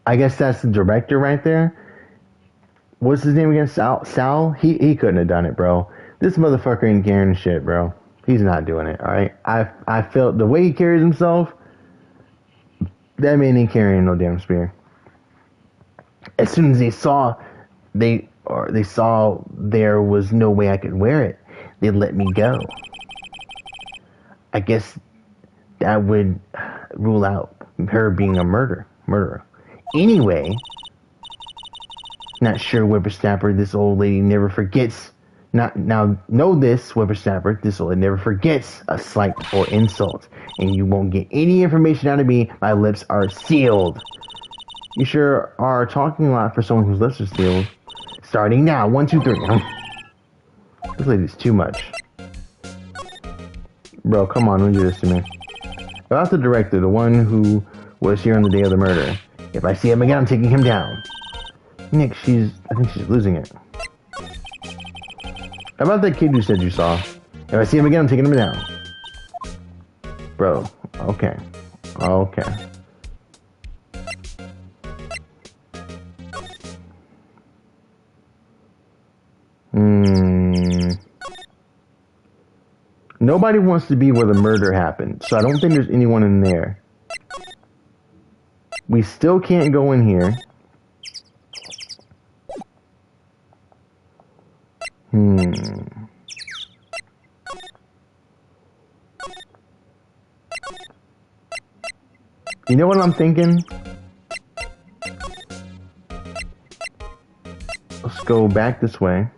I guess that's the director right there. What's his name again? Sal? He couldn't have done it, bro. This motherfucker ain't carrying shit, bro. He's not doing it, alright? I felt the way he carries himself, that man ain't carrying no damn spear. As soon as they saw there was no way I could wear it, they let me go. I guess that would rule out her being a murderer. Anyway, not sure, whippersnapper, this old lady never forgets. Know this, whippersnapper, this old lady never forgets a slight or insult, and you won't get any information out of me. My lips are sealed. You sure are talking a lot for someone whose lips are sealed. Starting now, 1, 2, 3. This lady's too much. Bro, come on, don't do this to me. About the director, the one who was here on the day of the murder. If I see him again, I'm taking him down. Nick, I think she's losing it. How about that kid you said you saw? If I see him again, I'm taking him down. Bro, okay. Nobody wants to be where the murder happened, so I don't think there's anyone in there. We still can't go in here. You know what I'm thinking? Let's go back this way.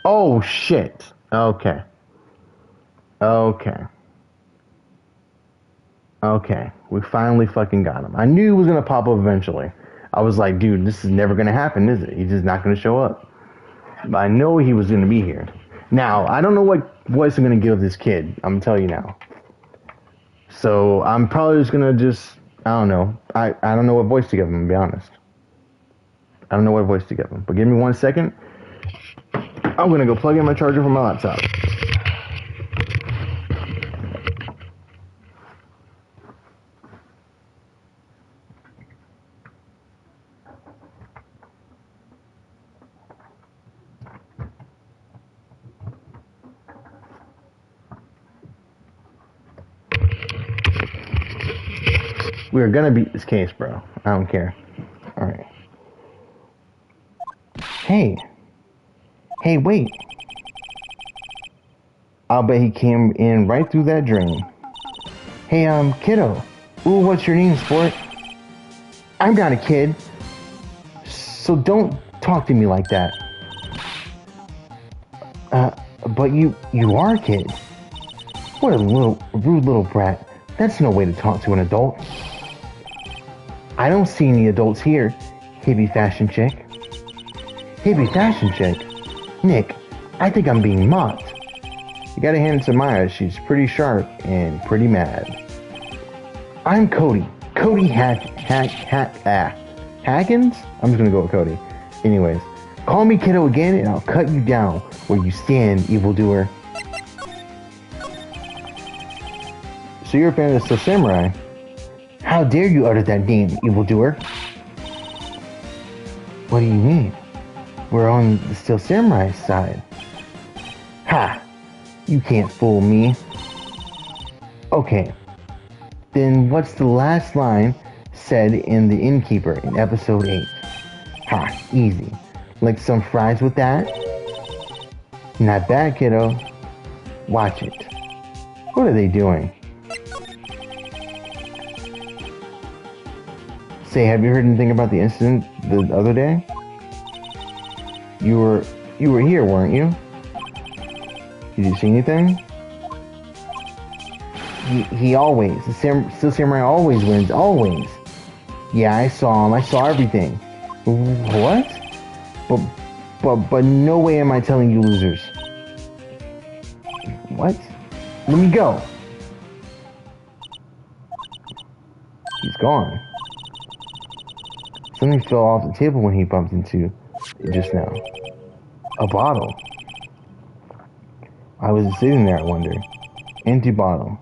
Oh, shit. Okay. We finally fucking got him. I knew he was gonna pop up eventually. I was like, dude, this is never gonna happen, is it? He's just not gonna show up. But I know he was gonna be here. Now, I don't know what voice I'm gonna give this kid. I'm gonna tell you now. So, I'm probably just gonna I don't know. I don't know what voice to give him, to be honest. I don't know what voice to give him. But give me 1 second. I'm gonna go plug in my charger from my laptop. We're gonna beat this case, bro. I don't care. Alright. Hey, wait. I'll bet he came in right through that drain. Hey, kiddo. Ooh, what's your name, sport? I'm not a kid. So don't talk to me like that. But you are a kid. What a rude little brat. That's no way to talk to an adult. I don't see any adults here, hippie fashion chick. Hippie fashion chick? Nick, I think I'm being mocked. You gotta hand it to Maya, she's pretty sharp and pretty mad. I'm Cody. Cody Hackins? I'm just gonna go with Cody. Anyways, call me kiddo again and I'll cut you down where you stand, evildoer. So you're a fan of the Steel Samurai? How dare you utter that name, evildoer? What do you mean? We're on the Steel Samurai side. Ha! You can't fool me. Okay. Then what's the last line said in The Innkeeper in episode 8? Ha, easy. Like some fries with that? Not bad, kiddo. Watch it. What are they doing? Say, have you heard anything about the incident the other day? You were here, weren't you? Did you see anything? He always, Steel Samurai always wins, always. Yeah, I saw him. I saw everything. What? But no way am I telling you losers. What? Let me go. He's gone. Something fell off the table when he bumped into it just now. A bottle. I was sitting there, I wonder. Empty bottle.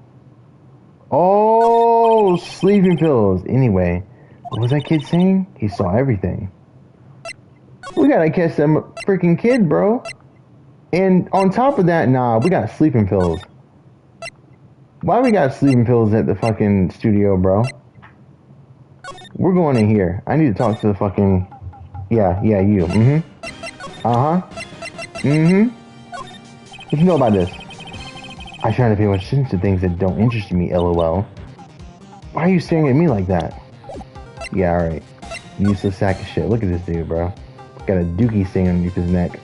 Oh, sleeping pills. Anyway, what was that kid saying? He saw everything. We gotta catch that freaking kid, bro. And on top of that, nah, we got sleeping pills. Why we got sleeping pills at the fucking studio, bro? We're going in here. I need to talk to the fucking... Yeah, you. What you know about this? I try to pay much attention to things that don't interest me, lol. Why are you staring at me like that? Yeah, alright. Useless sack of shit. Look at this dude, bro. Got a dookie stain underneath his neck.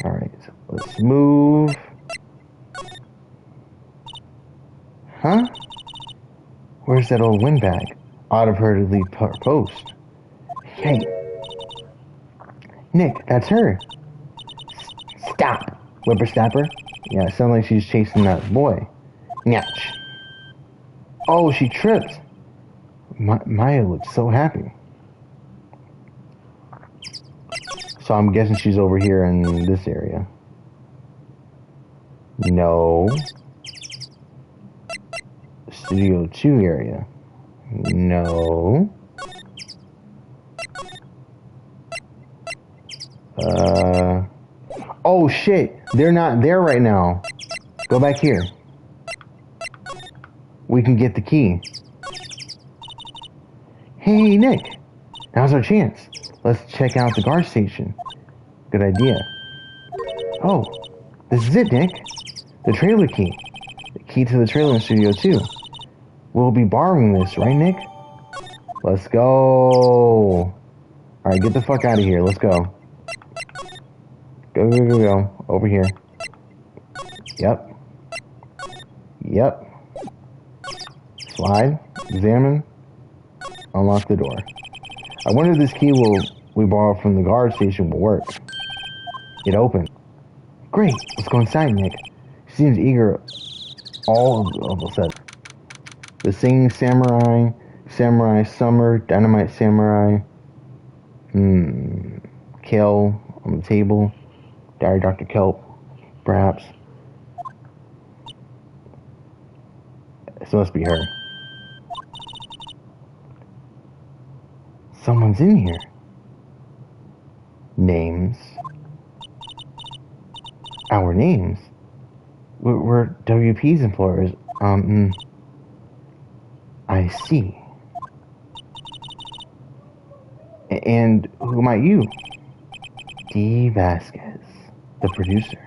Alright, so let's move. Huh? Where's that old windbag? Ought have heard her leave her post. Hey. Nick, that's her. Stop, whippersnapper. Yeah, it sounds like she's chasing that boy. Nyatch. Oh, she tripped. Maya looks so happy. So I'm guessing she's over here in this area. No. Studio 2 area. No. Oh shit, they're not there right now. Go back here. We can get the key. Hey Nick, now's our chance. Let's check out the guard station. Good idea. Oh, this is it, Nick. The trailer key. The key to the trailer in Studio 2. We'll be borrowing this, right, Nick? Let's go. Alright, get the fuck out of here. Let's go. Go. Over here. Yep. Slide. Examine. Unlock the door. I wonder if this key we borrow from the guard station will work. It opened. Great. Let's go inside, Nick. She seems eager all of a sudden. The Singing Samurai, Samurai Summer, Dynamite Samurai, Kale on the table, Diary Dr. Kelp, perhaps. This must be her. Someone's in here. Names. Our names. We're WP's employers. I see. And who might you? Dee Vasquez, the producer.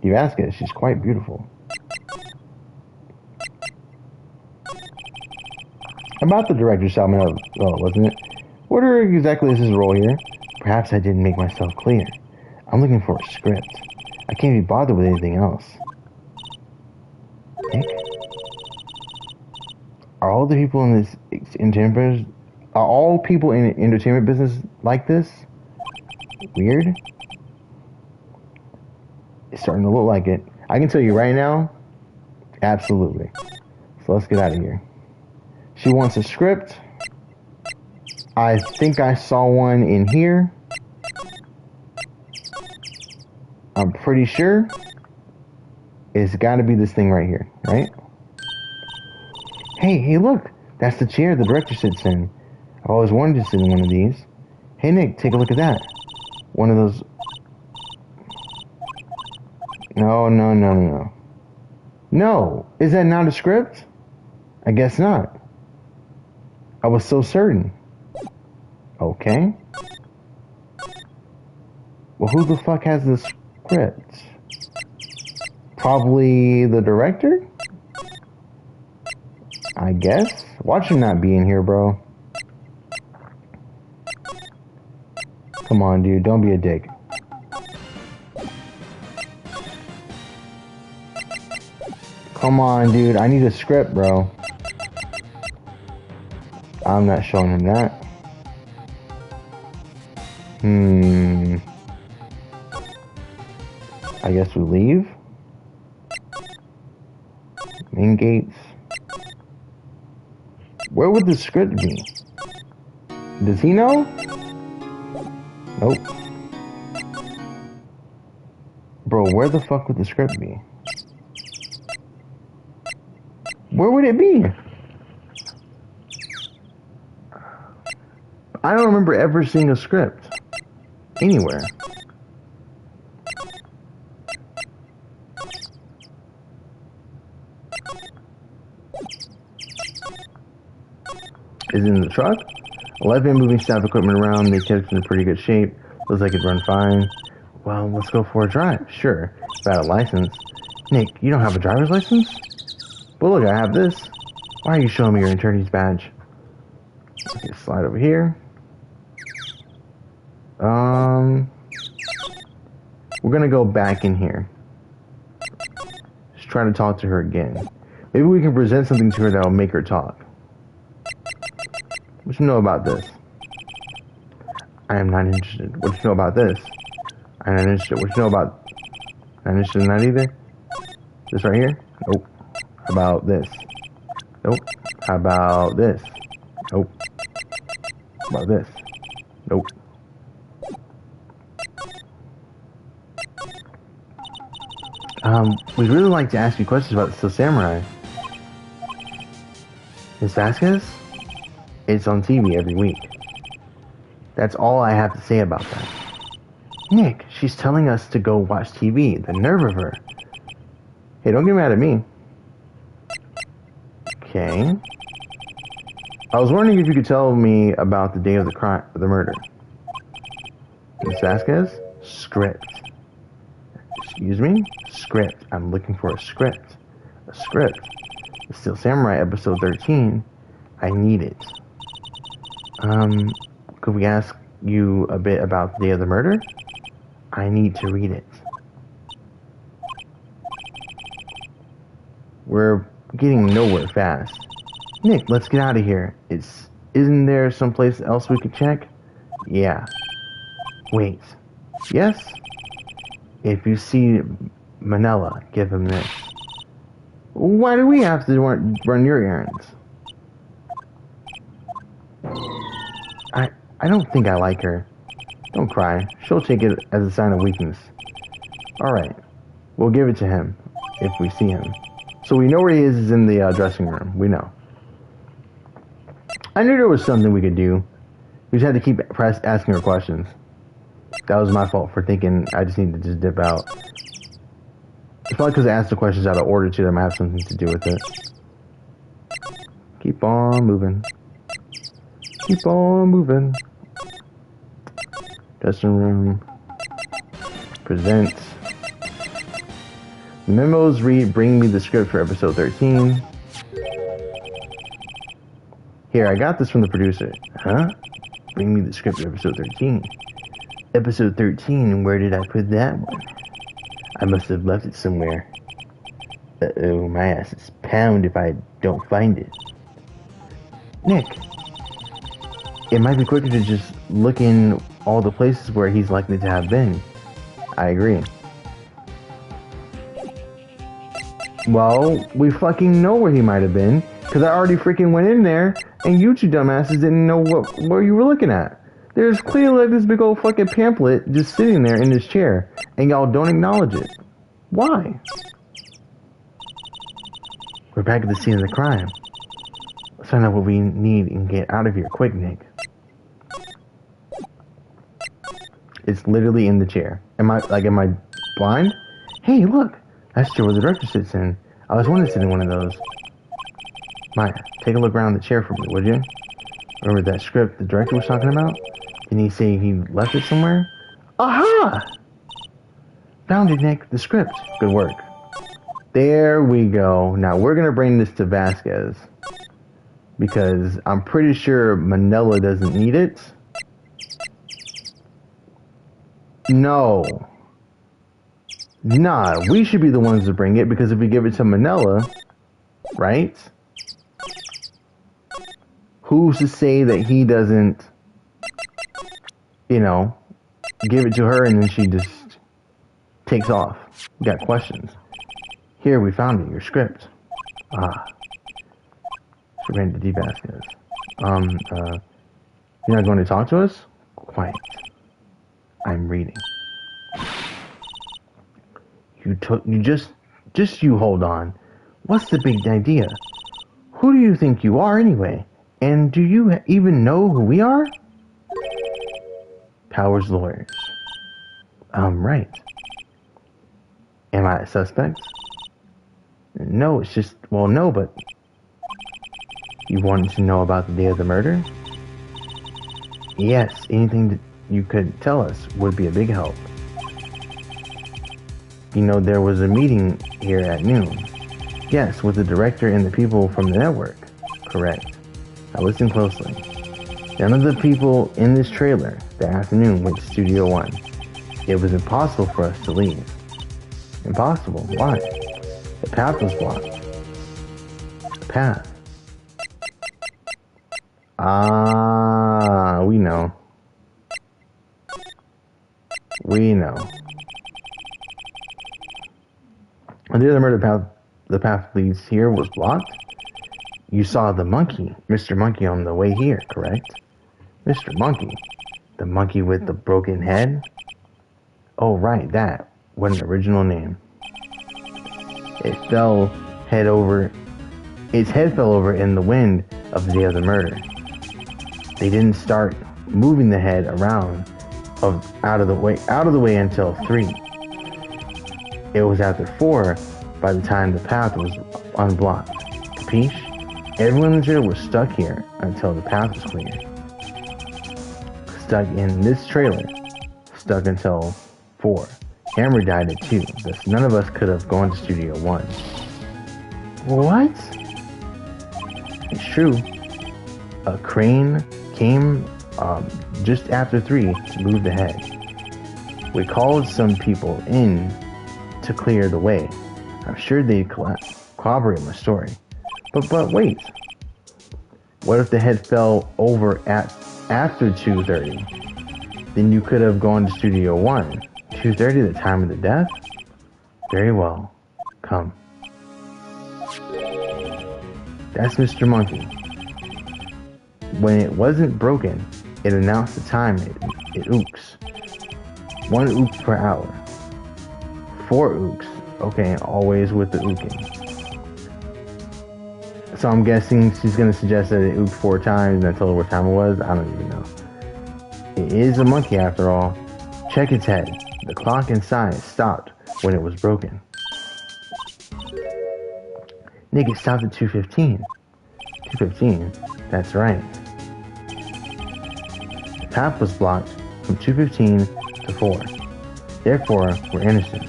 Dee Vasquez, she's quite beautiful. About the director's Salmon, wasn't it? What exactly is his role here? Perhaps I didn't make myself clear. I'm looking for a script. I can't be bothered with anything else. Nick? Are all the people in this entertainment? Are all people in the entertainment business like this? Weird. It's starting to look like it. I can tell you right now, absolutely. So let's get out of here. She wants a script. I think I saw one in here. I'm pretty sure it's got to be this thing right here, right? Hey, look. That's the chair the director sits in. I've always wanted to sit in one of these. Hey, Nick, take a look at that. One of those... No. No, is that not a script? I guess not. I was so certain. Okay. Well, who the fuck has the script? Probably the director? I guess. Watch him not be in here, bro. Come on, dude. Don't be a dick. Come on, dude. I need a script, bro. I'm not showing him that. I guess we leave. Main gates. Where would the script be? Does he know? Nope. Bro, where the fuck would the script be? Where would it be? I don't remember ever seeing a script anywhere. Is it in the truck? 11 moving staff equipment around. They kept it in pretty good shape. Looks like it'd run fine. Well, let's go for a drive. Sure. If I had a license. Nick, you don't have a driver's license? Well, look, I have this. Why are you showing me your attorney's badge? Okay, slide over here. We're gonna go back in here. Just try to talk to her again. Maybe we can present something to her that'll make her talk. What you know about this? I am not interested. What you know about this? I'm not interested. What you know about... Not interested in that either? This right here? Nope. How about this? Nope. How about this? Nope. How about this? Nope. We'd really like to ask you questions about the Steel Samurai. Miss Vasquez? It's on TV every week. That's all I have to say about that. Nick, she's telling us to go watch TV. The nerve of her. Hey, don't get mad at me. Okay. I was wondering if you could tell me about the day of the crime, the murder. Miss Vasquez? Script. Excuse me? Script. I'm looking for a script. A script. The Steel Samurai episode 13. I need it. Could we ask you a bit about the day of the murder? I need to read it. We're getting nowhere fast. Nick, let's get out of here. Isn't there someplace else we could check? Yeah. Wait. Yes? If you see Manila, give him this. Why do we have to run your errands? I don't think I like her. Don't cry. She'll take it as a sign of weakness. Alright. We'll give it to him if we see him. So we know where he is in the dressing room. We know. I knew there was something we could do. We just had to keep asking her questions. That was my fault for thinking I just need to just dip out. It's probably because I asked the questions out of order to them. I have something to do with it. Keep on moving. Keep on moving. Dressing room. Present. Memos read, bring me the script for episode 13. Here, I got this from the producer. Huh? Bring me the script for episode 13. Episode 13, where did I put that one? I must have left it somewhere. Uh-oh, my ass is pound if I don't find it. Nick, it might be quicker to just look in all the places where he's likely to have been. I agree. Well, we fucking know where he might have been, because I already freaking went in there, and you two dumbasses didn't know where you were looking at. There's clearly like this big old fucking pamphlet just sitting there in this chair, and y'all don't acknowledge it. Why? We're back at the scene of the crime. Let's find out what we need and get out of here quick, Nick. It's literally in the chair. Am I blind? Hey, look! That's the chair where the director sits in. I was wanting to sit in one of those. Maya, take a look around the chair for me, would you? Remember that script the director was talking about? Didn't he say he left it somewhere? Aha! Found it, Nick. The script. Good work. There we go. Now we're gonna bring this to Vasquez because I'm pretty sure Manila doesn't need it. No. Nah, we should be the ones to bring it because if we give it to Manila, right? Who's to say that he doesn't, give it to her and then she just takes off? We got questions. Here, we found it, your script. She ran to D. Vasquez. You're not going to talk to us? Quiet. I'm reading. You hold on. What's the big idea? Who do you think you are anyway? And do you even know who we are? Powers lawyers. Right. Am I a suspect? No, it's just, no, but you wanted to know about the day of the murder? Yes, anything that you could tell us would be a big help. There was a meeting here at noon. Yes, with the director and the people from the network. Correct. Now listen closely. None of the people in this trailer that afternoon went to Studio One. It was impossible for us to leave. Impossible? Why? The path was blocked. The path. We know. We know. On the other murder path, the path leads here was blocked. You saw the monkey, Mr. Monkey, on the way here, correct? Mr. Monkey? The monkey with the broken head? Oh, right, that. What an original name. Its head fell over in the wind of the day of the murder. They didn't start moving the head around out of the way until 3. It was after 4 by the time the path was unblocked. Capiche? Everyone in the trailer was stuck here until the path was clear. Stuck in this trailer. Stuck until 4. Hammer died at 2. Thus none of us could have gone to Studio 1. What? It's true. A crane came just after 3 to move the head. We called some people in to clear the way. I'm sure they'd corroborate my story. But wait. What if the head fell over after 2:30? Then you could have gone to Studio 1. 2:30, the time of the death? Very well. Come. That's Mr. Monkey. When it wasn't broken, it announced the time it ooks. 1 ook per hour. 4 ooks. Okay, always with the ooking. So I'm guessing she's going to suggest that it ooked 4 times and I told her what time it was. I don't even know. It is a monkey after all. Check its head. The clock inside stopped when it was broken. Nick, it stopped at 2:15. 2:15? That's right. The path was blocked from 2:15 to 4. Therefore, we're innocent.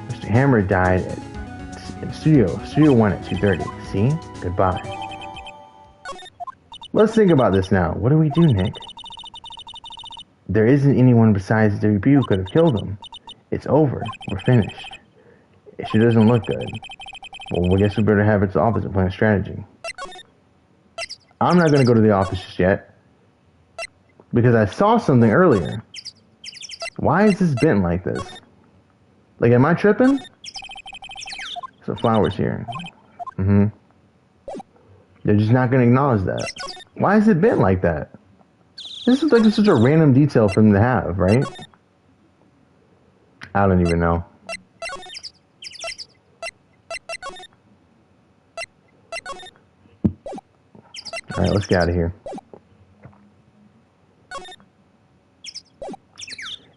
Mr. Hammer died at Studio 1 at 2:30. See? Goodbye. Let's think about this now. What do we do, Nick? There isn't anyone besides WB who could have killed him. It's over. We're finished. It sure doesn't look good. Well, I guess we better have it to the office and plan a strategy. I'm not going to go to the office just yet. Because I saw something earlier. Why is this bent like this? Like, am I tripping? Some flowers here. They're just not going to acknowledge that. Why is it bent like that? This is like such a random detail for them to have, right? I don't even know. Alright, let's get out of here.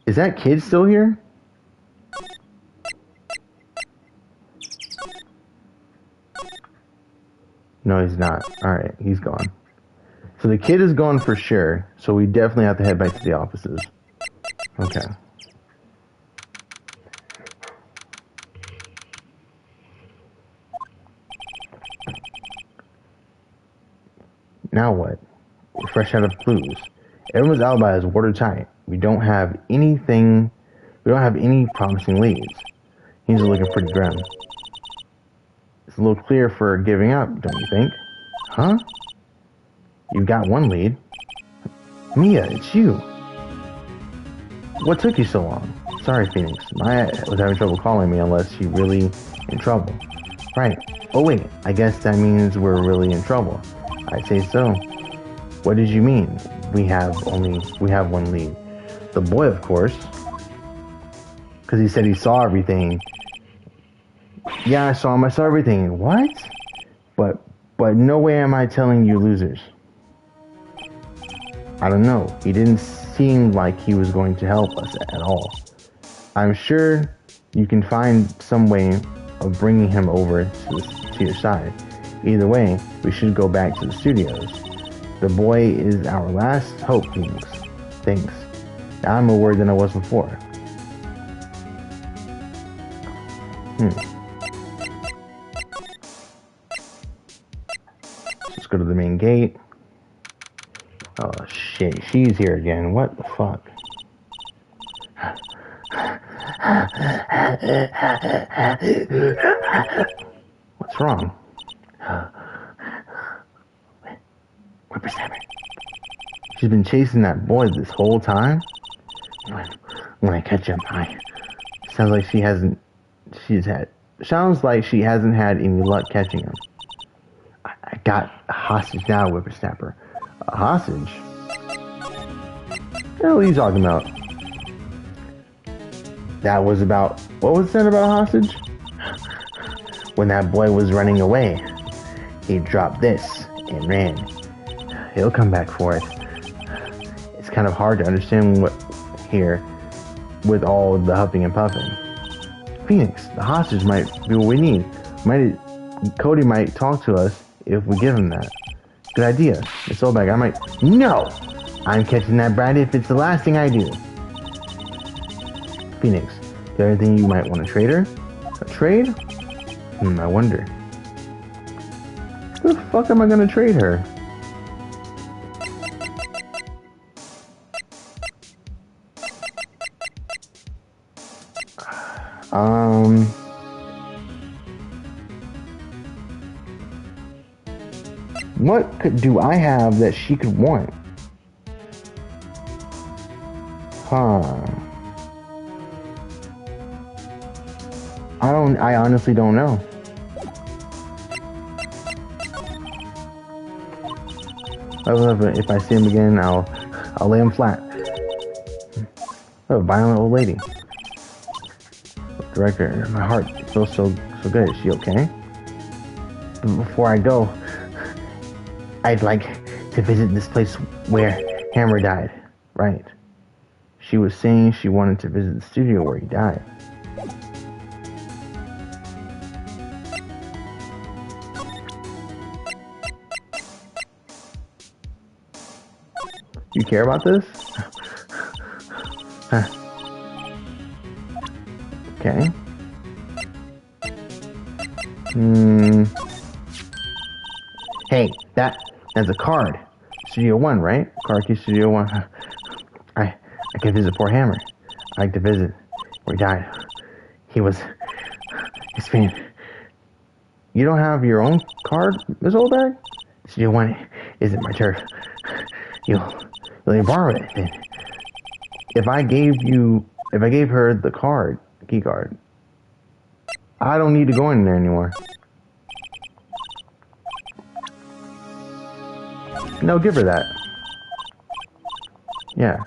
Is that kid still here? No, he's not. Alright, he's gone. So the kid is gone for sure, so we definitely have to head back to the offices. Okay. Now what? We're fresh out of clues. Everyone's alibi is watertight. We don't have any promising leads. He's looking pretty grim. It's a little clear for giving up, don't you think? Huh? You've got one lead. Mia, it's you. What took you so long? Sorry, Phoenix. Maya was having trouble calling me unless she's really in trouble. Right. Oh wait, I guess that means we're really in trouble. I'd say so. What did you mean? We have one lead. The boy, of course. Because he said he saw everything. Yeah, I saw him. I saw everything. What? But no way am I telling you losers. I don't know. He didn't seem like he was going to help us at all. I'm sure you can find some way of bringing him over to your side. Either way, we should go back to the studios. The boy is our last hope, Phoenix. Thanks. I'm more worried than I was before. Let's go to the main gate. Oh shit, she's here again. What the fuck? What's wrong? Whippersnapper. She's been chasing that boy this whole time? When I catch him, sounds like she hasn't had any luck catching him. I got a hostage now, Whippersnapper. A hostage? What the hell are you talking about? What was that about a hostage? When that boy was running away, he dropped this and ran. He'll come back for it. It's kind of hard to understand what here with all the huffing and puffing. Phoenix, the hostage might be what we need. Cody might talk to us if we give him that. Good idea. It's all back. No! I'm catching that brat if it's the last thing I do. Phoenix, is there anything you might want to trade her? A trade? I wonder. Who the fuck am I gonna trade her? What do I have that she could want? I honestly don't know. If I see him again, I'll lay him flat. Oh, violent old lady. Director, my heart feels so good. Is she okay? Before I go, I'd like to visit this place where Hammer died. Right. She was saying she wanted to visit the studio where he died. You care about this? Okay. Hey, that's a card. Studio 1, right? Card key Studio 1. I can visit poor Hammer. I like to visit where he died. His fan. You don't have your own card, Miss Oldbag? Studio 1 isn't my turf. You'll borrow it. And if I gave her the key card, I don't need to go in there anymore. No, give her that. Yeah.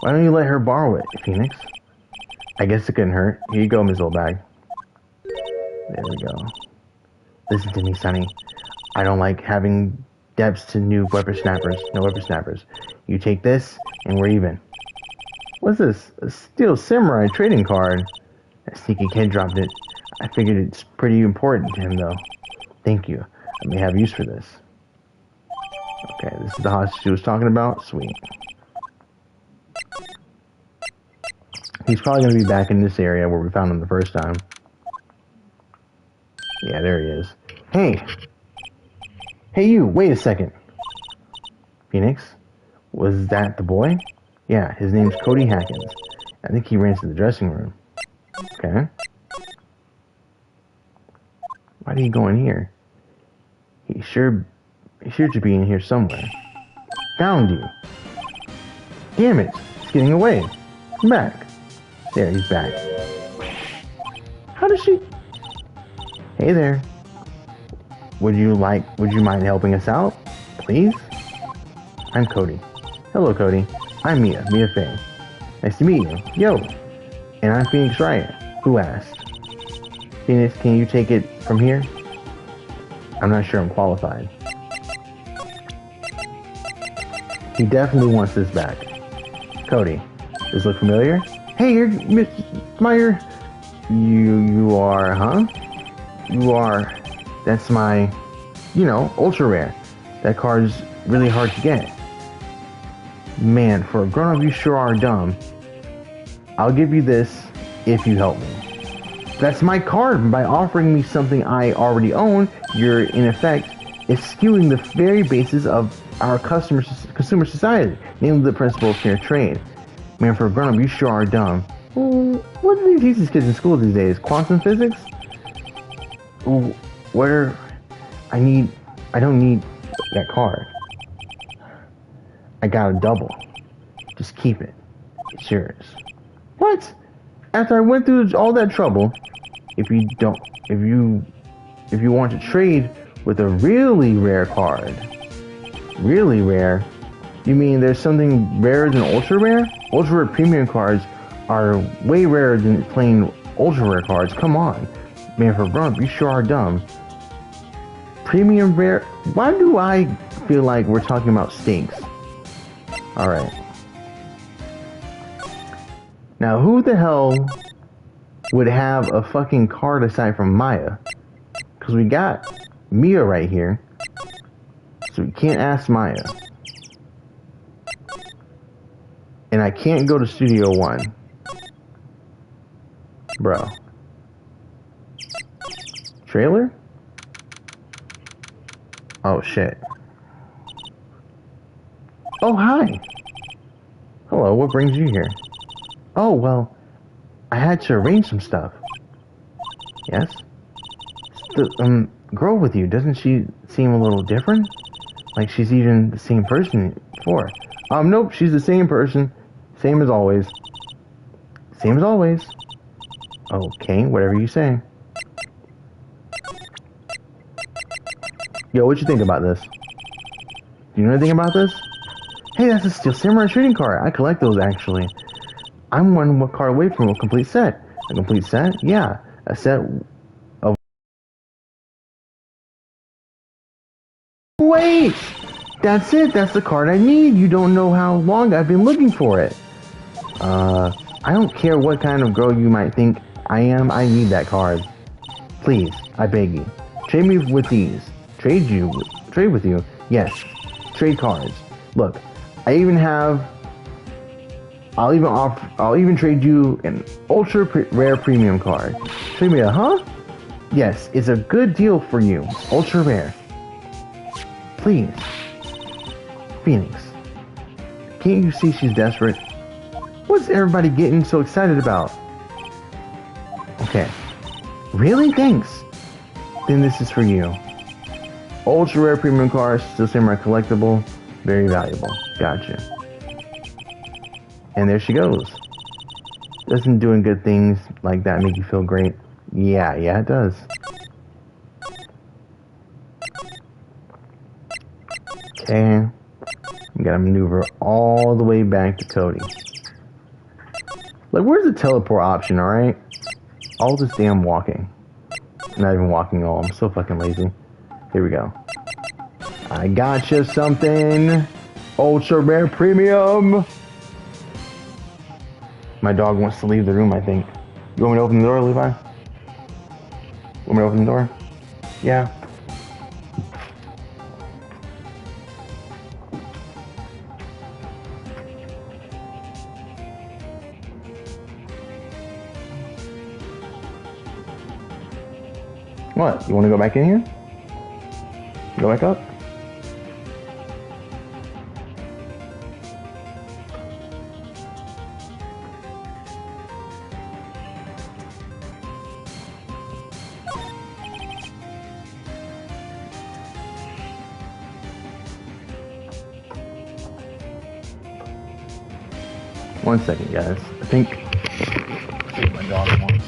Why don't you let her borrow it, Phoenix? I guess it couldn't hurt. Here you go, Ms. Oldbag. There we go. Listen to me, Sonny. I don't like having debts to new whippersnappers. No whippersnappers. You take this, and we're even. What's this? A Steel Samurai trading card. That sneaky kid dropped it. I figured it's pretty important to him, though. Thank you. I may have use for this. Okay, this is the hostage she was talking about. Sweet. He's probably going to be back in this area where we found him the first time. Yeah, there he is. Hey! Hey you, wait a second. Phoenix? Was that the boy? Yeah, his name's Cody Hackins. I think he ran to the dressing room. Okay. Why did he go in here? He sure to be in here somewhere. Found you. Damn it, he's getting away. Come back. There, he's back. How does she... Hey there. Would you mind helping us out? Please? I'm Cody. Hello, Cody. I'm Mia Faye. Nice to meet you. Yo. And I'm Phoenix Wright. Who asked? Phoenix, can you take it from here? I'm not sure I'm qualified. He definitely wants this back. Cody, does this look familiar? Hey, you're Miss Meyer. You are, huh? You are. That's my, ultra rare. That card's really hard to get. Man, for a grown-up, you sure are dumb. I'll give you this if you help me. That's my card. By offering me something I already own, you're, in effect, eschewing the very basis of our consumer society, namely the principle of fair trade. Man, for a grown-up, you sure are dumb. What do they teach these kids in school these days? Quantum physics? I don't need that card. I got a double. Just keep it. It's yours. What? After I went through all that trouble, if you want to trade with a really rare card, really rare, you mean there's something rarer than ultra rare? Ultra rare premium cards are way rarer than plain ultra rare cards. Come on. Man, for Grump, you sure are dumb. Premium rare? Why do I feel like we're talking about steaks? Alright. Now, who the hell would have a fucking card aside from Maya? Because we got Mia right here. So we can't ask Maya. And I can't go to Studio One. Bro. Trailer? Oh, shit. Oh, hi. Hello, what brings you here? Oh, well, I had to arrange some stuff. Yes? The girl with you, doesn't she seem a little different? Like she's even the same person before. Nope, she's the same person. Same as always. Same as always. Okay, whatever you say. Yo, what you think about this? Do you know anything about this? Hey, that's a Steel Samurai trading card. I collect those, actually. I'm one card away from a complete set. A complete set? Yeah. A set of... Wait! That's it. That's the card I need. You don't know how long I've been looking for it. I don't care what kind of girl you might think I am. I need that card. Please, I beg you. Trade me with these. Trade with you? Yes. Trade cards. Look, I'll even trade you an ultra rare premium card. Trade me a, huh? Yes, it's a good deal for you. Ultra rare. Please. Phoenix. Can't you see she's desperate? What's everybody getting so excited about? Okay. Really? Thanks. Then this is for you. Ultra rare premium cards, Steel Samurai collectible, very valuable. Gotcha. And there she goes. Doesn't doing good things like that make you feel great? Yeah, it does. Okay. We gotta maneuver all the way back to Cody. Like, where's the teleport option, alright? All this damn walking. Not even walking at all. I'm so fucking lazy. Here we go. I gotcha something. Ultra rare premium. My dog wants to leave the room, I think. You want me to open the door, Levi? Want me to open the door? Yeah. What? You want to go back in here? Go back up? One second, guys. I think my dog wants.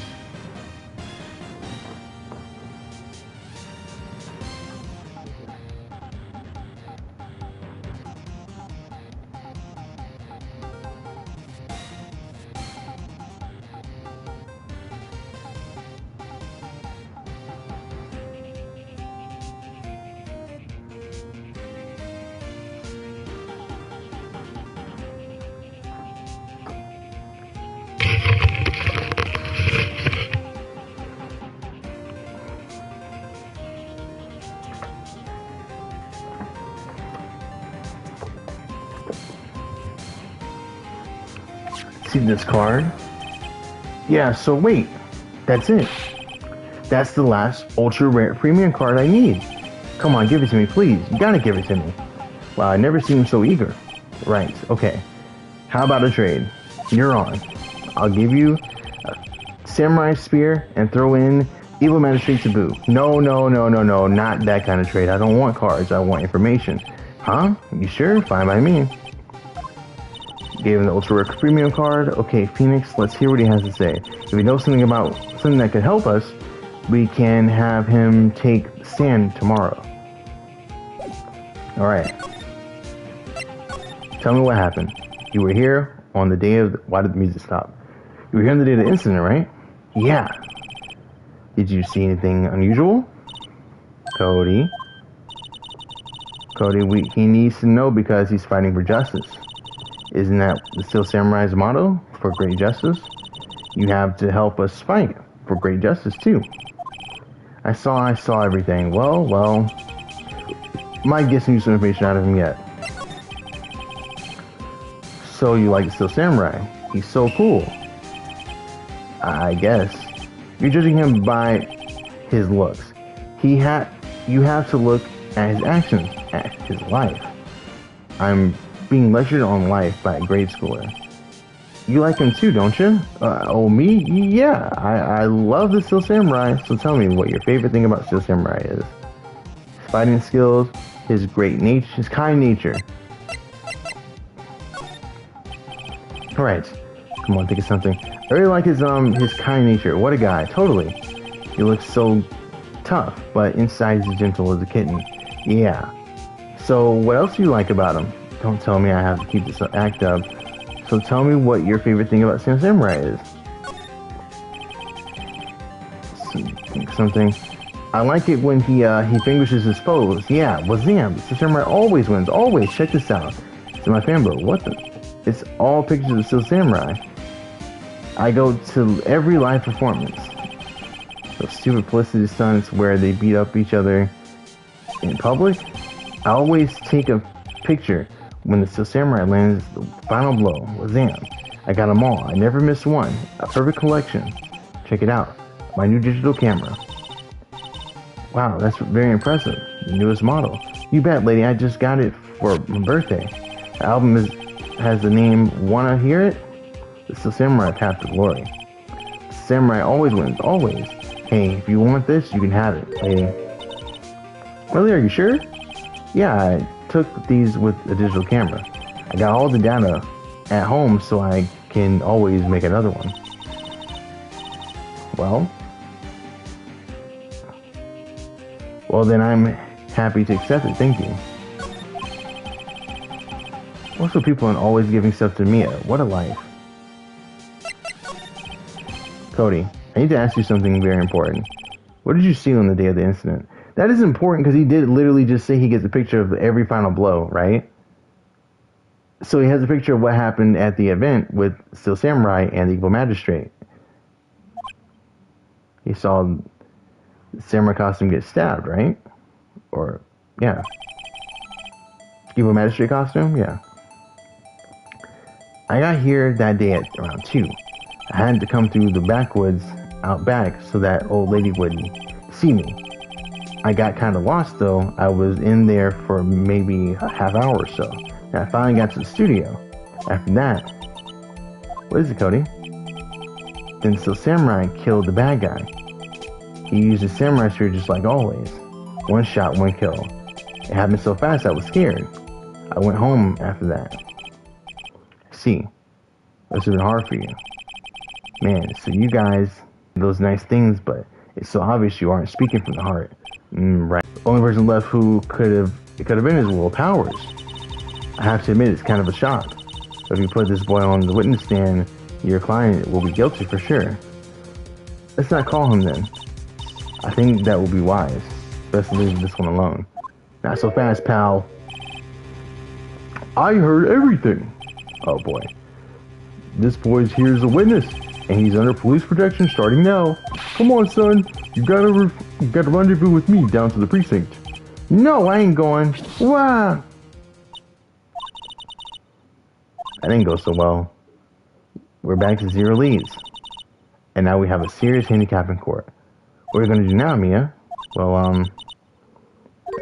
See this card? Yeah, so wait. That's it. That's the last ultra rare premium card I need. Come on, give it to me, please. You gotta give it to me. Wow, I never seemed so eager. Right, okay. How about a trade? You're on. I'll give you a samurai spear and throw in evil magistrate taboo. No, not that kind of trade. I don't want cards, I want information. Huh? You sure? Fine by me. Gave him the ultra rare premium card. Okay, Phoenix, let's hear what he has to say. If we know something about something that could help us, we can have him take stand tomorrow. Alright. Tell me what happened. You were here on the day of why did the music stop? You were here on the day of the incident, right? Yeah. Did you see anything unusual? Cody, he needs to know because he's fighting for justice. Isn't that the Steel Samurai's motto? For great justice? You have to help us fight for great justice too. I saw everything. Well, might get some useful information out of him yet. So you like the Steel Samurai? He's so cool. I guess. You're judging him by his looks. You have to look at his actions, at his life. I'm being lectured on life by a grade schooler. You like him too, don't you? Oh, me? Yeah, I love the Steel Samurai. So tell me what your favorite thing about Steel Samurai is. His fighting skills, his great nature, his kind nature. Alright, come on, think of something. I really like his kind nature. What a guy, totally. He looks so tough, but inside he's as gentle as a kitten. Yeah. So what else do you like about him? Don't tell me I have to keep this act up. So tell me what your favorite thing about Steel Samurai is. Think something. I like it when he vanquishes his foes. Yeah, wazam! Steel Samurai always wins. Always. Check this out. It's in my fan book. What the? It's all pictures of Steel Samurai. I go to every live performance. Those stupid publicity stunts where they beat up each other in public. I always take a picture when the Steel Samurai lands the final blow. Wazam! I got them all. I never miss one. A perfect collection. Check it out. My new digital camera. Wow, that's very impressive. The newest model. You bet, lady. I just got it for my birthday. The album has the name Wanna Hear It? The Steel Samurai Path to Glory. Samurai always wins. Always. Hey, if you want this, you can have it, lady. Really? Are you sure? Yeah, I took these with a digital camera. I got all the data at home so I can always make another one. Well then I'm happy to accept it, thank you. What's with people and always giving stuff to Mia? What a life. Cody, I need to ask you something very important. What did you see on the day of the incident? That is important because he did literally just say he gets a picture of every final blow, right? So he has a picture of what happened at the event with Steel Samurai and the Evil Magistrate. He saw the Samurai costume get stabbed, right? Or, yeah. Evil Magistrate costume? Yeah. I got here that day at around 2. I had to come through the backwoods out back so that old lady would see me. I got kind of lost though. I was in there for maybe a half hour or so. And I finally got to the studio. After that, what is it, Cody? Then so Samurai killed the bad guy. He used his samurai sword just like always. One shot, one kill. It happened so fast I was scared. I went home after that. See, this has been hard for you. Man, so you guys, those nice things, but it's so obvious you aren't speaking from the heart. Right. The only person left who it could have been is Will Powers. I have to admit, it's kind of a shock. If you put this boy on the witness stand, your client will be guilty for sure. Let's not call him then. I think that will be wise. Best leave this one alone. Not so fast, pal. I heard everything. Oh boy. This boy's here as a witness, and he's under police protection starting now. Come on, son. You gotta rendezvous with me down to the precinct. No, I ain't going. Wow. That didn't go so well. We're back to 0 leads. And now we have a serious handicap in court. What are we gonna do now, Mia? Well, I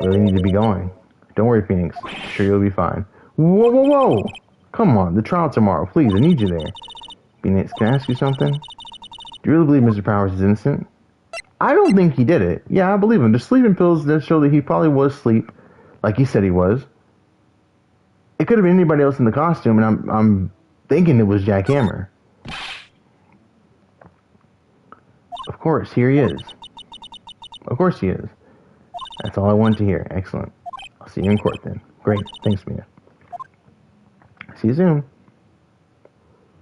really need to be going. Don't worry, Phoenix. Sure, you'll be fine. Whoa, whoa, whoa! Come on, the trial tomorrow. Please, I need you there. Phoenix, can I ask you something? Do you really believe Mr. Powers is innocent? I don't think he did it. Yeah, I believe him. The sleeping pills that show that he probably was asleep, like he said he was. It could have been anybody else in the costume, and I'm thinking it was Jack Hammer. Of course, here he is. Of course he is. That's all I wanted to hear. Excellent. I'll see you in court then. Great. Thanks, Mia. See you soon.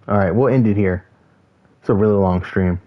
Alright, we'll end it here. It's a really long stream.